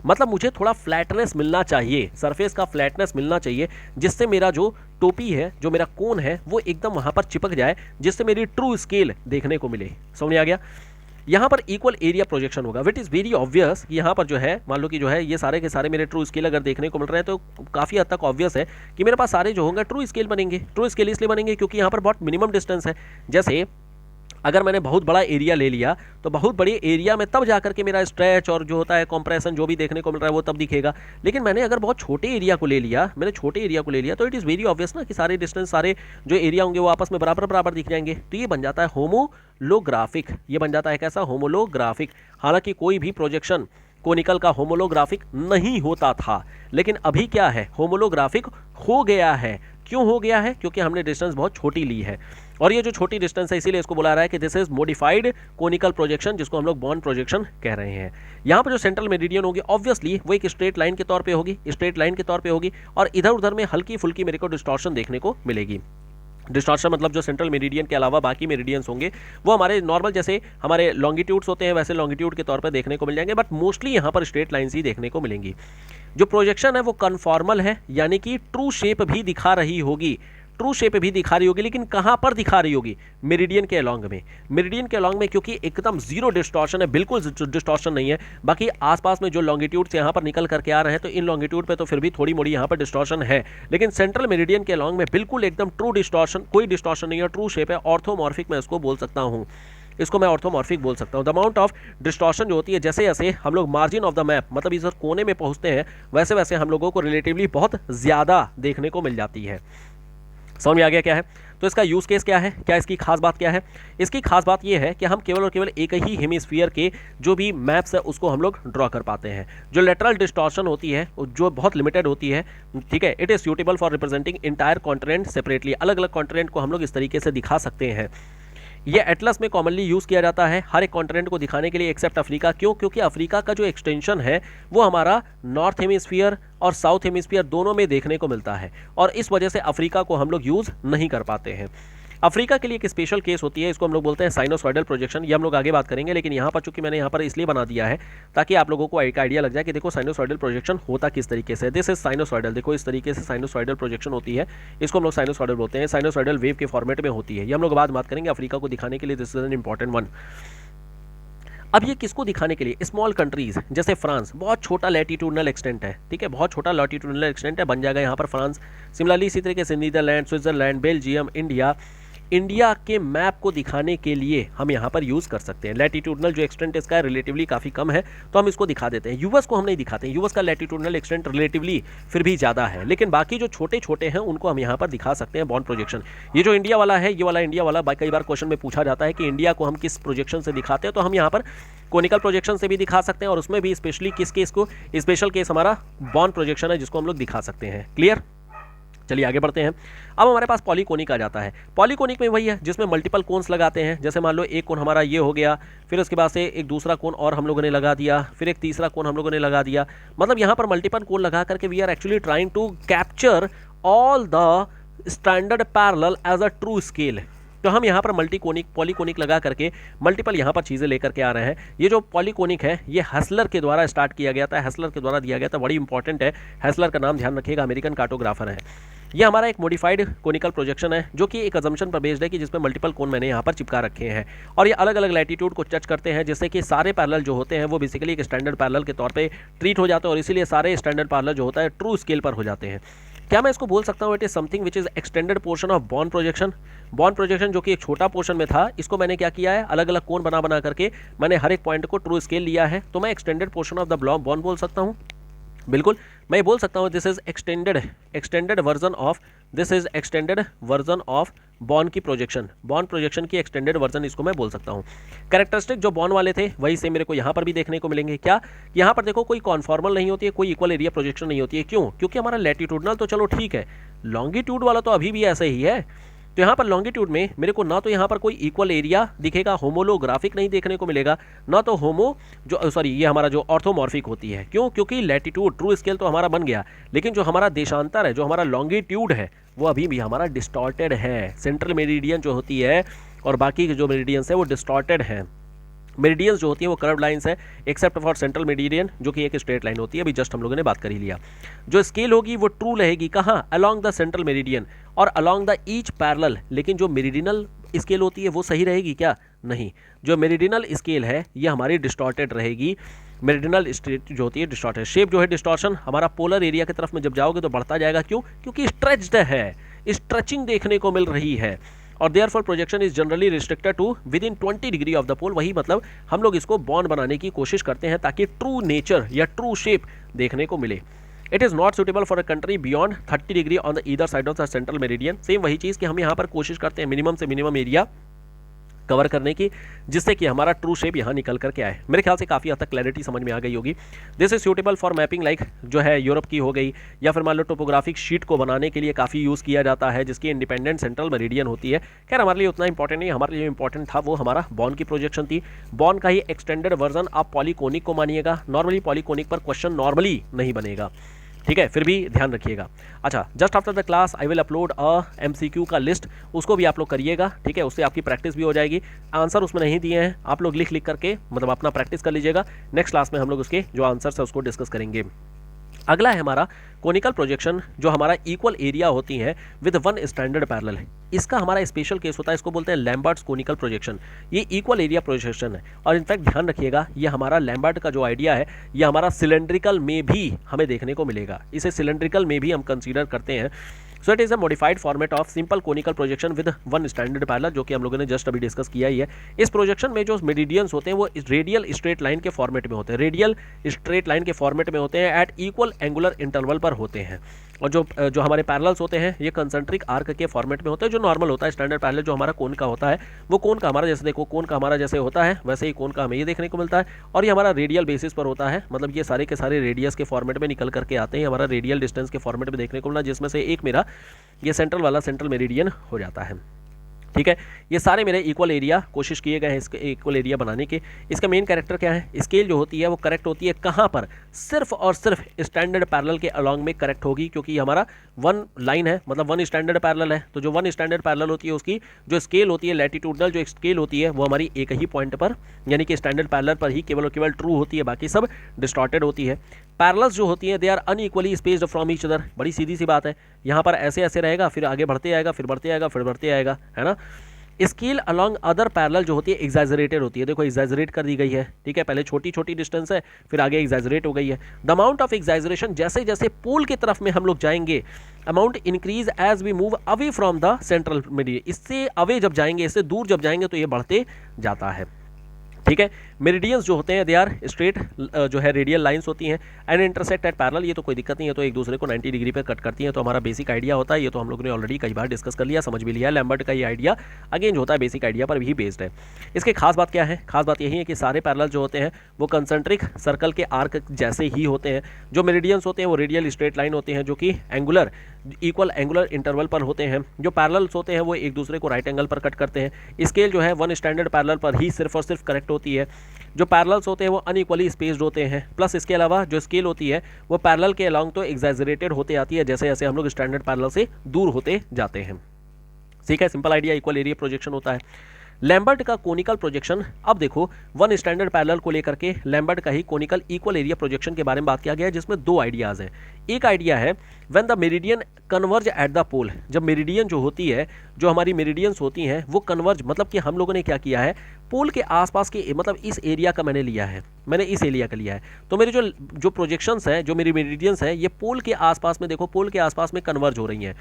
मतलब मुझे थोड़ा फ्लैटनेस मिलना चाहिए, सरफेस का फ्लैटनेस मिलना चाहिए, जिससे मेरा जो टोपी है, जो मेरा कोन है, वो एकदम वहाँ पर चिपक जाए, जिससे मेरी ट्रू स्केल देखने को मिले। समझ आ गया। यहाँ पर इक्वल एरिया प्रोजेक्शन होगा, विट इज़ वेरी ऑब्वियस कि यहाँ पर जो है मान लो कि जो है ये सारे के सारे मेरे ट्रू स्केल अगर देखने को मिल रहे हैं तो काफ़ी हद तक ऑब्वियस है कि मेरे पास सारे जो होंगे ट्रू स्केल बनेंगे। ट्रू स्केल इसलिए बनेंगे क्योंकि यहाँ पर बहुत मिनिमम डिस्टेंस है। जैसे अगर मैंने बहुत बड़ा एरिया ले लिया तो बहुत बड़े एरिया में तब जाकर के मेरा स्ट्रेच और जो होता है कंप्रेशन जो भी देखने को मिल रहा है वो तब दिखेगा। लेकिन मैंने अगर बहुत छोटे एरिया को ले लिया, मैंने छोटे एरिया को ले लिया, तो इट इज़ वेरी ऑब्वियस ना कि सारे डिस्टेंस, सारे जो एरिया होंगे वो आपस में बराबर बराबर दिख जाएंगे। तो ये बन जाता है होमोलोग्राफिक, ये बन जाता है कैसा, होमोलोग्राफिक। हालांकि कोई भी प्रोजेक्शन कोनिकल का होमोलोग्राफिक नहीं होता था, लेकिन अभी क्या है, होमोलोग्राफिक हो गया है। क्यों हो गया है? क्योंकि हमने डिस्टेंस बहुत छोटी ली है, और ये जो छोटी डिस्टेंस है इसीलिए इसको बुला रहा है कि this is modified conical projection, जिसको हम लोग बॉर्न प्रोजेक्शन कह रहे हैं। यहाँ पर जो सेंट्रल मेरिडियन होगी ऑब्वियसली वो एक स्ट्रेट लाइन के तौर पे होगी, स्ट्रेट लाइन के तौर पे होगी, और इधर उधर में हल्की फुल्की मेरे को डिस्टॉर्शन देखने को मिलेगी। डिस्टॉर्शन मतलब जो सेंट्रल मेरिडियन के अलावा बाकी मेरिडियंस होंगे वो हमारे नॉर्मल जैसे हमारे लॉन्गिट्यूड्स होते हैं वैसे लॉन्गिट्यूड के तौर पर देखने को मिल जाएंगे, बट मोस्टली यहाँ पर स्ट्रेट लाइन्स ही देखने को मिलेंगी। जो प्रोजेक्शन है वो कन्फॉर्मल है, यानी कि ट्रू शेप भी दिखा रही होगी, ट्रू शेप भी दिखा रही होगी, लेकिन कहाँ पर दिखा रही होगी, मेरिडियन के अलॉन्ग में। मेरिडियन के अलॉन्ग में क्योंकि एकदम जीरो डिस्टॉर्शन है, बिल्कुल डिस्टॉर्शन नहीं है। बाकी आसपास में जो लॉन्गिट्यूड से यहाँ पर निकल करके आ रहे हैं तो इन लॉन्गिट्यूड पे तो फिर भी थोड़ी मोड़ी यहाँ पर डिस्टॉर्शन है, लेकिन सेंट्रल मेरिडियन के अलॉन्ग में बिल्कुल एकदम ट्रू डिस्टॉर्शन, कोई डिस्टॉर्शन नहीं है, ट्रू शेप है। ऑर्थोमॉर्फिक मैं इसको बोल सकता हूँ, इसको मैं ऑर्थोमॉर्फिक बोल सकता हूँ। द अमाउंट ऑफ डिस्टॉर्शन जो होती है, जैसे जैसे हम लोग मार्जिन ऑफ द मैप मतलब इस कोने में पहुँचते हैं, वैसे वैसे हम लोगों को रिलेटिवली बहुत ज़्यादा देखने को मिल जाती है। समझ में आ गया क्या है? तो इसका यूज़ केस क्या है, क्या इसकी खास बात क्या है? इसकी खास बात ये है कि हम केवल और केवल एक ही हेमिस्फीयर के जो भी मैप्स है उसको हम लोग ड्रॉ कर पाते हैं। जो लेटरल डिस्टॉर्शन होती है जो बहुत लिमिटेड होती है, ठीक है, it is suitable for representing entire continent separately. अलग अलग कॉन्टिनेंट को हम लोग इस तरीके से दिखा सकते हैं। ये एटलस में कॉमनली यूज़ किया जाता है हर एक कॉन्टिनेंट को दिखाने के लिए एक्सेप्ट अफ्रीका। क्यों? क्योंकि अफ्रीका का जो एक्सटेंशन है वो हमारा नॉर्थ हेमिस्फीयर और साउथ हेमिस्फीयर दोनों में देखने को मिलता है, और इस वजह से अफ्रीका को हम लोग यूज़ नहीं कर पाते हैं। अफ्रीका के लिए एक स्पेशल केस होती है, इसको हम लोग बोलते हैं साइनोसॉइडल प्रोजेक्शन। ये हम लोग आगे बात करेंगे, लेकिन यहाँ पर चूंकि मैंने यहाँ पर इसलिए बना दिया है ताकि आप लोगों को एक आइडिया लग जाए कि देखो साइनोसॉइडल प्रोजेक्शन होता किस तरीके से। दिस इज साइनोसॉइडल, देखो इस तरीके से साइनोसॉइडल प्रोजेक्शन होती है, इसको हम लोग साइनोसॉइडल बोलते हैं। साइनोसॉइडल वेव के फॉर्मेट में होती है, ये हम लोग बाद बात करेंगे। अफ्रीका को दिखाने के लिए this is an important one. अब ये किसको दिखाने के लिए? स्मॉल कंट्रीज जैसे फ्रांस, बहुत छोटा लैटिट्यूडनल एक्सटेंट है, ठीक है, बहुत छोटा लैटिट्यूडनल एक्सटेंट है, बन जाएगा यहाँ पर फ्रांस। सिमिलरली इसी तरीके से नीदरलैंड, स्विट्जरलैंड, बेल्जियम, इंडिया के मैप को दिखाने के लिए हम यहाँ पर यूज़ कर सकते हैं। लैटिट्यूडनल जो एक्सटेंट इसका है रिलेटिवली काफ़ी कम है, तो हम इसको दिखा देते हैं। यूएस को हम नहीं दिखाते हैं, यूएस का लैटिट्यूडनल एक्सटेंट रिलेटिवली फिर भी ज़्यादा है, लेकिन बाकी जो छोटे छोटे हैं उनको हम यहाँ पर दिखा सकते हैं बॉर्न प्रोजेक्शन। ये जो इंडिया वाला है, ये वाला इंडिया वाला कई बार क्वेश्चन में पूछा जाता है कि इंडिया को हम किस प्रोजेक्शन से दिखाते हैं, तो हम यहाँ पर कोनिकल प्रोजेक्शन से भी दिखा सकते हैं, और उसमें भी स्पेशली किस केस को, स्पेशल केस हमारा बॉर्न प्रोजेक्शन है जिसको हम लोग दिखा सकते हैं। क्लियर? चलिए आगे बढ़ते हैं। अब हमारे पास पॉलीकोनिक आ जाता है। पॉलीकोनिक में वही है जिसमें मल्टीपल कोन्स लगाते हैं। जैसे मान लो एक कोन हमारा ये हो गया, फिर उसके बाद से एक दूसरा कोन और हम लोगों ने लगा दिया, फिर एक तीसरा कोन हम लोगों ने लगा दिया। मतलब यहाँ पर मल्टीपल कोन लगा करके we are actually trying to capture all the standard parallel as a true scale. तो हम यहाँ पर मल्टीकोनिक पॉलीकोनिक लगा करके मल्टीपल यहाँ पर चीज़ें लेकर के आ रहे हैं। ये जो पॉलीकोनिक है ये हसलर के द्वारा स्टार्ट किया गया था, हसलर के द्वारा दिया गया था, बड़ी इंपॉर्टेंट है। हसलर का नाम ध्यान रखिएगा, अमेरिकन कार्टोग्राफर है। ये हमारा एक मॉडिफाइड कोनिकल प्रोजेक्शन है जो कि एक अजम्पशन पर बेस्ड है कि जिसमें मल्टीपल कोन मैंने यहाँ पर चिपका रखे हैं और ये अलग अलग लैटिट्यूड को टच करते हैं, जिससे कि सारे पैरेलल जो होते हैं वो बेसिकली एक स्टैंडर्ड पैरेलल के तौर पे ट्रीट हो जाते हैं और इसीलिए सारे स्टैंडर्ड पैरेलल जो होता है ट्रू स्केल पर हो जाते हैं। क्या मैं इसको बोल सकता हूँ it is something which is extended portion of bond projection. Bond projection जो कि एक छोटा पोर्शन में था, इसको मैंने क्या किया है, अलग अलग कोन बना बना करके मैंने हर एक पॉइंट को ट्रू स्केल लिया है, तो मैं extended portion of the bond बोल सकता हूँ। बिल्कुल मैं बोल सकता हूँ this is extended version of bond की प्रोजेक्शन की एक्सटेंडेड वर्जन इसको मैं बोल सकता हूँ। कैरेक्टरिस्टिक जो बॉन्ड वाले थे वही से मेरे को यहाँ पर भी देखने को मिलेंगे। क्या यहाँ पर देखो कोई कॉन्फॉर्मल नहीं होती है, कोई इक्वल एरिया प्रोजेक्शन नहीं होती है। क्यों? क्योंकि हमारा लैटिट्यूडनल तो चलो ठीक है, लॉन्गिट्यूड वाला तो अभी भी ऐसे ही है। तो यहाँ पर लॉन्गिट्यूड में मेरे को ना तो यहाँ पर कोई इक्वल एरिया दिखेगा, होमोलोग्राफिक नहीं देखने को मिलेगा, ना तो ये हमारा जो ऑर्थोमॉर्फिक होती है। क्यों? क्योंकि लैटिट्यूड ट्रू स्केल तो हमारा बन गया, लेकिन जो हमारा देशांतर है, जो हमारा लॉन्गिट्यूड है, वो अभी भी हमारा डिस्टॉर्टेड है। सेंट्रल मेरिडियन जो होती है और बाकी के जो मेरिडियंस है वो डिस्टॉर्टेड है। मेरिडियंस जो होती है वो कर्व लाइंस है, एक्सेप्ट फॉर सेंट्रल मेरिडियन जो कि एक स्ट्रेट लाइन होती है। अभी जस्ट हम लोगों ने बात कर ही लिया। जो स्केल होगी वो ट्रू रहेगी कहाँ? अलोंग द सेंट्रल मेरिडियन और अलोंग द ईच पैरेलल। लेकिन जो मेरिडियनल स्केल होती है वो सही रहेगी क्या? नहीं, जो मेरिडियनल स्केल है ये हमारी डिस्टॉर्टेड रहेगी। मेरिडियनल स्ट्रेट जो होती है डिस्टॉर्टेड। शेप जो है डिस्टॉर्शन हमारा पोलर एरिया की तरफ में जब जाओगे तो बढ़ता जाएगा। क्यों? क्योंकि स्ट्रेच्ड है, स्ट्रेचिंग देखने को मिल रही है और therefore projection is generally restricted to within 20 degree of the pole. वही मतलब हम लोग इसको बॉन्ड बनाने की कोशिश करते हैं ताकि ट्रू नेचर या ट्रू शेप देखने को मिले। It is not suitable for a country beyond 30 degree on the either side of the central meridian. Same वही चीज़ कि हम यहाँ पर कोशिश करते हैं मिनिमम से मिनिमम एरिया कवर करने की, जिससे कि हमारा ट्रू शेप यहाँ निकल करके आए। मेरे ख्याल से काफ़ी हद तक क्लैरिटी समझ में आ गई होगी। This is suitable for mapping like जो है यूरोप की हो गई, या फिर मान लो टोपोग्राफिक शीट को बनाने के लिए काफ़ी यूज़ किया जाता है जिसकी इंडिपेंडेंट सेंट्रल मेरिडियन होती है। खैर हमारे लिए उतना इंपॉर्टेंट नहीं, हमारे लिए इंपॉर्टेंट था वो हमारा बॉन्ड की प्रोजेक्शन थी। बॉन्ड का ही एक्सटेंडेड वर्जन आप पॉलीकोनिक को मानिएगा। नॉर्मली पॉलीकोनिक पर क्वेश्चन नॉर्मली नहीं बनेगा, ठीक है, फिर भी ध्यान रखिएगा। अच्छा, just after the class I will upload MCQ का लिस्ट, उसको भी आप लोग करिएगा, ठीक है, उससे आपकी प्रैक्टिस भी हो जाएगी। आंसर उसमें नहीं दिए हैं, आप लोग लिख करके मतलब अपना प्रैक्टिस कर लीजिएगा। नेक्स्ट क्लास में हम लोग उसके जो आंसर्स है उसको डिस्कस करेंगे। अगला है हमारा कोनिकल प्रोजेक्शन, जो हमारा इक्वल एरिया होती है विद वन स्टैंडर्ड पैरेलल है। इसका हमारा स्पेशल केस होता है, इसको बोलते हैं लैम्बर्ट्स कोनिकल प्रोजेक्शन। ये इक्वल एरिया प्रोजेक्शन है और इनफैक्ट ध्यान रखिएगा ये हमारा लैम्बर्ट का जो आइडिया है ये हमारा सिलेंड्रिकल में भी हमें देखने को मिलेगा। इसे सिलेंड्रिकल में भी हम कंसीडर करते हैं। So it is a modified format of simple conical projection with one standard parallel, जो कि हम लोगों ने जस्ट अभी डिस्कस किया ही है। इस प्रोजेक्शन में जो मेरिडियंस होते हैं वो रेडियल स्ट्रेट लाइन के फॉर्मेट में होते हैं, रेडियल स्ट्रेट लाइन के फॉर्मेट में होते हैं, एट इक्वल एंगुलर इंटरवल पर होते हैं। और जो हमारे पैरेलल्स होते हैं ये कंसेंट्रिक आर्क के फॉर्मेट में होते हैं। जो नॉर्मल होता है स्टैंडर्ड पैरेलल जो हमारा कोन का होता है वो कोन का हमारा जैसे देखो कोन का हमारा जैसे होता है वैसे ही कोन का हमें ये देखने को मिलता है और ये हमारा रेडियल बेसिस पर होता है। मतलब ये सारे के सारे रेडियस के फॉर्मेट में निकल करके आते हैं, हमारा रेडियल डिस्टेंस के फॉर्मेट में देखने को मिला, जिसमें से एक मेरा ये सेंट्रल वाला सेंट्रल मेरिडियन हो जाता है। ठीक है, ये सारे मेरे इक्वल एरिया कोशिश किए गए हैं इसके इक्वल एरिया बनाने के। इसका मेन कैरेक्टर क्या है? स्केल जो होती है वो करेक्ट होती है कहाँ पर? सिर्फ और सिर्फ स्टैंडर्ड पैरेलल के अलॉन्ग में करेक्ट होगी, क्योंकि हमारा वन लाइन है, मतलब वन स्टैंडर्ड पैरेलल है। तो जो वन स्टैंडर्ड पैरेलल होती है उसकी जो स्केल होती है, लैटिट्यूडनल जो स्केल होती है वो हमारी एक ही पॉइंट पर यानी कि स्टैंडर्ड पैरेलल पर ही केवल और केवल ट्रू होती है, बाकी सब डिस्टॉर्टेड होती है। पैरेलल्स जो होती हैं they are unequally spaced from each other. बड़ी सीधी सी बात है, यहाँ पर ऐसे ऐसे रहेगा, फिर आगे बढ़ते आएगा, फिर बढ़ते आएगा, फिर बढ़ते आएगा, है ना। स्केल अलॉन्ग अदर पैरेलल जो होती है एग्जैजरेटेड होती है। देखो एग्जैजरेट कर दी गई है, ठीक है, पहले छोटी छोटी डिस्टेंस है फिर आगे एग्जैजरेट हो गई है। द अमाउंट ऑफ एग्जैजरेशन जैसे जैसे पोल की तरफ में हम लोग जाएंगे amount increase as we move away from the central meridian. इससे अवे जब जाएंगे, इससे दूर जब जाएंगे तो ये बढ़ते जाता है। ठीक ठीक है। मेरिडियंस जो होते हैं दे आर स्ट्रेट जो है रेडियल लाइंस होती हैं एंड इंटरसेक्ट एट पैरेलल, ये तो कोई दिक्कत नहीं है, तो एक दूसरे को 90 डिग्री पे कट करती हैं, तो हमारा बेसिक आइडिया होता है, ये तो हम लोगों ने ऑलरेडी कई बार डिस्कस कर लिया, समझ भी लिया। लैम्बर्ट का ये आइडिया अगेन जो होता है बेसिक आइडिया पर भी बेस्ड है। इसके खास बात क्या है? खास बात यही है कि सारे पैरेलल जो होते हैं वो कंसेंट्रिक सर्कल के आर्क जैसे ही होते हैं। जो मेरिडियंस होते हैं वो रेडियल स्ट्रेट लाइन होते हैं जो कि एंगुलर इक्वल एंगुलर इंटरवल पर होते हैं। जो पैरेलल्स होते हैं वो एक दूसरे को राइट एंगल पर कट करते हैं। स्केल जो है वन स्टैंडर्ड पैरेलल पर ही सिर्फ और सिर्फ करेक्ट होती है। जो पैरेलल्स होते हैं वो अनइक्वली स्पेस्ड होते हैं, प्लस इसके अलावा जो स्केल होती है वो पैरेलल के अलॉन्ग तो एग्जैजरेटेड होते आती है जैसे जैसे हम लोग स्टैंडर्ड पैरेलल से दूर होते जाते हैं। ठीक है, simple idea, equal area projection होता है। लैम्बर्ट का कोनिकल प्रोजेक्शन, अब देखो वन स्टैंडर्ड पैरेलल को लेकर के लैम्बर्ट का ही कोनिकल इक्वल एरिया प्रोजेक्शन के बारे में बात किया गया है, जिसमें दो आइडियाज हैं। एक आइडिया है when the meridian converge at the pole, जब मेरिडियन जो होती है, जो हमारी मेरिडियंस होती हैं वो कन्वर्ज, मतलब कि हम लोगों ने क्या किया है, पोल के आसपास के मतलब इस एरिया का मैंने लिया है, मैंने इस एरिया का लिया है, तो मेरे जो प्रोजेक्शंस हैं, जो मेरी मेरिडियंस है, ये पोल के आसपास में, देखो पोल के आसपास में कन्वर्ज हो रही हैं।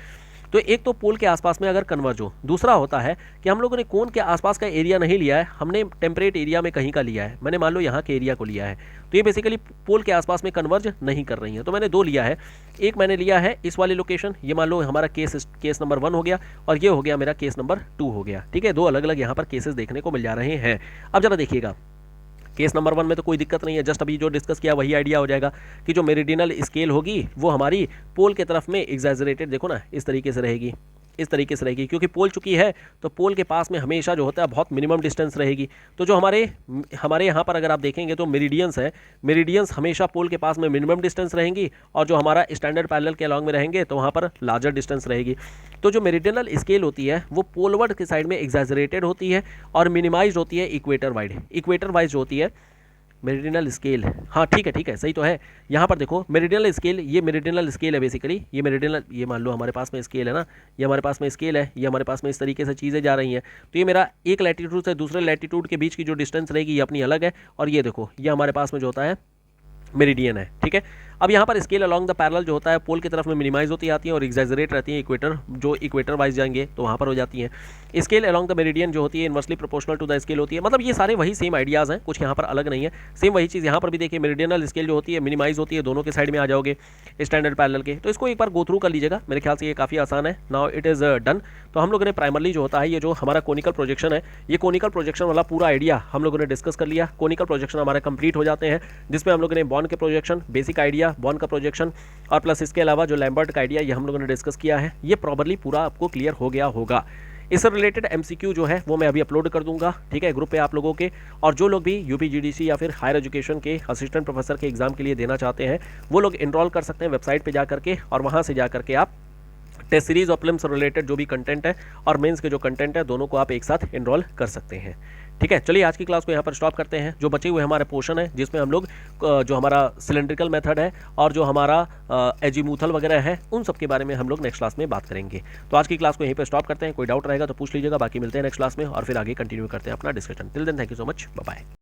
तो एक तो पोल के आसपास में अगर कन्वर्ज हो, दूसरा होता है कि हम लोगों ने कोन के आसपास का एरिया नहीं लिया है, हमने टेम्परेट एरिया में कहीं का लिया है, मैंने मान लो यहाँ के एरिया को लिया है, तो ये बेसिकली पोल के आसपास में कन्वर्ज नहीं कर रही है। तो मैंने दो लिया है, एक मैंने लिया है इस वाली लोकेशन, ये मान लो हमारा केस नंबर 1 हो गया, और ये हो गया मेरा केस नंबर 2 हो गया। ठीक है, दो अलग अलग यहाँ पर केसेस देखने को मिल जा रहे हैं। अब जरा देखिएगा, केस नंबर 1 में तो कोई दिक्कत नहीं है, जस्ट अभी जो डिस्कस किया वही आइडिया हो जाएगा कि जो मेरिडियनल स्केल होगी वो हमारी पोल के तरफ में एग्जैजरेटेड, देखो ना इस तरीके से रहेगी, इस तरीके से रहेगी, क्योंकि पोल चुकी है तो पोल के पास में हमेशा जो होता है बहुत मिनिमम डिस्टेंस रहेगी। तो जो हमारे यहाँ पर अगर आप देखेंगे तो मेरिडियंस है, मेरिडियंस हमेशा पोल के पास में मिनिमम डिस्टेंस रहेंगी, और जो हमारा स्टैंडर्ड पैरेलल के अलॉन्ग में रहेंगे तो वहाँ पर लार्जर डिस्टेंस रहेगी। तो जो मेरिडियनल स्केल होती है वो पोलवर्ड की साइड में एग्जैजरेटेड होती है और मिनिमाइज होती है इक्वेटर वाइड। इक्वेटर वाइज जो होती है मेरिडियनल स्केल, हाँ ठीक है, सही तो है। यहाँ पर देखो मेरिडियनल स्केल, ये मेरिडियनल स्केल है बेसिकली, ये मेरिडियनल, ये मान लो हमारे पास में स्केल है ना, ये हमारे पास में स्केल है, ये हमारे पास में इस तरीके से चीज़ें जा रही हैं। तो ये मेरा एक लैटिट्यूड से दूसरे लैटिट्यूड के बीच की जो डिस्टेंस रहेगी ये अपनी अलग है, और ये देखो ये हमारे पास में जो होता है मेरिडियन है। ठीक है, अब यहाँ पर स्केल अलॉन्ग द पैरेलल जो होता है पोल की तरफ में मिनिमाइज होती आती है और एग्जैजरेट रहती है इक्वेटर, जो इक्वेटर वाइज जाएंगे तो वहाँ पर हो जाती है। स्केल अलॉन्ग द मेरिडियन जो होती है inversely proportional to the scale होती है, मतलब ये सारे वही सेम आइडियाज़ हैं, कुछ यहाँ पर अलग नहीं है, सेम वही चीज़ यहाँ पर भी देखिए। मेरिडियनल स्केल जो होती है मिनिमाइज होती है, दोनों के साइड में आ जाओगे स्टैंडर्ड पैरेलल के, तो इसको एक बार गो थ्रू कर लीजिएगा, मेरे ख्याल से ये काफ़ी आसान है। Now it is done. तो हम लोगों ने प्राइमरली जो होता है ये जो हमारा कोनिकल प्रोजेक्शन है, ये कोनिकल प्रोजेक्शन वाला पूरा आइडिया हम लोगों ने डिस्कस कर लिया। कोनिकल प्रोजेक्शन हमारे कंप्लीट हो जाते हैं, जिसमें हम लोगों ने बॉर्न के प्रोजेक्शन, बेसिक आइडिया बॉर्न का प्रोजेक्शन, और प्लस इसके अलावा जो लैम्बर्ट का आइडिया ये हम लोगों ने डिस्कस किया है, ये प्रॉपर्ली पूरा आपको क्लियर हो गया होगा। इससे रिलेटेड एमसीक्यू जो है वो मैं अभी अपलोड कर दूंगा, ठीक है, ग्रुप पे आप लोगों के। और जो लोग भी यूपीजीडीसी या फिर हायर एजुकेशन के असिस्टेंट प्रोफेसर के एग्जाम के लिए देना चाहते हैं वो लोग इनरोल कर सकते हैं वेबसाइट पे जा करके, और वहाँ से जा करके आप टेस्ट सीरीज और प्रीलिम्स से रिलेटेड जो भी कंटेंट है और मेंस के जो कंटेंट है दोनों को आप एक साथ इनरोल कर सकते हैं। ठीक है, चलिए आज की क्लास को यहाँ पर स्टॉप करते हैं। जो बचे हुए हमारे पोर्शन है जिसमें हम लोग जो हमारा सिलेंड्रिकल मेथड है और जो हमारा एजीमूथल वगैरह है उन सब के बारे में हम लोग नेक्स्ट क्लास में बात करेंगे। तो आज की क्लास को यहीं पर स्टॉप करते हैं, कोई डाउट रहेगा तो पूछ लीजिएगा, बाकी मिलते हैं नेक्स्ट क्लास में और फिर आगे कंटिन्यू करते हैं अपना discussion. Till then thank you so much, bye bye.